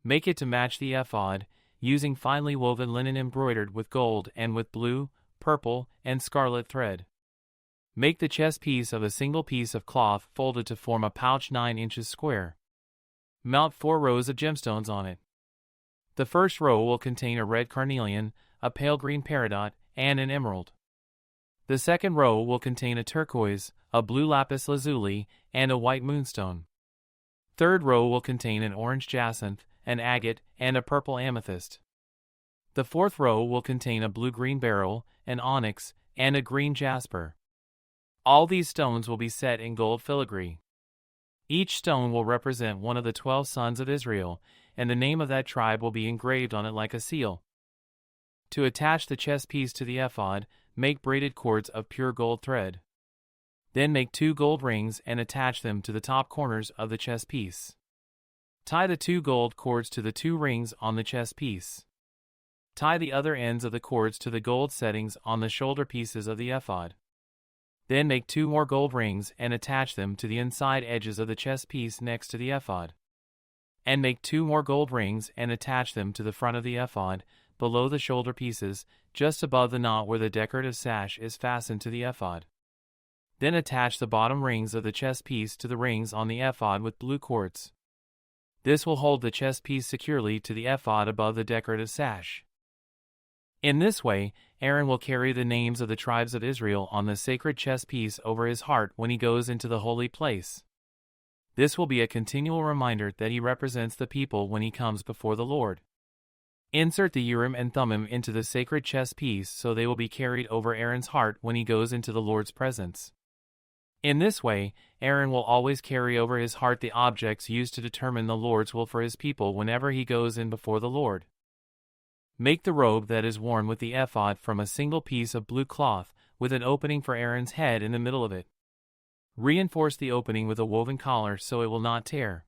Make it to match the ephod, using finely woven linen embroidered with gold and with blue, purple, and scarlet thread. Make the chest piece of a single piece of cloth folded to form a pouch 9 inches square. Mount 4 rows of gemstones on it. The first row will contain a red carnelian, a pale green peridot, and an emerald. The second row will contain a turquoise, a blue lapis lazuli, and a white moonstone. Third row will contain an orange jacinth, an agate, and a purple amethyst. The fourth row will contain a blue-green beryl, an onyx, and a green jasper. All these stones will be set in gold filigree. Each stone will represent one of the 12 sons of Israel, and the name of that tribe will be engraved on it like a seal. To attach the chest piece to the ephod, make braided cords of pure gold thread. Then make 2 gold rings and attach them to the top corners of the chest piece. Tie the 2 gold cords to the 2 rings on the chest piece. Tie the other ends of the cords to the gold settings on the shoulder pieces of the ephod. Then make 2 more gold rings and attach them to the inside edges of the chest piece next to the ephod. And make 2 more gold rings and attach them to the front of the ephod, below the shoulder pieces, just above the knot where the decorative sash is fastened to the ephod. Then attach the bottom rings of the chest piece to the rings on the ephod with blue cords. This will hold the chest piece securely to the ephod above the decorative sash. In this way, Aaron will carry the names of the tribes of Israel on the sacred chest piece over his heart when he goes into the holy place. This will be a continual reminder that he represents the people when he comes before the Lord. Insert the Urim and Thummim into the sacred chest piece so they will be carried over Aaron's heart when he goes into the Lord's presence. In this way, Aaron will always carry over his heart the objects used to determine the Lord's will for his people whenever he goes in before the Lord. Make the robe that is worn with the ephod from a single piece of blue cloth, with an opening for Aaron's head in the middle of it. Reinforce the opening with a woven collar so it will not tear.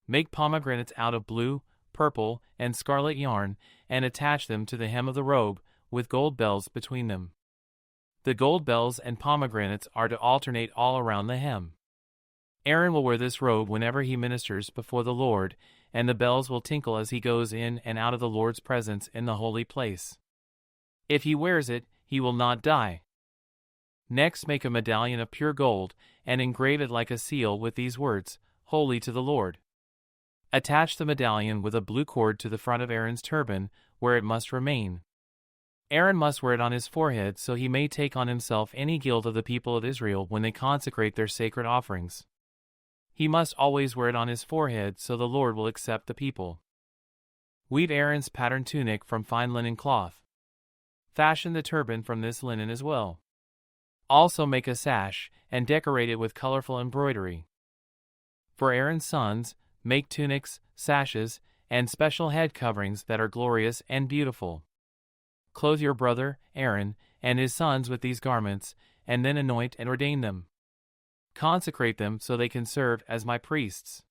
Make pomegranates out of blue, purple, and scarlet yarn, and attach them to the hem of the robe, with gold bells between them. The gold bells and pomegranates are to alternate all around the hem. Aaron will wear this robe whenever he ministers before the Lord, and the bells will tinkle as he goes in and out of the Lord's presence in the holy place. If he wears it, he will not die. Next, make a medallion of pure gold, and engrave it like a seal with these words, "Holy to the Lord." Attach the medallion with a blue cord to the front of Aaron's turban, where it must remain. Aaron must wear it on his forehead so he may take on himself any guilt of the people of Israel when they consecrate their sacred offerings. He must always wear it on his forehead so the Lord will accept the people. Weave Aaron's patterned tunic from fine linen cloth. Fashion the turban from this linen as well. Also make a sash, and decorate it with colorful embroidery. For Aaron's sons, make tunics, sashes, and special head coverings that are glorious and beautiful. Clothe your brother, Aaron, and his sons with these garments, and then anoint and ordain them. Consecrate them so they can serve as my priests.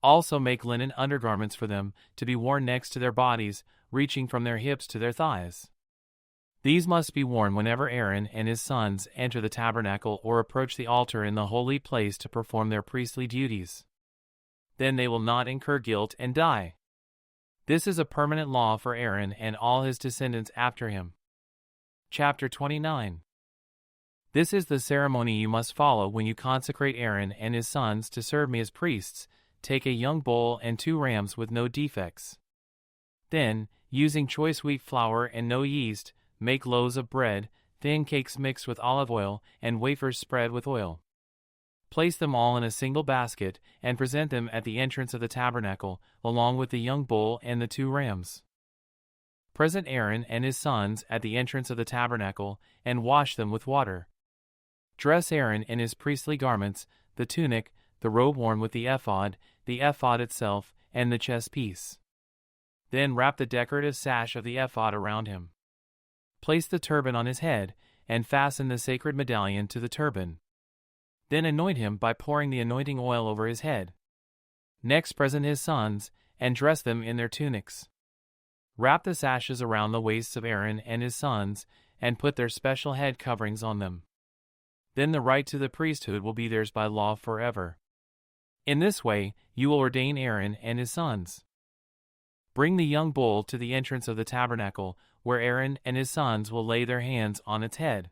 Also make linen undergarments for them, to be worn next to their bodies, reaching from their hips to their thighs. These must be worn whenever Aaron and his sons enter the tabernacle or approach the altar in the holy place to perform their priestly duties. Then they will not incur guilt and die. This is a permanent law for Aaron and all his descendants after him. Chapter 29. This is the ceremony you must follow when you consecrate Aaron and his sons to serve me as priests. Take a young bull and 2 rams with no defects. Then, using choice wheat flour and no yeast, make loaves of bread, thin cakes mixed with olive oil, and wafers spread with oil. Place them all in a single basket, and present them at the entrance of the tabernacle, along with the young bull and the 2 rams. Present Aaron and his sons at the entrance of the tabernacle, and wash them with water. Dress Aaron in his priestly garments, the tunic, the robe worn with the ephod itself, and the chest piece. Then wrap the decorative sash of the ephod around him. Place the turban on his head, and fasten the sacred medallion to the turban. Then anoint him by pouring the anointing oil over his head. Next present his sons, and dress them in their tunics. Wrap the sashes around the waists of Aaron and his sons, and put their special head coverings on them. Then the right to the priesthood will be theirs by law forever. In this way, you will ordain Aaron and his sons. Bring the young bull to the entrance of the tabernacle, where Aaron and his sons will lay their hands on its head.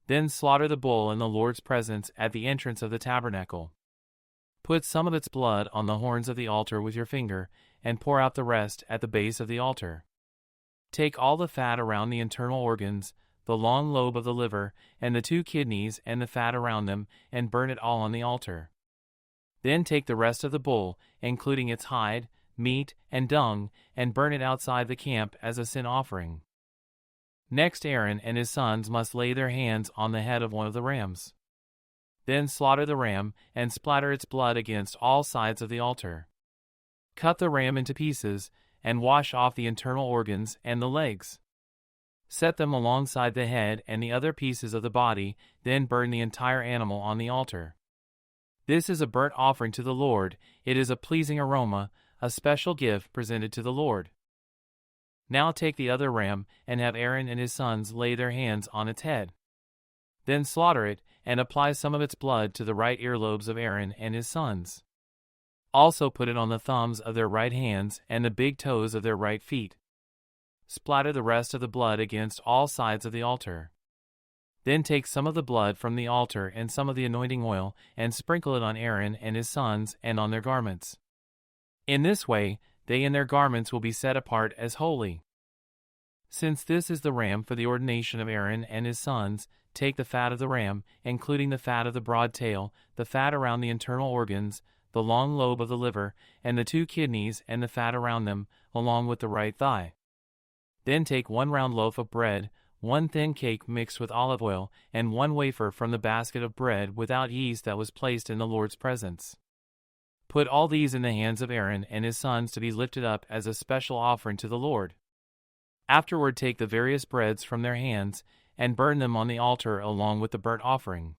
Then slaughter the bull in the Lord's presence at the entrance of the tabernacle. Put some of its blood on the horns of the altar with your finger, and pour out the rest at the base of the altar. Take all the fat around the internal organs, the long lobe of the liver, and the 2 kidneys and the fat around them, and burn it all on the altar. Then take the rest of the bull, including its hide, meat, and dung, and burn it outside the camp as a sin offering. Next, Aaron and his sons must lay their hands on the head of one of the rams. Then slaughter the ram, and splatter its blood against all sides of the altar. Cut the ram into pieces, and wash off the internal organs and the legs. Set them alongside the head and the other pieces of the body, then burn the entire animal on the altar. This is a burnt offering to the Lord. It is a pleasing aroma, a special gift presented to the Lord. Now take the other ram, and have Aaron and his sons lay their hands on its head. Then slaughter it, and apply some of its blood to the right earlobes of Aaron and his sons. Also put it on the thumbs of their right hands and the big toes of their right feet. Splatter the rest of the blood against all sides of the altar. Then take some of the blood from the altar and some of the anointing oil, and sprinkle it on Aaron and his sons and on their garments. In this way, they and their garments will be set apart as holy. Since this is the ram for the ordination of Aaron and his sons, take the fat of the ram, including the fat of the broad tail, the fat around the internal organs, the long lobe of the liver, and the 2 kidneys and the fat around them, along with the right thigh. Then take 1 round loaf of bread, 1 thin cake mixed with olive oil, and 1 wafer from the basket of bread without yeast that was placed in the Lord's presence. Put all these in the hands of Aaron and his sons to be lifted up as a special offering to the Lord. Afterward take the various breads from their hands, and burn them on the altar along with the burnt offering.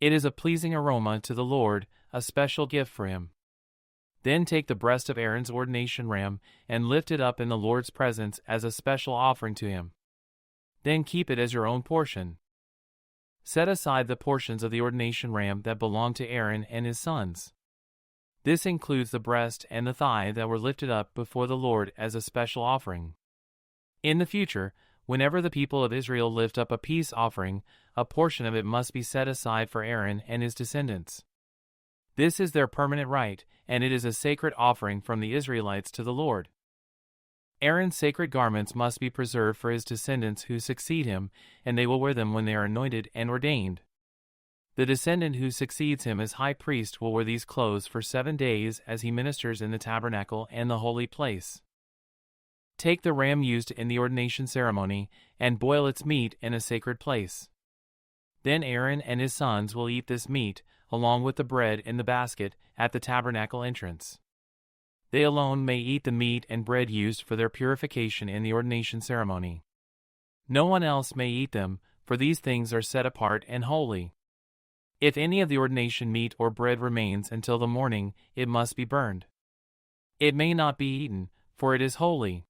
It is a pleasing aroma to the Lord, a special gift for him. Then take the breast of Aaron's ordination ram, and lift it up in the Lord's presence as a special offering to him. Then keep it as your own portion. Set aside the portions of the ordination ram that belong to Aaron and his sons. This includes the breast and the thigh that were lifted up before the Lord as a special offering. In the future, whenever the people of Israel lift up a peace offering, a portion of it must be set aside for Aaron and his descendants. This is their permanent right, and it is a sacred offering from the Israelites to the Lord. Aaron's sacred garments must be preserved for his descendants who succeed him, and they will wear them when they are anointed and ordained. The descendant who succeeds him as high priest will wear these clothes for 7 days as he ministers in the tabernacle and the holy place. Take the ram used in the ordination ceremony, and boil its meat in a sacred place. Then Aaron and his sons will eat this meat, along with the bread in the basket, at the tabernacle entrance. They alone may eat the meat and bread used for their purification in the ordination ceremony. No one else may eat them, for these things are set apart and holy. If any of the ordination meat or bread remains until the morning, it must be burned. It may not be eaten, for it is holy.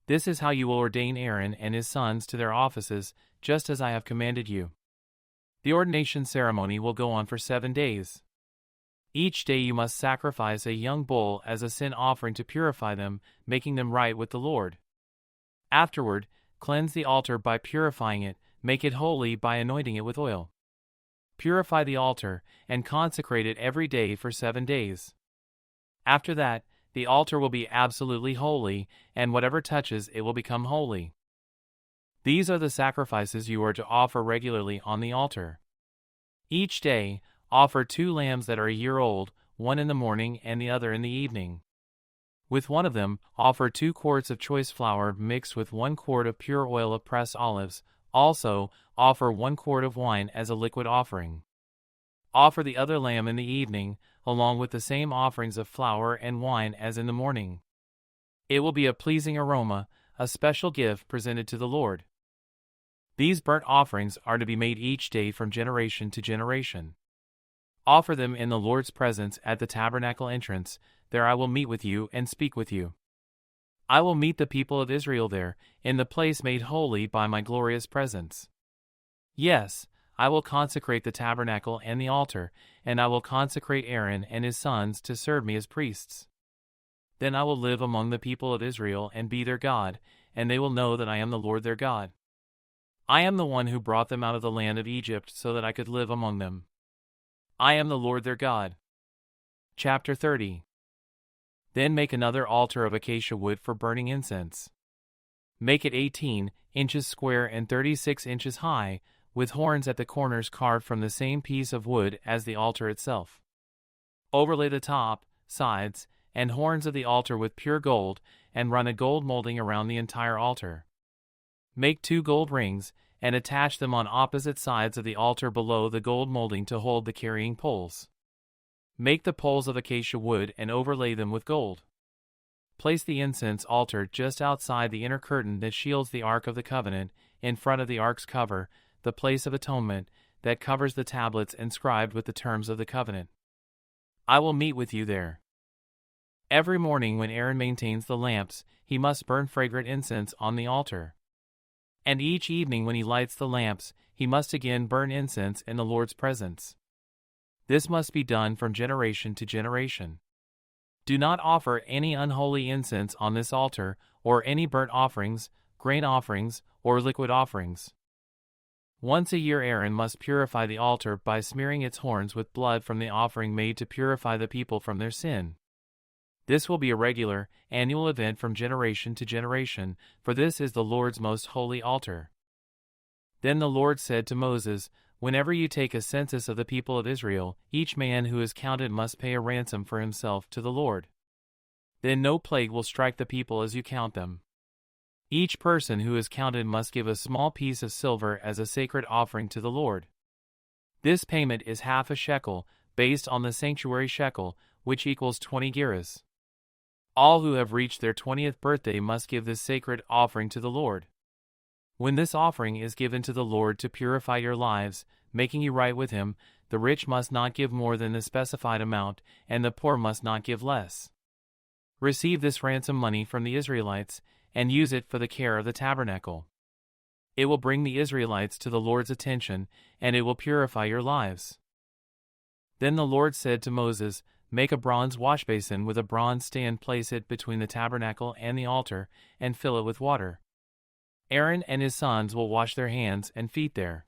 This is how you will ordain Aaron and his sons to their offices, just as I have commanded you. The ordination ceremony will go on for 7 days. Each day you must sacrifice a young bull as a sin offering to purify them, making them right with the Lord. Afterward, cleanse the altar by purifying it, make it holy by anointing it with oil. Purify the altar, and consecrate it every day for 7 days. After that, the altar will be absolutely holy, and whatever touches it will become holy. These are the sacrifices you are to offer regularly on the altar. Each day, offer 2 lambs that are a year old, one in the morning and the other in the evening. With one of them, offer 2 quarts of choice flour mixed with 1 quart of pure oil of pressed olives. Also, offer 1 quart of wine as a liquid offering. Offer the other lamb in the evening, along with the same offerings of flour and wine as in the morning. It will be a pleasing aroma, a special gift presented to the Lord. These burnt offerings are to be made each day from generation to generation. Offer them in the Lord's presence at the tabernacle entrance. There I will meet with you and speak with you. I will meet the people of Israel there, in the place made holy by my glorious presence. Yes, I will consecrate the tabernacle and the altar, and I will consecrate Aaron and his sons to serve me as priests. Then I will live among the people of Israel and be their God, and they will know that I am the Lord their God. I am the one who brought them out of the land of Egypt so that I could live among them. I am the Lord their God. Chapter 30. Then make another altar of acacia wood for burning incense. Make it 18 inches square and 36 inches high, with horns at the corners carved from the same piece of wood as the altar itself. Overlay the top, sides, and horns of the altar with pure gold, and run a gold molding around the entire altar. Make 2 gold rings, and attach them on opposite sides of the altar below the gold molding to hold the carrying poles. Make the poles of acacia wood and overlay them with gold. Place the incense altar just outside the inner curtain that shields the Ark of the Covenant, in front of the Ark's cover, the place of atonement, that covers the tablets inscribed with the terms of the covenant. I will meet with you there. Every morning when Aaron maintains the lamps, he must burn fragrant incense on the altar. And each evening when he lights the lamps, he must again burn incense in the Lord's presence. This must be done from generation to generation. Do not offer any unholy incense on this altar, or any burnt offerings, grain offerings, or liquid offerings. Once a year Aaron must purify the altar by smearing its horns with blood from the offering made to purify the people from their sin. This will be a regular, annual event from generation to generation, for this is the Lord's most holy altar. Then the Lord said to Moses, "Whenever you take a census of the people of Israel, each man who is counted must pay a ransom for himself to the Lord. Then no plague will strike the people as you count them. Each person who is counted must give a small piece of silver as a sacred offering to the Lord. This payment is half a shekel, based on the sanctuary shekel, which equals 20 gerahs. All who have reached their 20th birthday must give this sacred offering to the Lord. When this offering is given to the Lord to purify your lives, making you right with Him, the rich must not give more than the specified amount, and the poor must not give less. Receive this ransom money from the Israelites, and use it for the care of the tabernacle. It will bring the Israelites to the Lord's attention, and it will purify your lives." Then the Lord said to Moses, "Make a bronze washbasin with a bronze stand, place it between the tabernacle and the altar, and fill it with water. Aaron and his sons will wash their hands and feet there.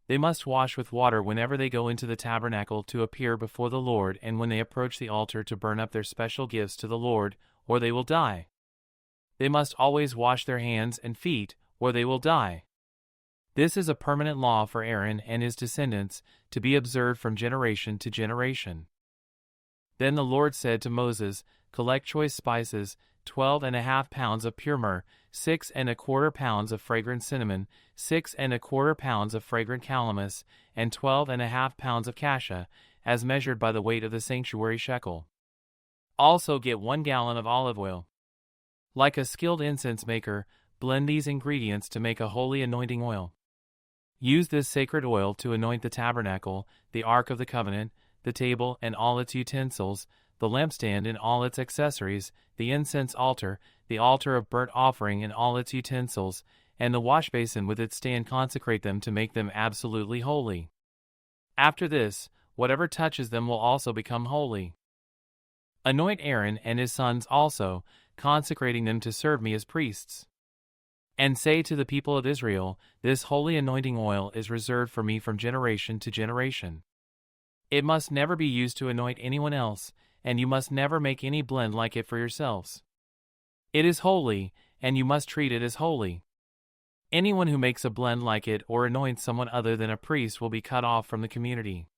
They must wash with water whenever they go into the tabernacle to appear before the Lord and when they approach the altar to burn up their special gifts to the Lord, or they will die. They must always wash their hands and feet, or they will die. This is a permanent law for Aaron and his descendants, to be observed from generation to generation." Then the Lord said to Moses, "Collect choice spices, 12.5 pounds of pure myrrh, 6.25 pounds of fragrant cinnamon, 6.25 pounds of fragrant calamus, and 12.5 pounds of cassia, as measured by the weight of the sanctuary shekel. Also get 1 gallon of olive oil. Like a skilled incense maker, blend these ingredients to make a holy anointing oil. Use this sacred oil to anoint the tabernacle, the Ark of the Covenant, the table and all its utensils, the lampstand and all its accessories, the incense altar, the altar of burnt offering and all its utensils, and the washbasin with its stand. Consecrate them to make them absolutely holy. After this, whatever touches them will also become holy. Anoint Aaron and his sons also, consecrating them to serve me as priests. And say to the people of Israel, this holy anointing oil is reserved for me from generation to generation. It must never be used to anoint anyone else, and you must never make any blend like it for yourselves. It is holy, and you must treat it as holy. Anyone who makes a blend like it or anoints someone other than a priest will be cut off from the community."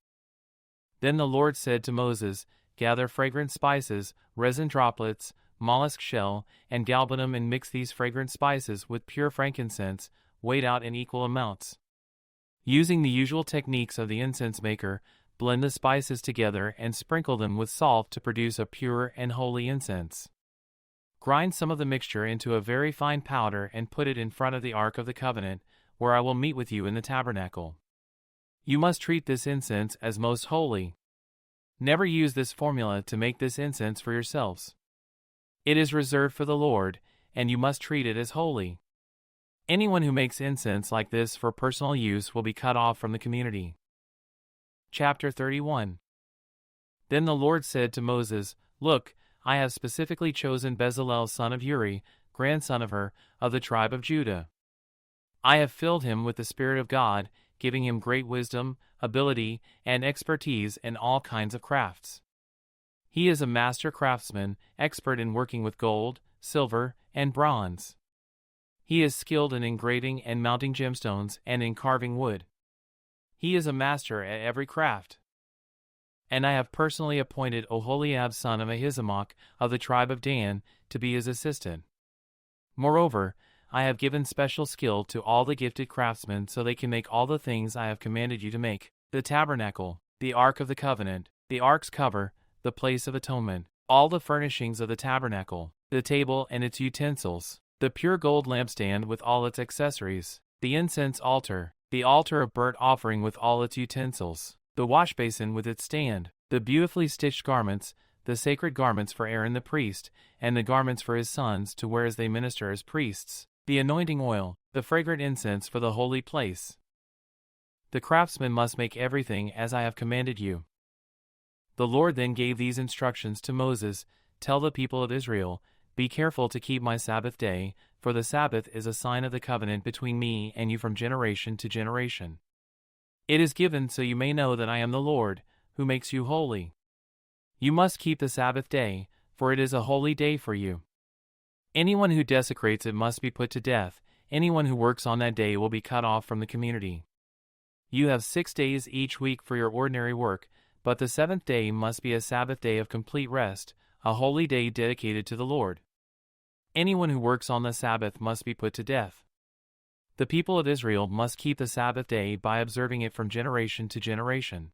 Then the Lord said to Moses, "Gather fragrant spices, resin droplets, mollusk shell, and galbanum, and mix these fragrant spices with pure frankincense, weighed out in equal amounts. Using the usual techniques of the incense maker, blend the spices together and sprinkle them with salt to produce a pure and holy incense. Grind some of the mixture into a very fine powder and put it in front of the Ark of the Covenant, where I will meet with you in the tabernacle. You must treat this incense as most holy. Never use this formula to make this incense for yourselves. It is reserved for the Lord, and you must treat it as holy. Anyone who makes incense like this for personal use will be cut off from the community." Chapter 31. Then the Lord said to Moses, "Look, I have specifically chosen Bezalel son of Uri, grandson of Hur, of the tribe of Judah. I have filled him with the Spirit of God, giving him great wisdom, ability, and expertise in all kinds of crafts. He is a master craftsman, expert in working with gold, silver, and bronze. He is skilled in engraving and mounting gemstones and in carving wood. He is a master at every craft. And I have personally appointed Oholiab son of Ahisamach of the tribe of Dan to be his assistant. Moreover, I have given special skill to all the gifted craftsmen so they can make all the things I have commanded you to make: the tabernacle, the ark of the covenant, the ark's cover, the place of atonement, all the furnishings of the tabernacle, the table and its utensils, the pure gold lampstand with all its accessories, the incense altar, the altar of burnt offering with all its utensils, the washbasin with its stand, the beautifully stitched garments, the sacred garments for Aaron the priest, and the garments for his sons to wear as they minister as priests, the anointing oil, the fragrant incense for the holy place. The craftsman must make everything as I have commanded you. The Lord then gave these instructions to Moses: Tell the people of Israel, be careful to keep my Sabbath day, for the Sabbath is a sign of the covenant between me and you from generation to generation. It is given so you may know that I am the Lord, who makes you holy. You must keep the Sabbath day, for it is a holy day for you. Anyone who desecrates it must be put to death. Anyone who works on that day will be cut off from the community. You have 6 days each week for your ordinary work, but the seventh day must be a Sabbath day of complete rest, a holy day dedicated to the Lord. Anyone who works on the Sabbath must be put to death. The people of Israel must keep the Sabbath day by observing it from generation to generation.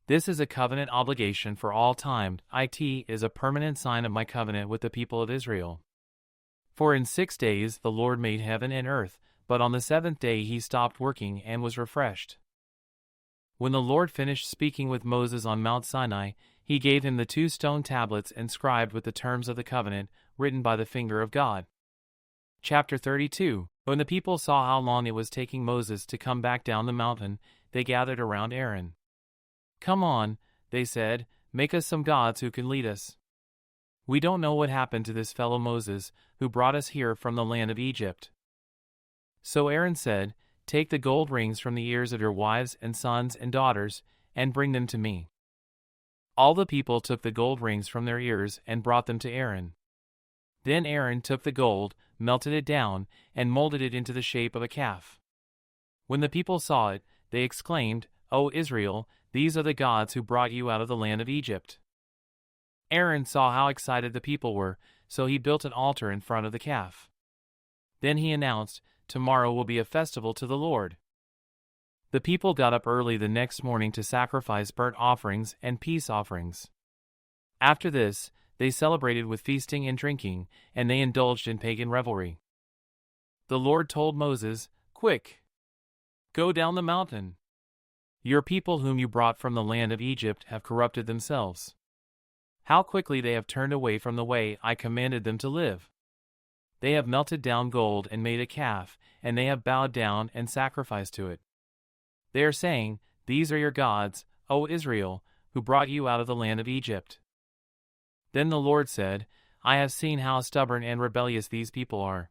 This is a covenant obligation for all time. It is a permanent sign of my covenant with the people of Israel. For in 6 days the Lord made heaven and earth, but on the seventh day he stopped working and was refreshed. When the Lord finished speaking with Moses on Mount Sinai, he gave him the 2 stone tablets inscribed with the terms of the covenant, written by the finger of God. Chapter 32. When the people saw how long it was taking Moses to come back down the mountain, they gathered around Aaron. "Come on," they said, "make us some gods who can lead us. We don't know what happened to this fellow Moses, who brought us here from the land of Egypt." So Aaron said, "Take the gold rings from the ears of your wives and sons and daughters, and bring them to me." All the people took the gold rings from their ears and brought them to Aaron. Then Aaron took the gold, melted it down, and molded it into the shape of a calf. When the people saw it, they exclaimed, "O Israel, these are the gods who brought you out of the land of Egypt." Aaron saw how excited the people were, so he built an altar in front of the calf. Then he announced, "Tomorrow will be a festival to the Lord." The people got up early the next morning to sacrifice burnt offerings and peace offerings. After this, they celebrated with feasting and drinking, and they indulged in pagan revelry. The Lord told Moses, "Quick! Go down the mountain. Your people whom you brought from the land of Egypt have corrupted themselves. How quickly they have turned away from the way I commanded them to live. They have melted down gold and made a calf, and they have bowed down and sacrificed to it. They are saying, 'These are your gods, O Israel, who brought you out of the land of Egypt.'" Then the Lord said, "I have seen how stubborn and rebellious these people are.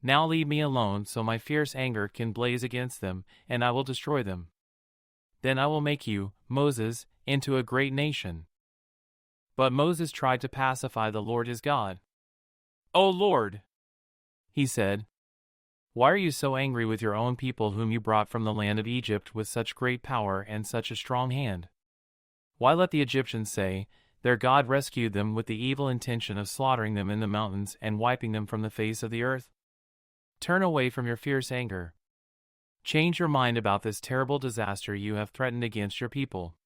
Now leave me alone so my fierce anger can blaze against them, and I will destroy them. Then I will make you, Moses, into a great nation." But Moses tried to pacify the Lord his God. "O Lord," he said, "why are you so angry with your own people whom you brought from the land of Egypt with such great power and such a strong hand? Why let the Egyptians say, 'Their God rescued them with the evil intention of slaughtering them in the mountains and wiping them from the face of the earth'? Turn away from your fierce anger. Change your mind about this terrible disaster you have threatened against your people.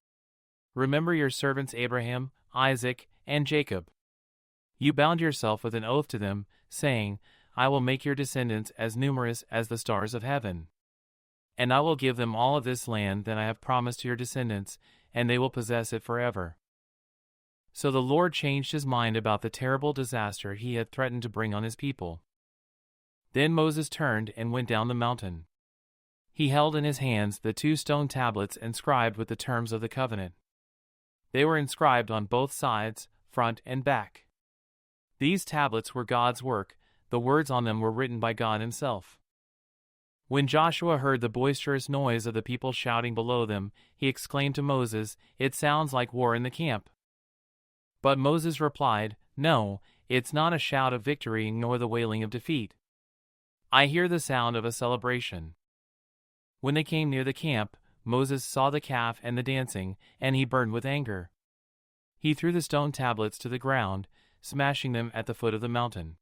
Remember your servants Abraham, Isaac, and Jacob. You bound yourself with an oath to them, saying, 'I will make your descendants as numerous as the stars of heaven. And I will give them all of this land that I have promised to your descendants, and they will possess it forever.'" So the Lord changed his mind about the terrible disaster he had threatened to bring on his people. Then Moses turned and went down the mountain. He held in his hands the 2 stone tablets inscribed with the terms of the covenant. They were inscribed on both sides, front and back. These tablets were God's work. The words on them were written by God himself. When Joshua heard the boisterous noise of the people shouting below them, he exclaimed to Moses, "It sounds like war in the camp." But Moses replied, "No, it's not a shout of victory nor the wailing of defeat. I hear the sound of a celebration." When they came near the camp, Moses saw the calf and the dancing, and he burned with anger. He threw the stone tablets to the ground, smashing them at the foot of the mountain.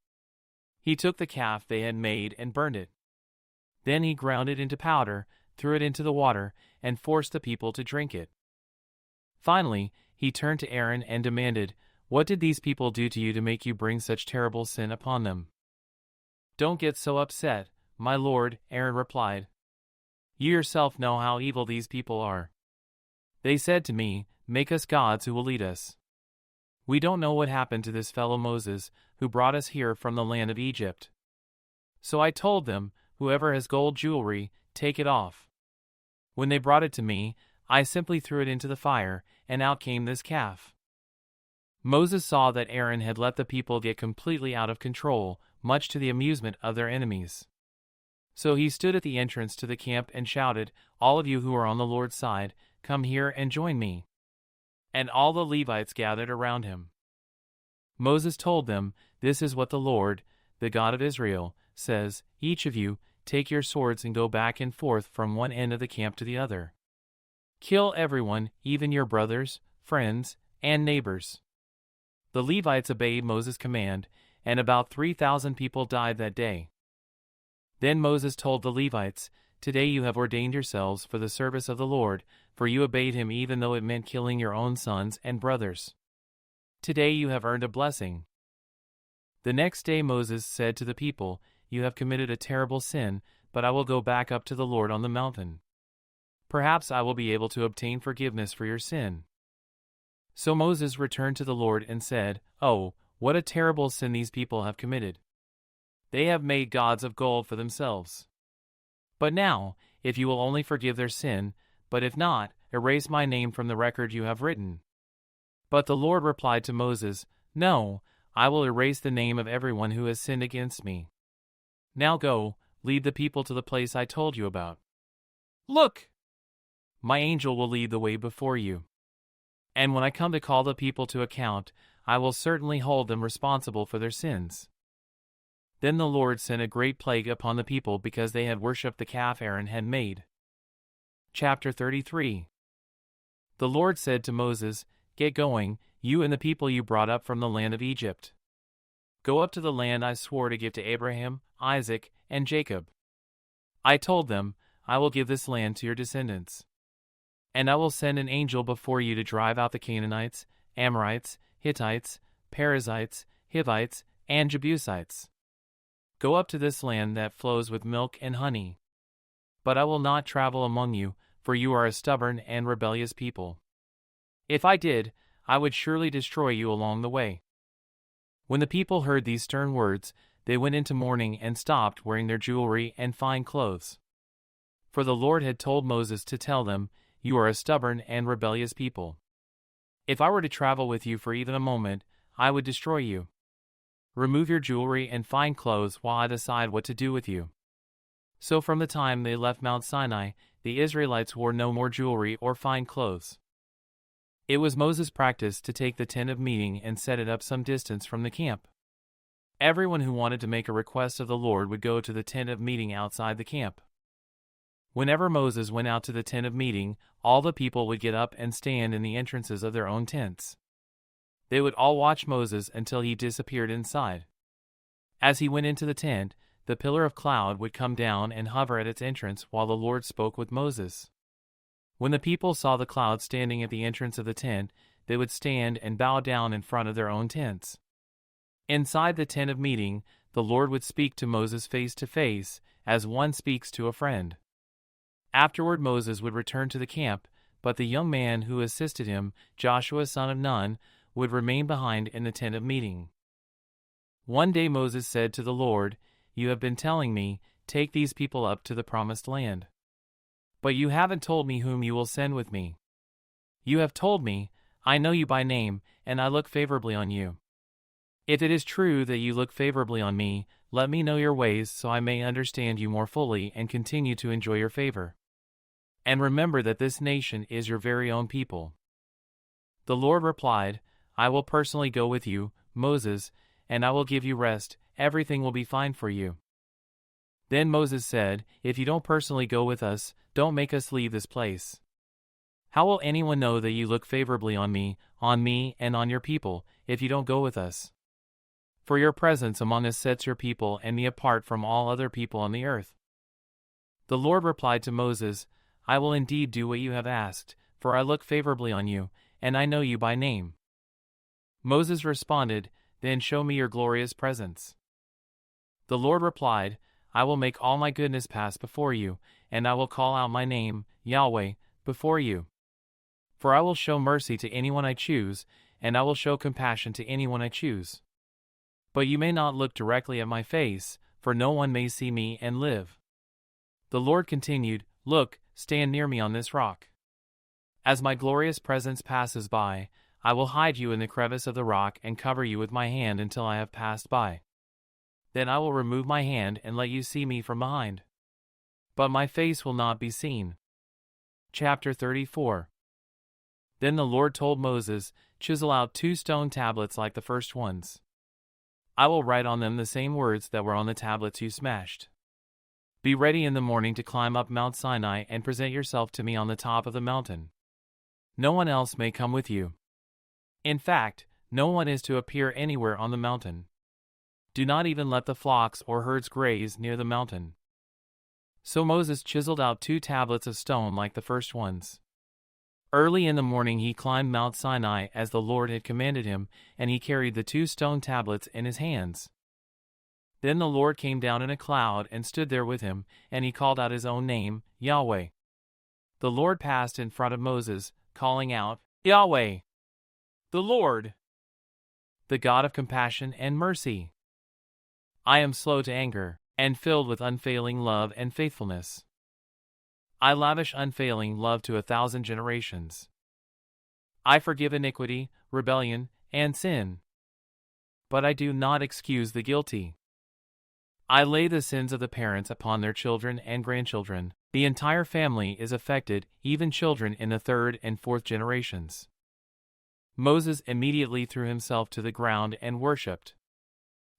He took the calf they had made and burned it. Then he ground it into powder, threw it into the water, and forced the people to drink it. Finally, he turned to Aaron and demanded, "What did these people do to you to make you bring such terrible sin upon them?" "Don't get so upset, my lord," Aaron replied. "You yourself know how evil these people are. They said to me, 'Make us gods who will lead us.' We don't know what happened to this fellow Moses, who brought us here from the land of Egypt. So I told them, 'Whoever has gold jewelry, take it off.' When they brought it to me, I simply threw it into the fire, and out came this calf." Moses saw that Aaron had let the people get completely out of control, much to the amusement of their enemies. So he stood at the entrance to the camp and shouted, "All of you who are on the Lord's side, come here and join me." And all the Levites gathered around him. Moses told them, "This is what the Lord, the God of Israel, says, 'Each of you, take your swords and go back and forth from one end of the camp to the other. Kill everyone, even your brothers, friends, and neighbors.'" The Levites obeyed Moses' command, and about 3,000 people died that day. Then Moses told the Levites, "Today you have ordained yourselves for the service of the Lord, for you obeyed him even though it meant killing your own sons and brothers. Today you have earned a blessing." The next day Moses said to the people, "You have committed a terrible sin, but I will go back up to the Lord on the mountain. Perhaps I will be able to obtain forgiveness for your sin." So Moses returned to the Lord and said, "Oh, what a terrible sin these people have committed. They have made gods of gold for themselves. But now, if you will only forgive their sin, but if not, erase my name from the record you have written." But the Lord replied to Moses, "No, I will erase the name of everyone who has sinned against me. Now go, lead the people to the place I told you about. Look! My angel will lead the way before you. And when I come to call the people to account, I will certainly hold them responsible for their sins." Then the Lord sent a great plague upon the people because they had worshipped the calf Aaron had made. Chapter 33. The Lord said to Moses, "Get going, you and the people you brought up from the land of Egypt. Go up to the land I swore to give to Abraham, Isaac, and Jacob. I told them, 'I will give this land to your descendants.' And I will send an angel before you to drive out the Canaanites, Amorites, Hittites, Perizzites, Hivites, and Jebusites. Go up to this land that flows with milk and honey. But I will not travel among you, for you are a stubborn and rebellious people. If I did, I would surely destroy you along the way." When the people heard these stern words, they went into mourning and stopped wearing their jewelry and fine clothes. For the Lord had told Moses to tell them, "You are a stubborn and rebellious people. If I were to travel with you for even a moment, I would destroy you. Remove your jewelry and fine clothes while I decide what to do with you." So from the time they left Mount Sinai, the Israelites wore no more jewelry or fine clothes. It was Moses' practice to take the tent of meeting and set it up some distance from the camp. Everyone who wanted to make a request of the Lord would go to the tent of meeting outside the camp. Whenever Moses went out to the tent of meeting, all the people would get up and stand in the entrances of their own tents. They would all watch Moses until he disappeared inside. As he went into the tent, the pillar of cloud would come down and hover at its entrance while the Lord spoke with Moses. When the people saw the cloud standing at the entrance of the tent, they would stand and bow down in front of their own tents. Inside the tent of meeting, the Lord would speak to Moses face to face, as one speaks to a friend. Afterward Moses would return to the camp, but the young man who assisted him, Joshua son of Nun, would remain behind in the tent of meeting. One day Moses said to the Lord, "You have been telling me, 'Take these people up to the promised land.' But you haven't told me whom you will send with me. You have told me, 'I know you by name, and I look favorably on you.' If it is true that you look favorably on me, let me know your ways so I may understand you more fully and continue to enjoy your favor. And remember that this nation is your very own people." The Lord replied, I will personally go with you, Moses, and I will give you rest. Everything will be fine for you." Then Moses said, "If you don't personally go with us, don't make us leave this place. How will anyone know that you look favorably on me and on your people, if you don't go with us? For your presence among us sets your people and me apart from all other people on the earth." The Lord replied to Moses, "I will indeed do what you have asked, for I look favorably on you, and I know you by name." Moses responded, "Then show me your glorious presence." The Lord replied, "I will make all my goodness pass before you, and I will call out my name, Yahweh, before you. For I will show mercy to anyone I choose, and I will show compassion to anyone I choose. But you may not look directly at my face, for no one may see me and live." The Lord continued, "Look, stand near me on this rock. As my glorious presence passes by, I will hide you in the crevice of the rock and cover you with my hand until I have passed by. Then I will remove my hand and let you see me from behind. But my face will not be seen." Chapter 34. Then the Lord told Moses, "Chisel out 2 stone tablets like the first ones. I will write on them the same words that were on the tablets you smashed. Be ready in the morning to climb up Mount Sinai and present yourself to me on the top of the mountain. No one else may come with you. In fact, no one is to appear anywhere on the mountain. Do not even let the flocks or herds graze near the mountain." So Moses chiseled out 2 tablets of stone like the first ones. Early in the morning he climbed Mount Sinai as the Lord had commanded him, and he carried the 2 stone tablets in his hands. Then the Lord came down in a cloud and stood there with him, and he called out his own name, Yahweh. The Lord passed in front of Moses, calling out, "Yahweh, the Lord, the God of compassion and mercy. I am slow to anger, and filled with unfailing love and faithfulness. I lavish unfailing love to 1,000 generations. I forgive iniquity, rebellion, and sin. But I do not excuse the guilty. I lay the sins of the parents upon their children and grandchildren. The entire family is affected, even children in the 3rd and 4th generations." Moses immediately threw himself to the ground and worshipped.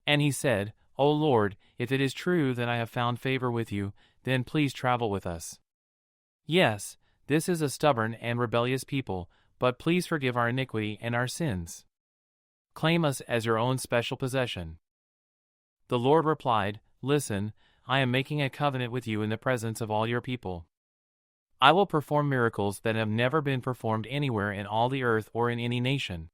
And he said, "O Lord, if it is true that I have found favor with you, then please travel with us. Yes, this is a stubborn and rebellious people, but please forgive our iniquity and our sins. Claim us as your own special possession." The Lord replied, "Listen, I am making a covenant with you in the presence of all your people. I will perform miracles that have never been performed anywhere in all the earth or in any nation.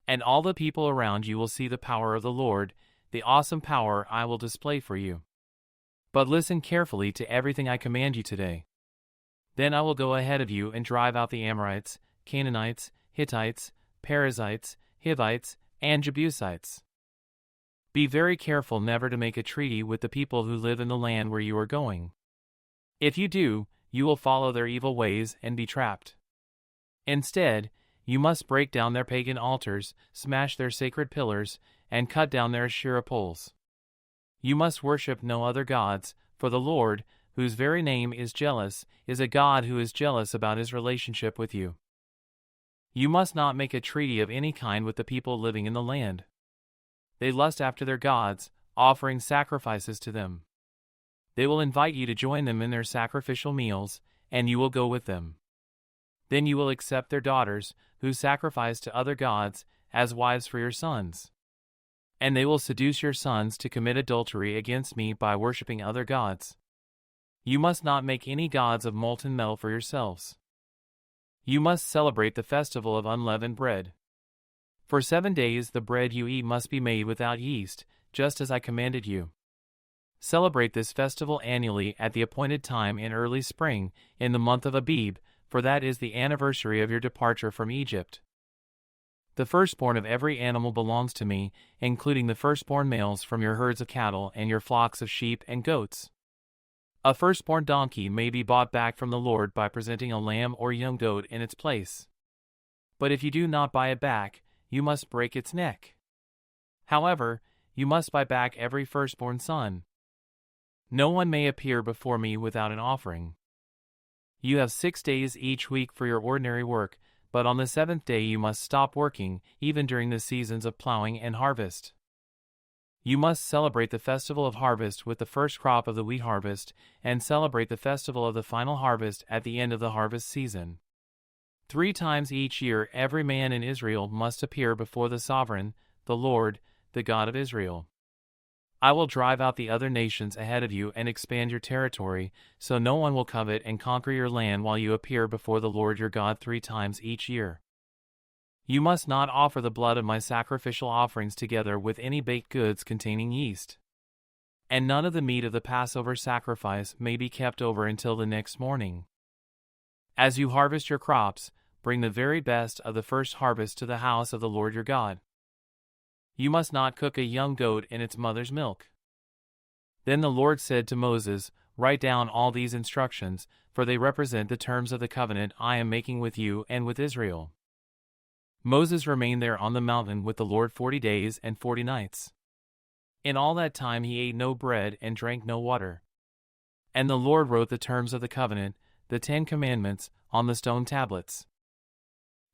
And all the people around you will see the power of the Lord, the awesome power I will display for you. But listen carefully to everything I command you today. Then I will go ahead of you and drive out the Amorites, Canaanites, Hittites, Perizzites, Hivites, and Jebusites. Be very careful never to make a treaty with the people who live in the land where you are going. If you do, you will follow their evil ways and be trapped. Instead, you must break down their pagan altars, smash their sacred pillars, and cut down their Asherah poles. You must worship no other gods, for the Lord, whose very name is jealous, is a God who is jealous about his relationship with you. You must not make a treaty of any kind with the people living in the land. They lust after their gods, offering sacrifices to them. They will invite you to join them in their sacrificial meals, and you will go with them. Then you will accept their daughters, who sacrifice to other gods, as wives for your sons. And they will seduce your sons to commit adultery against me by worshiping other gods. You must not make any gods of molten metal for yourselves. You must celebrate the festival of unleavened bread. For 7 days the bread you eat must be made without yeast, just as I commanded you. Celebrate this festival annually at the appointed time in early spring, in the month of Abib, for that is the anniversary of your departure from Egypt. The firstborn of every animal belongs to me, including the firstborn males from your herds of cattle and your flocks of sheep and goats. A firstborn donkey may be bought back from the Lord by presenting a lamb or young goat in its place. But if you do not buy it back, you must break its neck. However, you must buy back every firstborn son. No one may appear before me without an offering. You have 6 days each week for your ordinary work, but on the seventh day you must stop working, even during the seasons of plowing and harvest. You must celebrate the festival of harvest with the first crop of the wheat harvest, and celebrate the festival of the final harvest at the end of the harvest season. 3 times each year every man in Israel must appear before the sovereign, the Lord, the God of Israel. I will drive out the other nations ahead of you and expand your territory, so no one will covet and conquer your land while you appear before the Lord your God 3 times each year. You must not offer the blood of my sacrificial offerings together with any baked goods containing yeast. And none of the meat of the Passover sacrifice may be kept over until the next morning. As you harvest your crops, bring the very best of the first harvest to the house of the Lord your God. You must not cook a young goat in its mother's milk. Then the Lord said to Moses, "Write down all these instructions, for they represent the terms of the covenant I am making with you and with Israel." Moses remained there on the mountain with the Lord 40 days and 40 nights. In all that time he ate no bread and drank no water. And the Lord wrote the terms of the covenant, the 10 Commandments, on the stone tablets.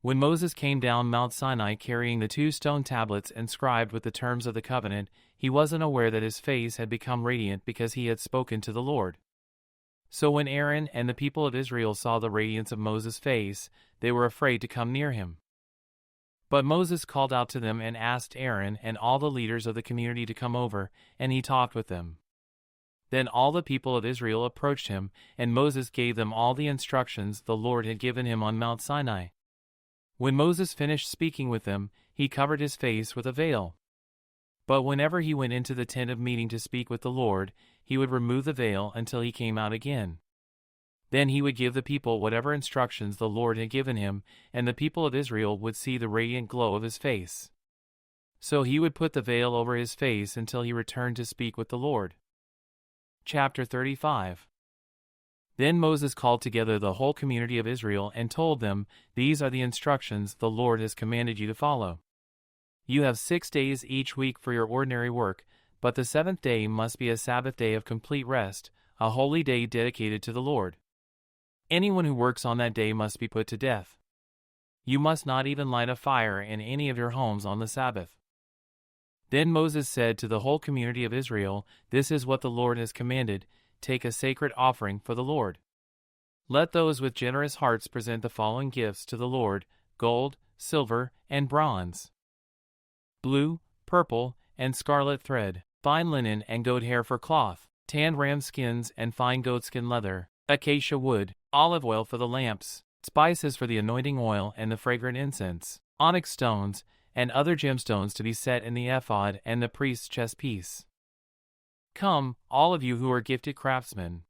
When Moses came down Mount Sinai carrying the 2 stone tablets inscribed with the terms of the covenant, he wasn't aware that his face had become radiant because he had spoken to the Lord. So when Aaron and the people of Israel saw the radiance of Moses' face, they were afraid to come near him. But Moses called out to them and asked Aaron and all the leaders of the community to come over, and he talked with them. Then all the people of Israel approached him, and Moses gave them all the instructions the Lord had given him on Mount Sinai. When Moses finished speaking with them, he covered his face with a veil. But whenever he went into the tent of meeting to speak with the Lord, he would remove the veil until he came out again. Then he would give the people whatever instructions the Lord had given him, and the people of Israel would see the radiant glow of his face. So he would put the veil over his face until he returned to speak with the Lord. Chapter 35. Then Moses called together the whole community of Israel and told them, "These are the instructions the Lord has commanded you to follow. You have 6 days each week for your ordinary work, but the 7th day must be a Sabbath day of complete rest, a holy day dedicated to the Lord. Anyone who works on that day must be put to death. You must not even light a fire in any of your homes on the Sabbath." Then Moses said to the whole community of Israel, "This is what the Lord has commanded. Take a sacred offering for the Lord. Let those with generous hearts present the following gifts to the Lord: gold, silver, and bronze, blue, purple, and scarlet thread, fine linen and goat hair for cloth, tanned ram skins and fine goatskin leather, acacia wood, olive oil for the lamps, spices for the anointing oil and the fragrant incense, onyx stones, and other gemstones to be set in the ephod and the priest's chestpiece. Come, all of you who are gifted craftsmen.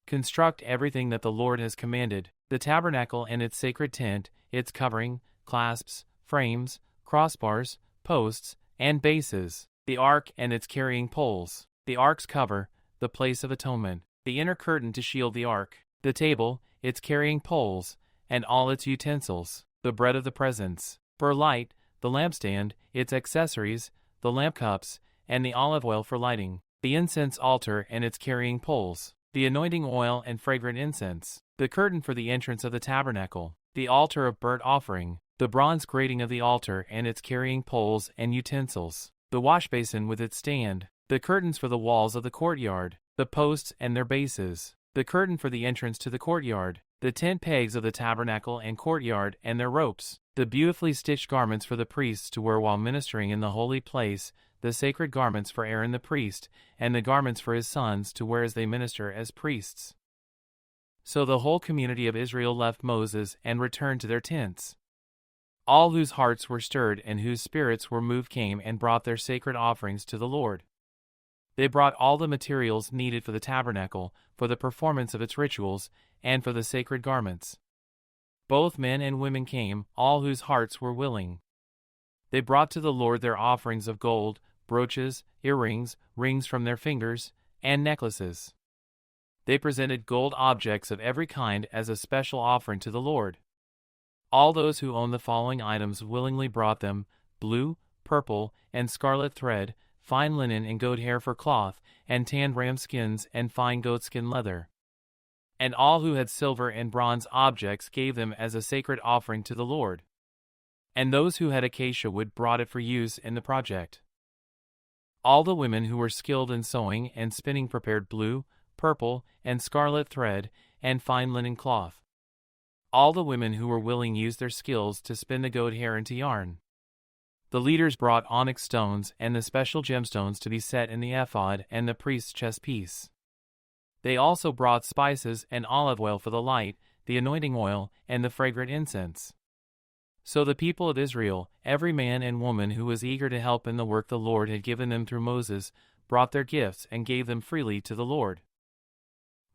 Construct everything that the Lord has commanded: the tabernacle and its sacred tent, its covering, clasps, frames, crossbars, posts, and bases, the ark and its carrying poles, the ark's cover, the place of atonement, the inner curtain to shield the ark, the table, its carrying poles, and all its utensils, the bread of the presence, for light, the lampstand, its accessories, the lamp cups, and the olive oil for lighting, the incense altar and its carrying poles, the anointing oil and fragrant incense, the curtain for the entrance of the tabernacle, the altar of burnt offering, the bronze grating of the altar and its carrying poles and utensils, the washbasin with its stand, the curtains for the walls of the courtyard, the posts and their bases, the curtain for the entrance to the courtyard, the tent pegs of the tabernacle and courtyard and their ropes, the beautifully stitched garments for the priests to wear while ministering in the holy place, the sacred garments for Aaron the priest, and the garments for his sons to wear as they minister as priests. So the whole community of Israel left Moses and returned to their tents. All whose hearts were stirred and whose spirits were moved came and brought their sacred offerings to the Lord. They brought all the materials needed for the tabernacle, for the performance of its rituals, and for the sacred garments. Both men and women came, all whose hearts were willing. They brought to the Lord their offerings of gold, brooches, earrings, rings from their fingers, and necklaces. They presented gold objects of every kind as a special offering to the Lord. All those who owned the following items willingly brought them: blue, purple, and scarlet thread, fine linen and goat hair for cloth, and tanned ram skins and fine goatskin leather. And all who had silver and bronze objects gave them as a sacred offering to the Lord. And those who had acacia wood brought it for use in the project. All the women who were skilled in sewing and spinning prepared blue, purple, and scarlet thread, and fine linen cloth. All the women who were willing used their skills to spin the goat hair into yarn. The leaders brought onyx stones and the special gemstones to be set in the ephod and the priest's chest piece. They also brought spices and olive oil for the light, the anointing oil, and the fragrant incense. So the people of Israel, every man and woman who was eager to help in the work the Lord had given them through Moses, brought their gifts and gave them freely to the Lord.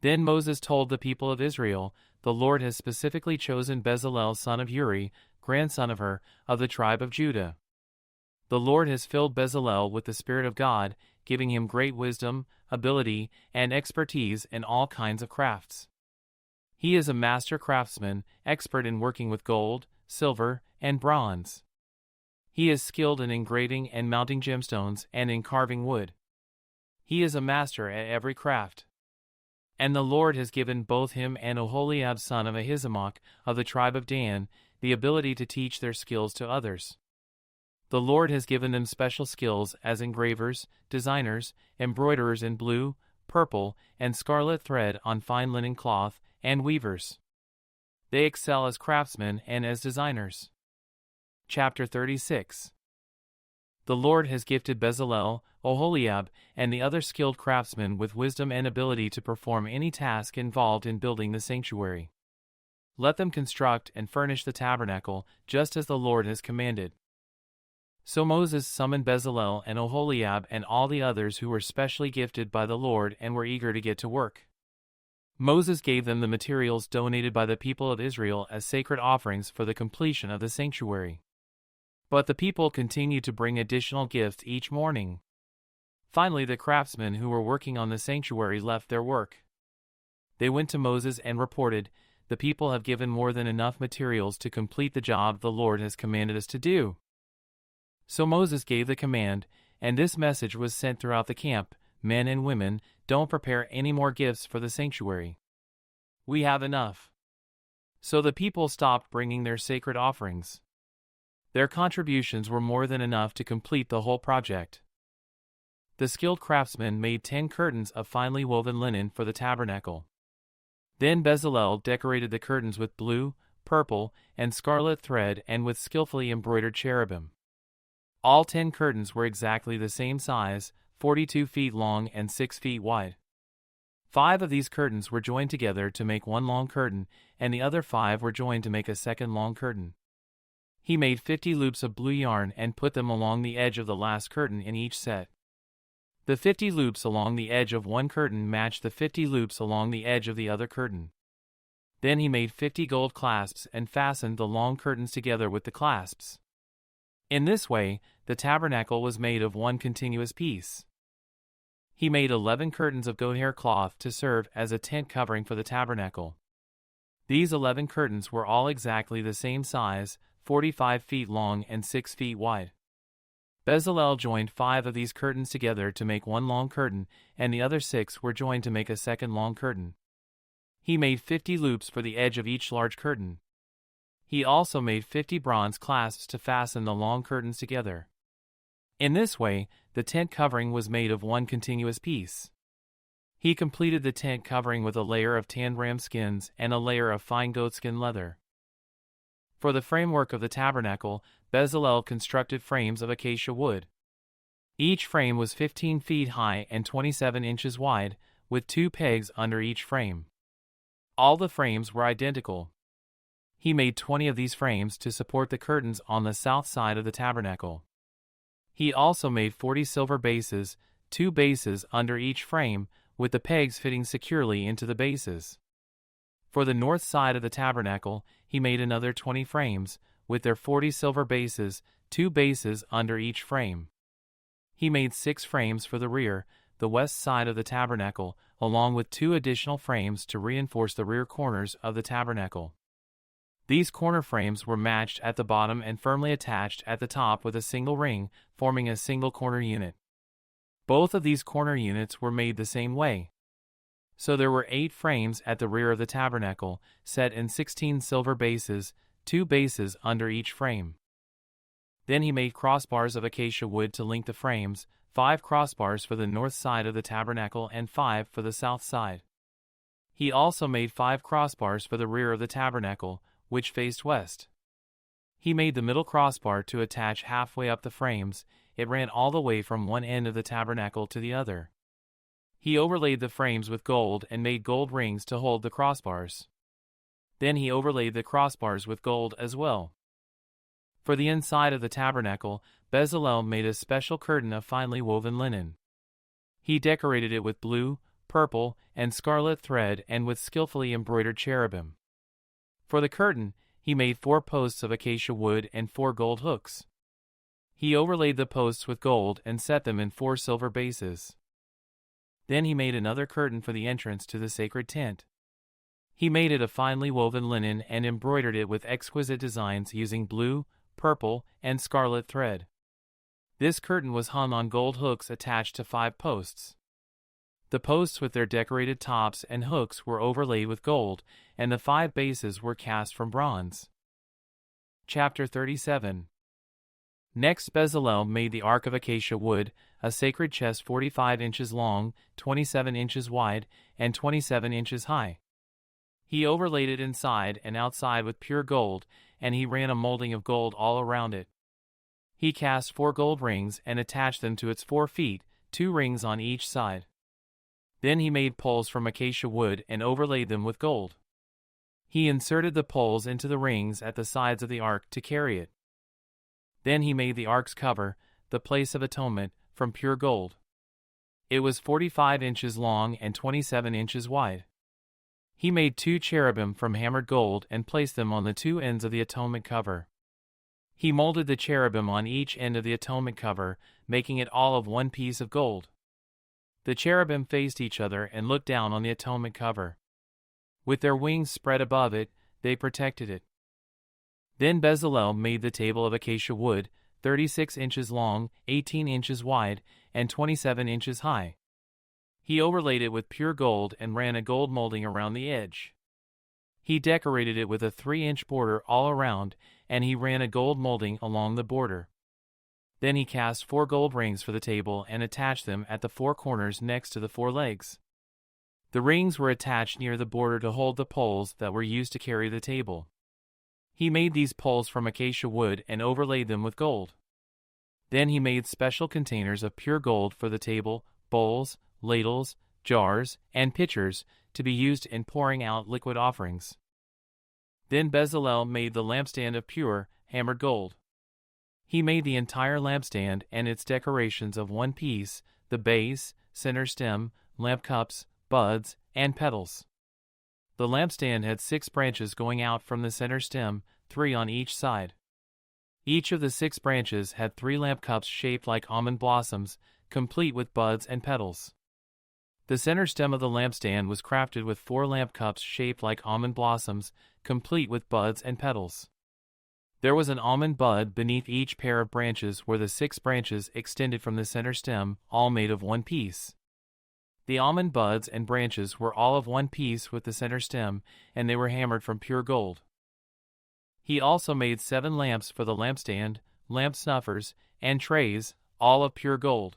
Then Moses told the people of Israel, "The Lord has specifically chosen Bezalel son of Uri, grandson of Hur, of the tribe of Judah. The Lord has filled Bezalel with the Spirit of God, giving him great wisdom, ability, and expertise in all kinds of crafts. He is a master craftsman, expert in working with gold, silver, and bronze. He is skilled in engraving and mounting gemstones and in carving wood. He is a master at every craft. And the Lord has given both him and Oholiab son of Ahisamach, of the tribe of Dan, the ability to teach their skills to others. The Lord has given them special skills as engravers, designers, embroiderers in blue, purple, and scarlet thread on fine linen cloth, and weavers. They excel as craftsmen and as designers." Chapter 36. The Lord has gifted Bezalel, Oholiab, and the other skilled craftsmen with wisdom and ability to perform any task involved in building the sanctuary. Let them construct and furnish the tabernacle, just as the Lord has commanded. So Moses summoned Bezalel and Oholiab and all the others who were specially gifted by the Lord and were eager to get to work. Moses gave them the materials donated by the people of Israel as sacred offerings for the completion of the sanctuary. But the people continued to bring additional gifts each morning. Finally, the craftsmen who were working on the sanctuary left their work. They went to Moses and reported, "The people have given more than enough materials to complete the job the Lord has commanded us to do." So Moses gave the command, and this message was sent throughout the camp, "Men and women, don't prepare any more gifts for the sanctuary. We have enough." So the people stopped bringing their sacred offerings. Their contributions were more than enough to complete the whole project. The skilled craftsmen made 10 curtains of finely woven linen for the tabernacle. Then Bezalel decorated the curtains with blue, purple, and scarlet thread and with skillfully embroidered cherubim. All 10 curtains were exactly the same size, 42 feet long and 6 feet wide. 5 of these curtains were joined together to make one long curtain, and the other 5 were joined to make a second long curtain. He made 50 loops of blue yarn and put them along the edge of the last curtain in each set. The 50 loops along the edge of one curtain matched the 50 loops along the edge of the other curtain. Then he made 50 gold clasps and fastened the long curtains together with the clasps. In this way, the tabernacle was made of one continuous piece. He made 11 curtains of goat hair cloth to serve as a tent covering for the tabernacle. These 11 curtains were all exactly the same size, 45 feet long and 6 feet wide. Bezalel joined 5 of these curtains together to make one long curtain, and the other 6 were joined to make a second long curtain. He made 50 loops for the edge of each large curtain. He also made 50 bronze clasps to fasten the long curtains together. In this way, the tent covering was made of one continuous piece. He completed the tent covering with a layer of tanned ram skins and a layer of fine goatskin leather. For the framework of the tabernacle, Bezalel constructed frames of acacia wood. Each frame was 15 feet high and 27 inches wide, with 2 pegs under each frame. All the frames were identical. He made 20 of these frames to support the curtains on the south side of the tabernacle. He also made 40 silver bases, 2 bases under each frame, with the pegs fitting securely into the bases. For the north side of the tabernacle, he made another 20 frames, with their 40 silver bases, 2 bases under each frame. He made 6 frames for the rear, the west side of the tabernacle, along with 2 additional frames to reinforce the rear corners of the tabernacle. These corner frames were matched at the bottom and firmly attached at the top with a single ring, forming a single corner unit. Both of these corner units were made the same way. So there were 8 frames at the rear of the tabernacle, set in 16 silver bases, 2 bases under each frame. Then he made crossbars of acacia wood to link the frames, 5 crossbars for the north side of the tabernacle and 5 for the south side. He also made 5 crossbars for the rear of the tabernacle, which faced west. He made the middle crossbar to attach halfway up the frames. It ran all the way from one end of the tabernacle to the other. He overlaid the frames with gold and made gold rings to hold the crossbars. Then he overlaid the crossbars with gold as well. For the inside of the tabernacle, Bezalel made a special curtain of finely woven linen. He decorated it with blue, purple, and scarlet thread and with skillfully embroidered cherubim. For the curtain, he made 4 posts of acacia wood and 4 gold hooks. He overlaid the posts with gold and set them in 4 silver bases. Then he made another curtain for the entrance to the sacred tent. He made it of finely woven linen and embroidered it with exquisite designs using blue, purple, and scarlet thread. This curtain was hung on gold hooks attached to 5 posts. The posts with their decorated tops and hooks were overlaid with gold, and the 5 bases were cast from bronze. Chapter 37. Next Bezalel made the ark of acacia wood, a sacred chest 45 inches long, 27 inches wide, and 27 inches high. He overlaid it inside and outside with pure gold, and he ran a molding of gold all around it. He cast 4 gold rings and attached them to its 4 feet, 2 rings on each side. Then he made poles from acacia wood and overlaid them with gold. He inserted the poles into the rings at the sides of the ark to carry it. Then he made the ark's cover, the place of atonement, from pure gold. It was 45 inches long and 27 inches wide. He made 2 cherubim from hammered gold and placed them on the 2 ends of the atonement cover. He molded the cherubim on each end of the atonement cover, making it all of one piece of gold. The cherubim faced each other and looked down on the atonement cover. With their wings spread above it, they protected it. Then Bezalel made the table of acacia wood, 36 inches long, 18 inches wide, and 27 inches high. He overlaid it with pure gold and ran a gold molding around the edge. He decorated it with a 3-inch border all around, and he ran a gold molding along the border. Then he cast 4 gold rings for the table and attached them at the 4 corners next to the 4 legs. The rings were attached near the border to hold the poles that were used to carry the table. He made these poles from acacia wood and overlaid them with gold. Then he made special containers of pure gold for the table, bowls, ladles, jars, and pitchers, to be used in pouring out liquid offerings. Then Bezalel made the lampstand of pure, hammered gold. He made the entire lampstand and its decorations of one piece, the base, center stem, lamp cups, buds, and petals. The lampstand had 6 branches going out from the center stem, 3 on each side. Each of the 6 branches had 3 lamp cups shaped like almond blossoms, complete with buds and petals. The center stem of the lampstand was crafted with 4 lamp cups shaped like almond blossoms, complete with buds and petals. There was an almond bud beneath each pair of branches where the 6 branches extended from the center stem, all made of one piece. The almond buds and branches were all of one piece with the center stem, and they were hammered from pure gold. He also made 7 lamps for the lampstand, lamp snuffers, and trays, all of pure gold.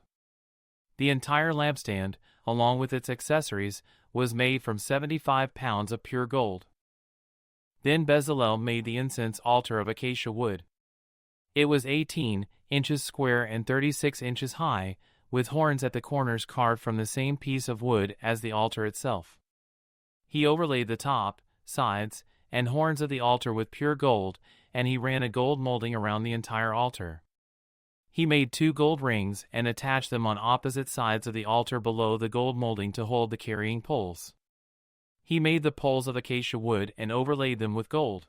The entire lampstand, along with its accessories, was made from 75 pounds of pure gold. Then Bezalel made the incense altar of acacia wood. It was 18 inches square and 36 inches high, with horns at the corners carved from the same piece of wood as the altar itself. He overlaid the top, sides, and horns of the altar with pure gold, and he ran a gold molding around the entire altar. He made 2 gold rings and attached them on opposite sides of the altar below the gold molding to hold the carrying poles. He made the poles of acacia wood and overlaid them with gold.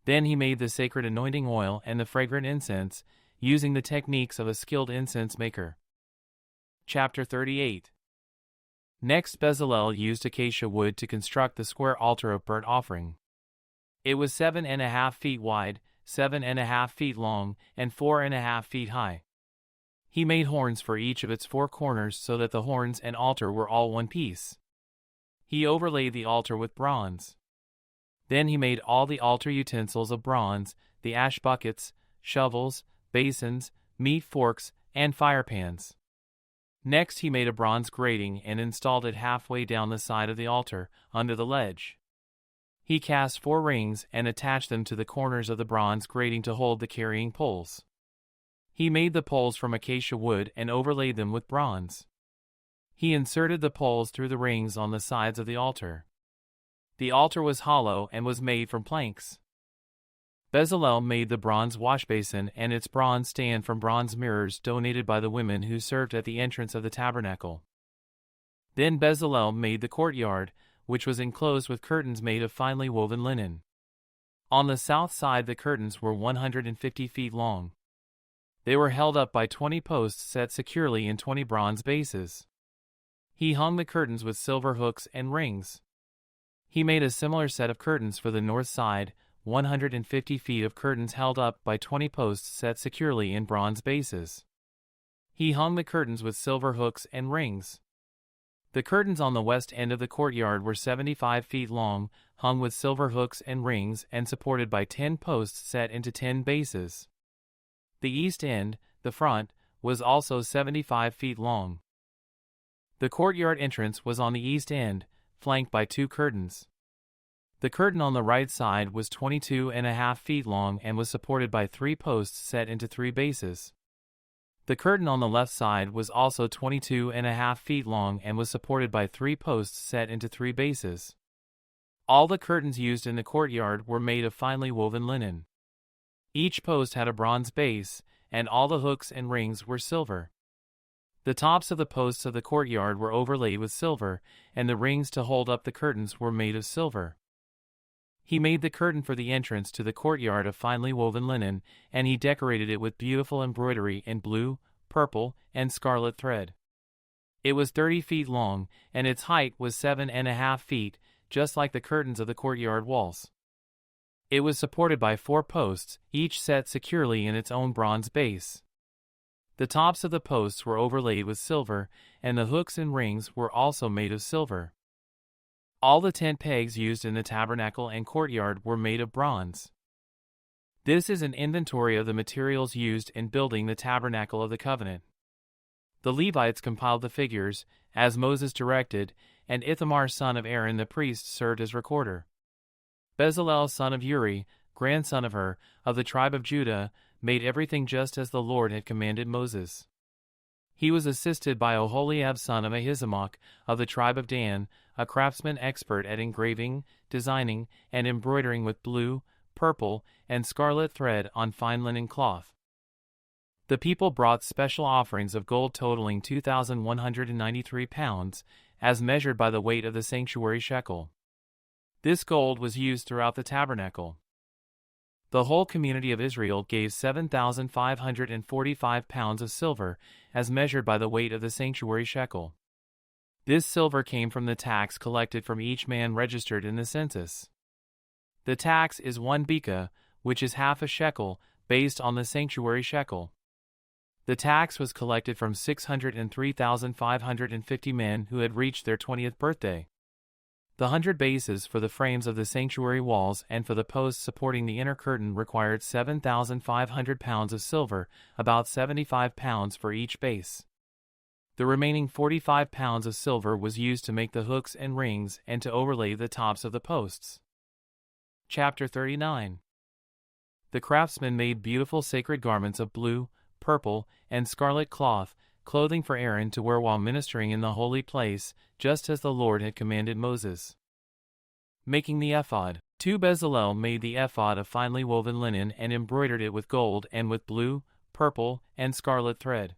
Then he made the sacred anointing oil and the fragrant incense, using the techniques of a skilled incense maker. Chapter 38. Next Bezalel used acacia wood to construct the square altar of burnt offering. It was 7.5 feet wide, 7.5 feet long, and 4.5 feet high. He made horns for each of its 4 corners so that the horns and altar were all one piece. He overlaid the altar with bronze. Then he made all the altar utensils of bronze, the ash buckets, shovels, basins, meat forks, and firepans. Next he made a bronze grating and installed it halfway down the side of the altar, under the ledge. He cast 4 rings and attached them to the corners of the bronze grating to hold the carrying poles. He made the poles from acacia wood and overlaid them with bronze. He inserted the poles through the rings on the sides of the altar. The altar was hollow and was made from planks. Bezalel made the bronze washbasin and its bronze stand from bronze mirrors donated by the women who served at the entrance of the tabernacle. Then Bezalel made the courtyard, which was enclosed with curtains made of finely woven linen. On the south side the curtains were 150 feet long. They were held up by 20 posts set securely in 20 bronze bases. He hung the curtains with silver hooks and rings. He made a similar set of curtains for the north side, 150 feet of curtains held up by 20 posts set securely in bronze bases. He hung the curtains with silver hooks and rings. The curtains on the west end of the courtyard were 75 feet long, hung with silver hooks and rings and supported by 10 posts set into 10 bases. The east end, the front, was also 75 feet long. The courtyard entrance was on the east end, flanked by 2 curtains. The curtain on the right side was 22.5 feet long and was supported by 3 posts set into 3 bases. The curtain on the left side was also 22.5 feet long and was supported by 3 posts set into 3 bases. All the curtains used in the courtyard were made of finely woven linen. Each post had a bronze base, and all the hooks and rings were silver. The tops of the posts of the courtyard were overlaid with silver, and the rings to hold up the curtains were made of silver. He made the curtain for the entrance to the courtyard of finely woven linen, and he decorated it with beautiful embroidery in blue, purple, and scarlet thread. It was 30 feet long, and its height was 7.5 feet, just like the curtains of the courtyard walls. It was supported by 4 posts, each set securely in its own bronze base. The tops of the posts were overlaid with silver, and the hooks and rings were also made of silver. All the tent pegs used in the tabernacle and courtyard were made of bronze. This is an inventory of the materials used in building the tabernacle of the covenant. The Levites compiled the figures, as Moses directed, and Ithamar son of Aaron the priest served as recorder. Bezalel son of Uri, grandson of Hur, of the tribe of Judah, made everything just as the Lord had commanded Moses. He was assisted by Oholiab son of Ahisamach, of the tribe of Dan, a craftsman expert at engraving, designing, and embroidering with blue, purple, and scarlet thread on fine linen cloth. The people brought special offerings of gold totaling 2,193 pounds, as measured by the weight of the sanctuary shekel. This gold was used throughout the tabernacle. The whole community of Israel gave 7,545 pounds of silver, as measured by the weight of the sanctuary shekel. This silver came from the tax collected from each man registered in the census. The tax is 1 beka, which is half a shekel, based on the sanctuary shekel. The tax was collected from 603,550 men who had reached their 20th birthday. The 100 bases for the frames of the sanctuary walls and for the posts supporting the inner curtain required 7,500 pounds of silver, about 75 pounds for each base. The remaining 45 pounds of silver was used to make the hooks and rings and to overlay the tops of the posts. Chapter 39. The craftsmen made beautiful sacred garments of blue, purple, and scarlet cloth, clothing for Aaron to wear while ministering in the holy place, just as the Lord had commanded Moses. Making the ephod. 2 Bezalel made the ephod of finely woven linen and embroidered it with gold and with blue, purple, and scarlet thread.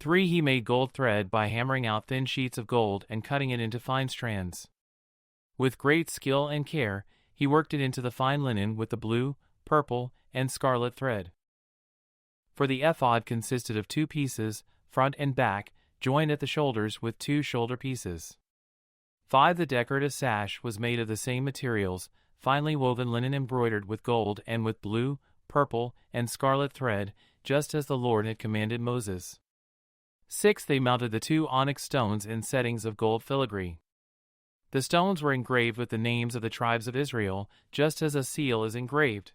3 He made gold thread by hammering out thin sheets of gold and cutting it into fine strands. With great skill and care, he worked it into the fine linen with the blue, purple, and scarlet thread. For the ephod consisted of 2 pieces, front and back, joined at the shoulders with 2 shoulder pieces. 5 The decorative sash was made of the same materials, finely woven linen embroidered with gold and with blue, purple, and scarlet thread, just as the Lord had commanded Moses. 6 They mounted the 2 onyx stones in settings of gold filigree. The stones were engraved with the names of the tribes of Israel, just as a seal is engraved.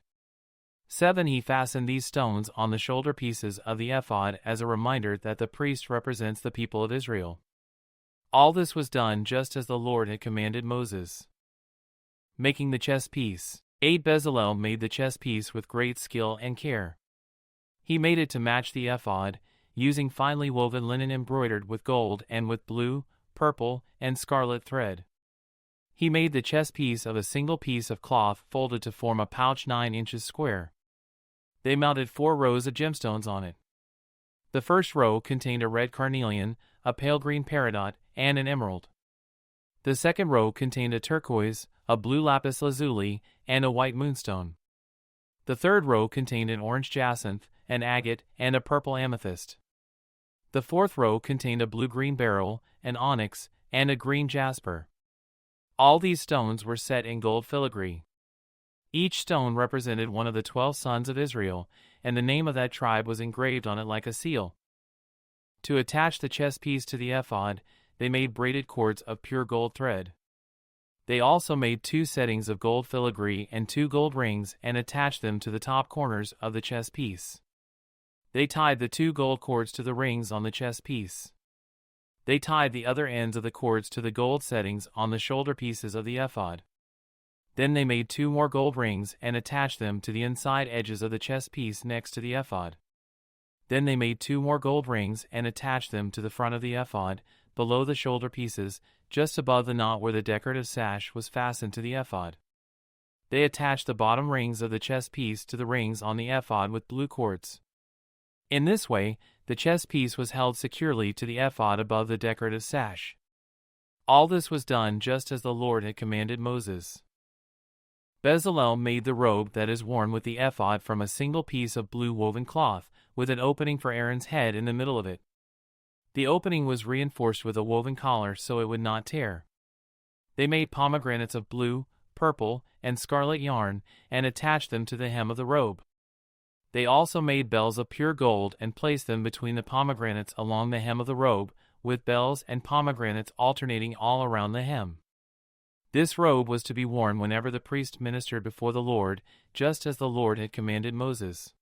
7. He fastened these stones on the shoulder pieces of the ephod as a reminder that the priest represents the people of Israel. All this was done just as the Lord had commanded Moses. Making the chest piece. 8. Bezalel made the chest piece with great skill and care. He made it to match the ephod, using finely woven linen embroidered with gold and with blue, purple, and scarlet thread. He made the chest piece of a single piece of cloth folded to form a pouch 9 inches square. They mounted 4 rows of gemstones on it. The first row contained a red carnelian, a pale green peridot, and an emerald. The second row contained a turquoise, a blue lapis lazuli, and a white moonstone. The third row contained an orange jacinth, an agate, and a purple amethyst. The fourth row contained a blue-green beryl, an onyx, and a green jasper. All these stones were set in gold filigree. Each stone represented one of the 12 sons of Israel, and the name of that tribe was engraved on it like a seal. To attach the chest piece to the ephod, they made braided cords of pure gold thread. They also made 2 settings of gold filigree and 2 gold rings and attached them to the top corners of the chest piece. They tied the 2 gold cords to the rings on the chest piece. They tied the other ends of the cords to the gold settings on the shoulder pieces of the ephod. Then they made 2 more gold rings and attached them to the inside edges of the chest piece next to the ephod. Then they made 2 more gold rings and attached them to the front of the ephod, below the shoulder pieces, just above the knot where the decorative sash was fastened to the ephod. They attached the bottom rings of the chest piece to the rings on the ephod with blue cords. In this way, the chest piece was held securely to the ephod above the decorative sash. All this was done just as the Lord had commanded Moses. Bezalel made the robe that is worn with the ephod from a single piece of blue woven cloth, with an opening for Aaron's head in the middle of it. The opening was reinforced with a woven collar so it would not tear. They made pomegranates of blue, purple, and scarlet yarn, and attached them to the hem of the robe. They also made bells of pure gold and placed them between the pomegranates along the hem of the robe, with bells and pomegranates alternating all around the hem. This robe was to be worn whenever the priest ministered before the Lord, just as the Lord had commanded Moses.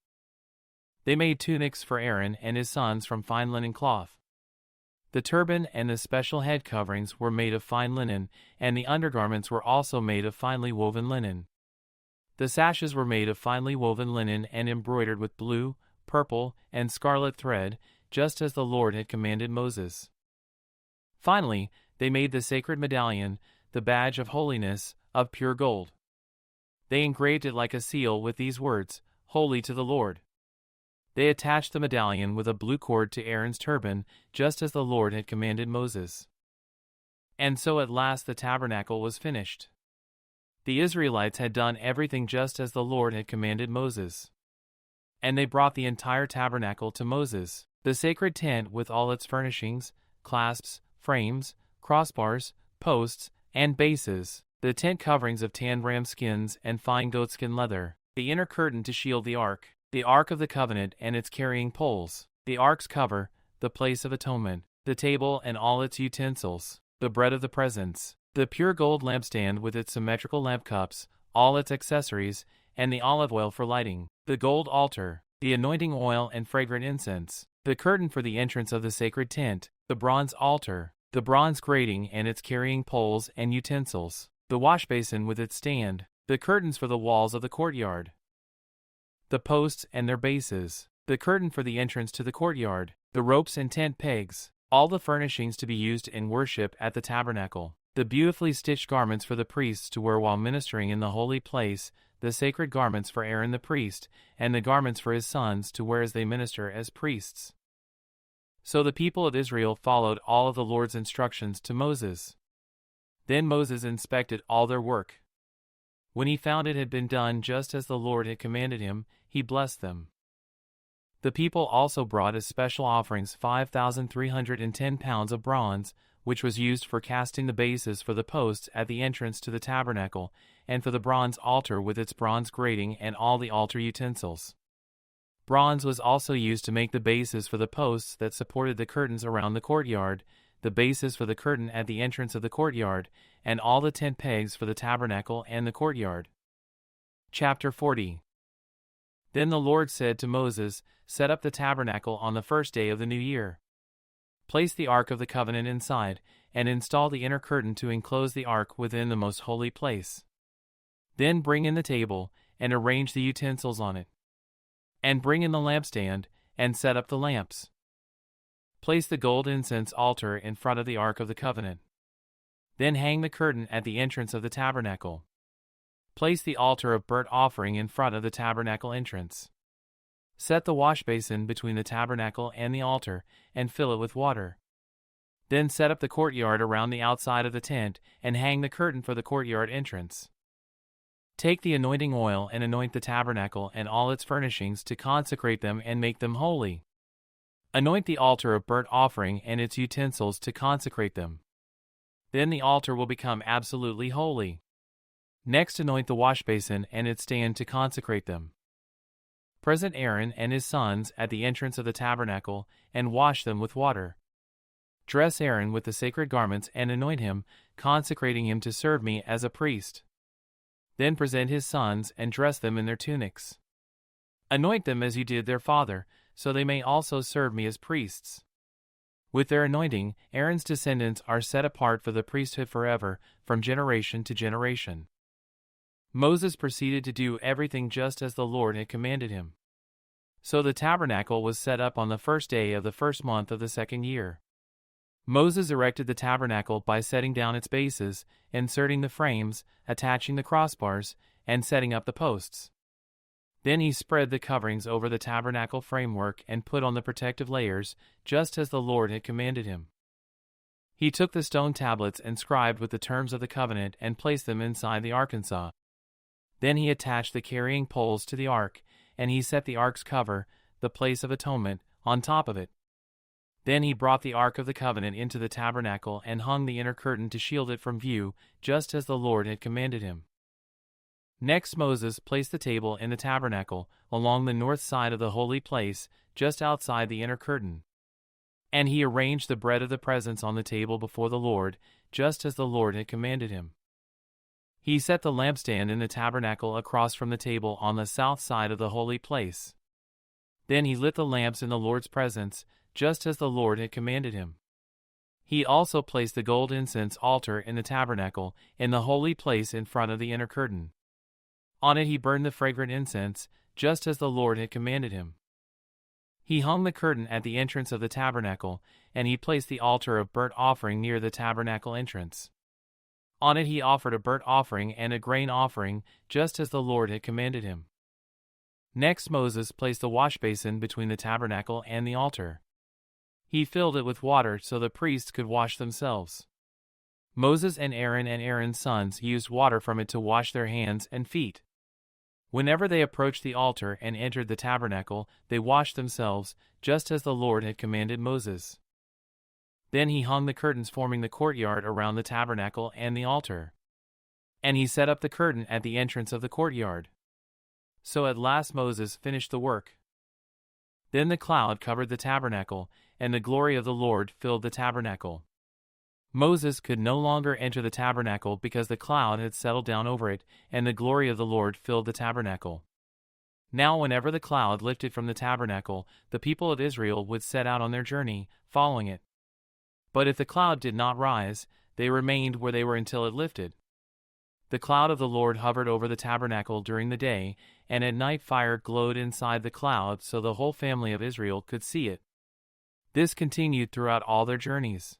They made tunics for Aaron and his sons from fine linen cloth. The turban and the special head coverings were made of fine linen, and the undergarments were also made of finely woven linen. The sashes were made of finely woven linen and embroidered with blue, purple, and scarlet thread, just as the Lord had commanded Moses. Finally, they made the sacred medallion, the badge of holiness, of pure gold. They engraved it like a seal with these words, "Holy to the Lord." They attached the medallion with a blue cord to Aaron's turban, just as the Lord had commanded Moses. And so at last the tabernacle was finished. The Israelites had done everything just as the Lord had commanded Moses. And they brought the entire tabernacle to Moses, the sacred tent with all its furnishings, clasps, frames, crossbars, posts, and bases, the tent coverings of tanned ram skins and fine goatskin leather, the inner curtain to shield the ark of the covenant and its carrying poles, the ark's cover, the place of atonement, the table and all its utensils, the bread of the presence, the pure gold lampstand with its symmetrical lamp cups, all its accessories, and the olive oil for lighting, the gold altar, the anointing oil and fragrant incense, the curtain for the entrance of the sacred tent, the bronze altar, the bronze grating and its carrying poles and utensils, the washbasin with its stand, the curtains for the walls of the courtyard, the posts and their bases, the curtain for the entrance to the courtyard, the ropes and tent pegs, all the furnishings to be used in worship at the tabernacle, the beautifully stitched garments for the priests to wear while ministering in the holy place, the sacred garments for Aaron the priest, and the garments for his sons to wear as they minister as priests. So the people of Israel followed all of the Lord's instructions to Moses. Then Moses inspected all their work. When he found it had been done just as the Lord had commanded him, he blessed them. The people also brought as special offerings 5,310 pounds of bronze, which was used for casting the bases for the posts at the entrance to the tabernacle, and for the bronze altar with its bronze grating and all the altar utensils. Bronze was also used to make the bases for the posts that supported the curtains around the courtyard, the bases for the curtain at the entrance of the courtyard, and all the tent pegs for the tabernacle and the courtyard. Chapter 40. Then the Lord said to Moses, "Set up the tabernacle on the first day of the new year. Place the Ark of the Covenant inside, and install the inner curtain to enclose the Ark within the most holy place. Then bring in the table, and arrange the utensils on it. And bring in the lampstand, and set up the lamps. Place the gold incense altar in front of the Ark of the Covenant. Then hang the curtain at the entrance of the tabernacle. Place the altar of burnt offering in front of the tabernacle entrance. Set the wash basin between the tabernacle and the altar, and fill it with water. Then set up the courtyard around the outside of the tent, and hang the curtain for the courtyard entrance. Take the anointing oil and anoint the tabernacle and all its furnishings to consecrate them and make them holy. Anoint the altar of burnt offering and its utensils to consecrate them. Then the altar will become absolutely holy. Next, anoint the wash basin and its stand to consecrate them. Present Aaron and his sons at the entrance of the tabernacle, and wash them with water. Dress Aaron with the sacred garments and anoint him, consecrating him to serve me as a priest. Then present his sons and dress them in their tunics. Anoint them as you did their father, so they may also serve me as priests. With their anointing, Aaron's descendants are set apart for the priesthood forever, from generation to generation. Moses proceeded to do everything just as the Lord had commanded him. So the tabernacle was set up on the first day of the first month of the second year. Moses erected the tabernacle by setting down its bases, inserting the frames, attaching the crossbars, and setting up the posts. Then he spread the coverings over the tabernacle framework and put on the protective layers, just as the Lord had commanded him. He took the stone tablets inscribed with the terms of the covenant and placed them inside the Arkansas. Then he attached the carrying poles to the ark, and he set the ark's cover, the place of atonement, on top of it. Then he brought the Ark of the Covenant into the tabernacle and hung the inner curtain to shield it from view, just as the Lord had commanded him. Next Moses placed the table in the tabernacle, along the north side of the holy place, just outside the inner curtain. And he arranged the bread of the presence on the table before the Lord, just as the Lord had commanded him. He set the lampstand in the tabernacle across from the table on the south side of the holy place. Then he lit the lamps in the Lord's presence, just as the Lord had commanded him. He also placed the gold incense altar in the tabernacle, in the holy place in front of the inner curtain. On it he burned the fragrant incense, just as the Lord had commanded him. He hung the curtain at the entrance of the tabernacle, and he placed the altar of burnt offering near the tabernacle entrance. On it he offered a burnt offering and a grain offering, just as the Lord had commanded him. Next Moses placed the wash basin between the tabernacle and the altar. He filled it with water so the priests could wash themselves. Moses and Aaron's sons used water from it to wash their hands and feet. Whenever they approached the altar and entered the tabernacle, they washed themselves, just as the Lord had commanded Moses. Then he hung the curtains forming the courtyard around the tabernacle and the altar. And he set up the curtain at the entrance of the courtyard. So at last Moses finished the work. Then the cloud covered the tabernacle, and the glory of the Lord filled the tabernacle. Moses could no longer enter the tabernacle because the cloud had settled down over it, and the glory of the Lord filled the tabernacle. Now whenever the cloud lifted from the tabernacle, the people of Israel would set out on their journey, following it. But if the cloud did not rise, they remained where they were until it lifted. The cloud of the Lord hovered over the tabernacle during the day, and at night fire glowed inside the cloud so the whole family of Israel could see it. This continued throughout all their journeys.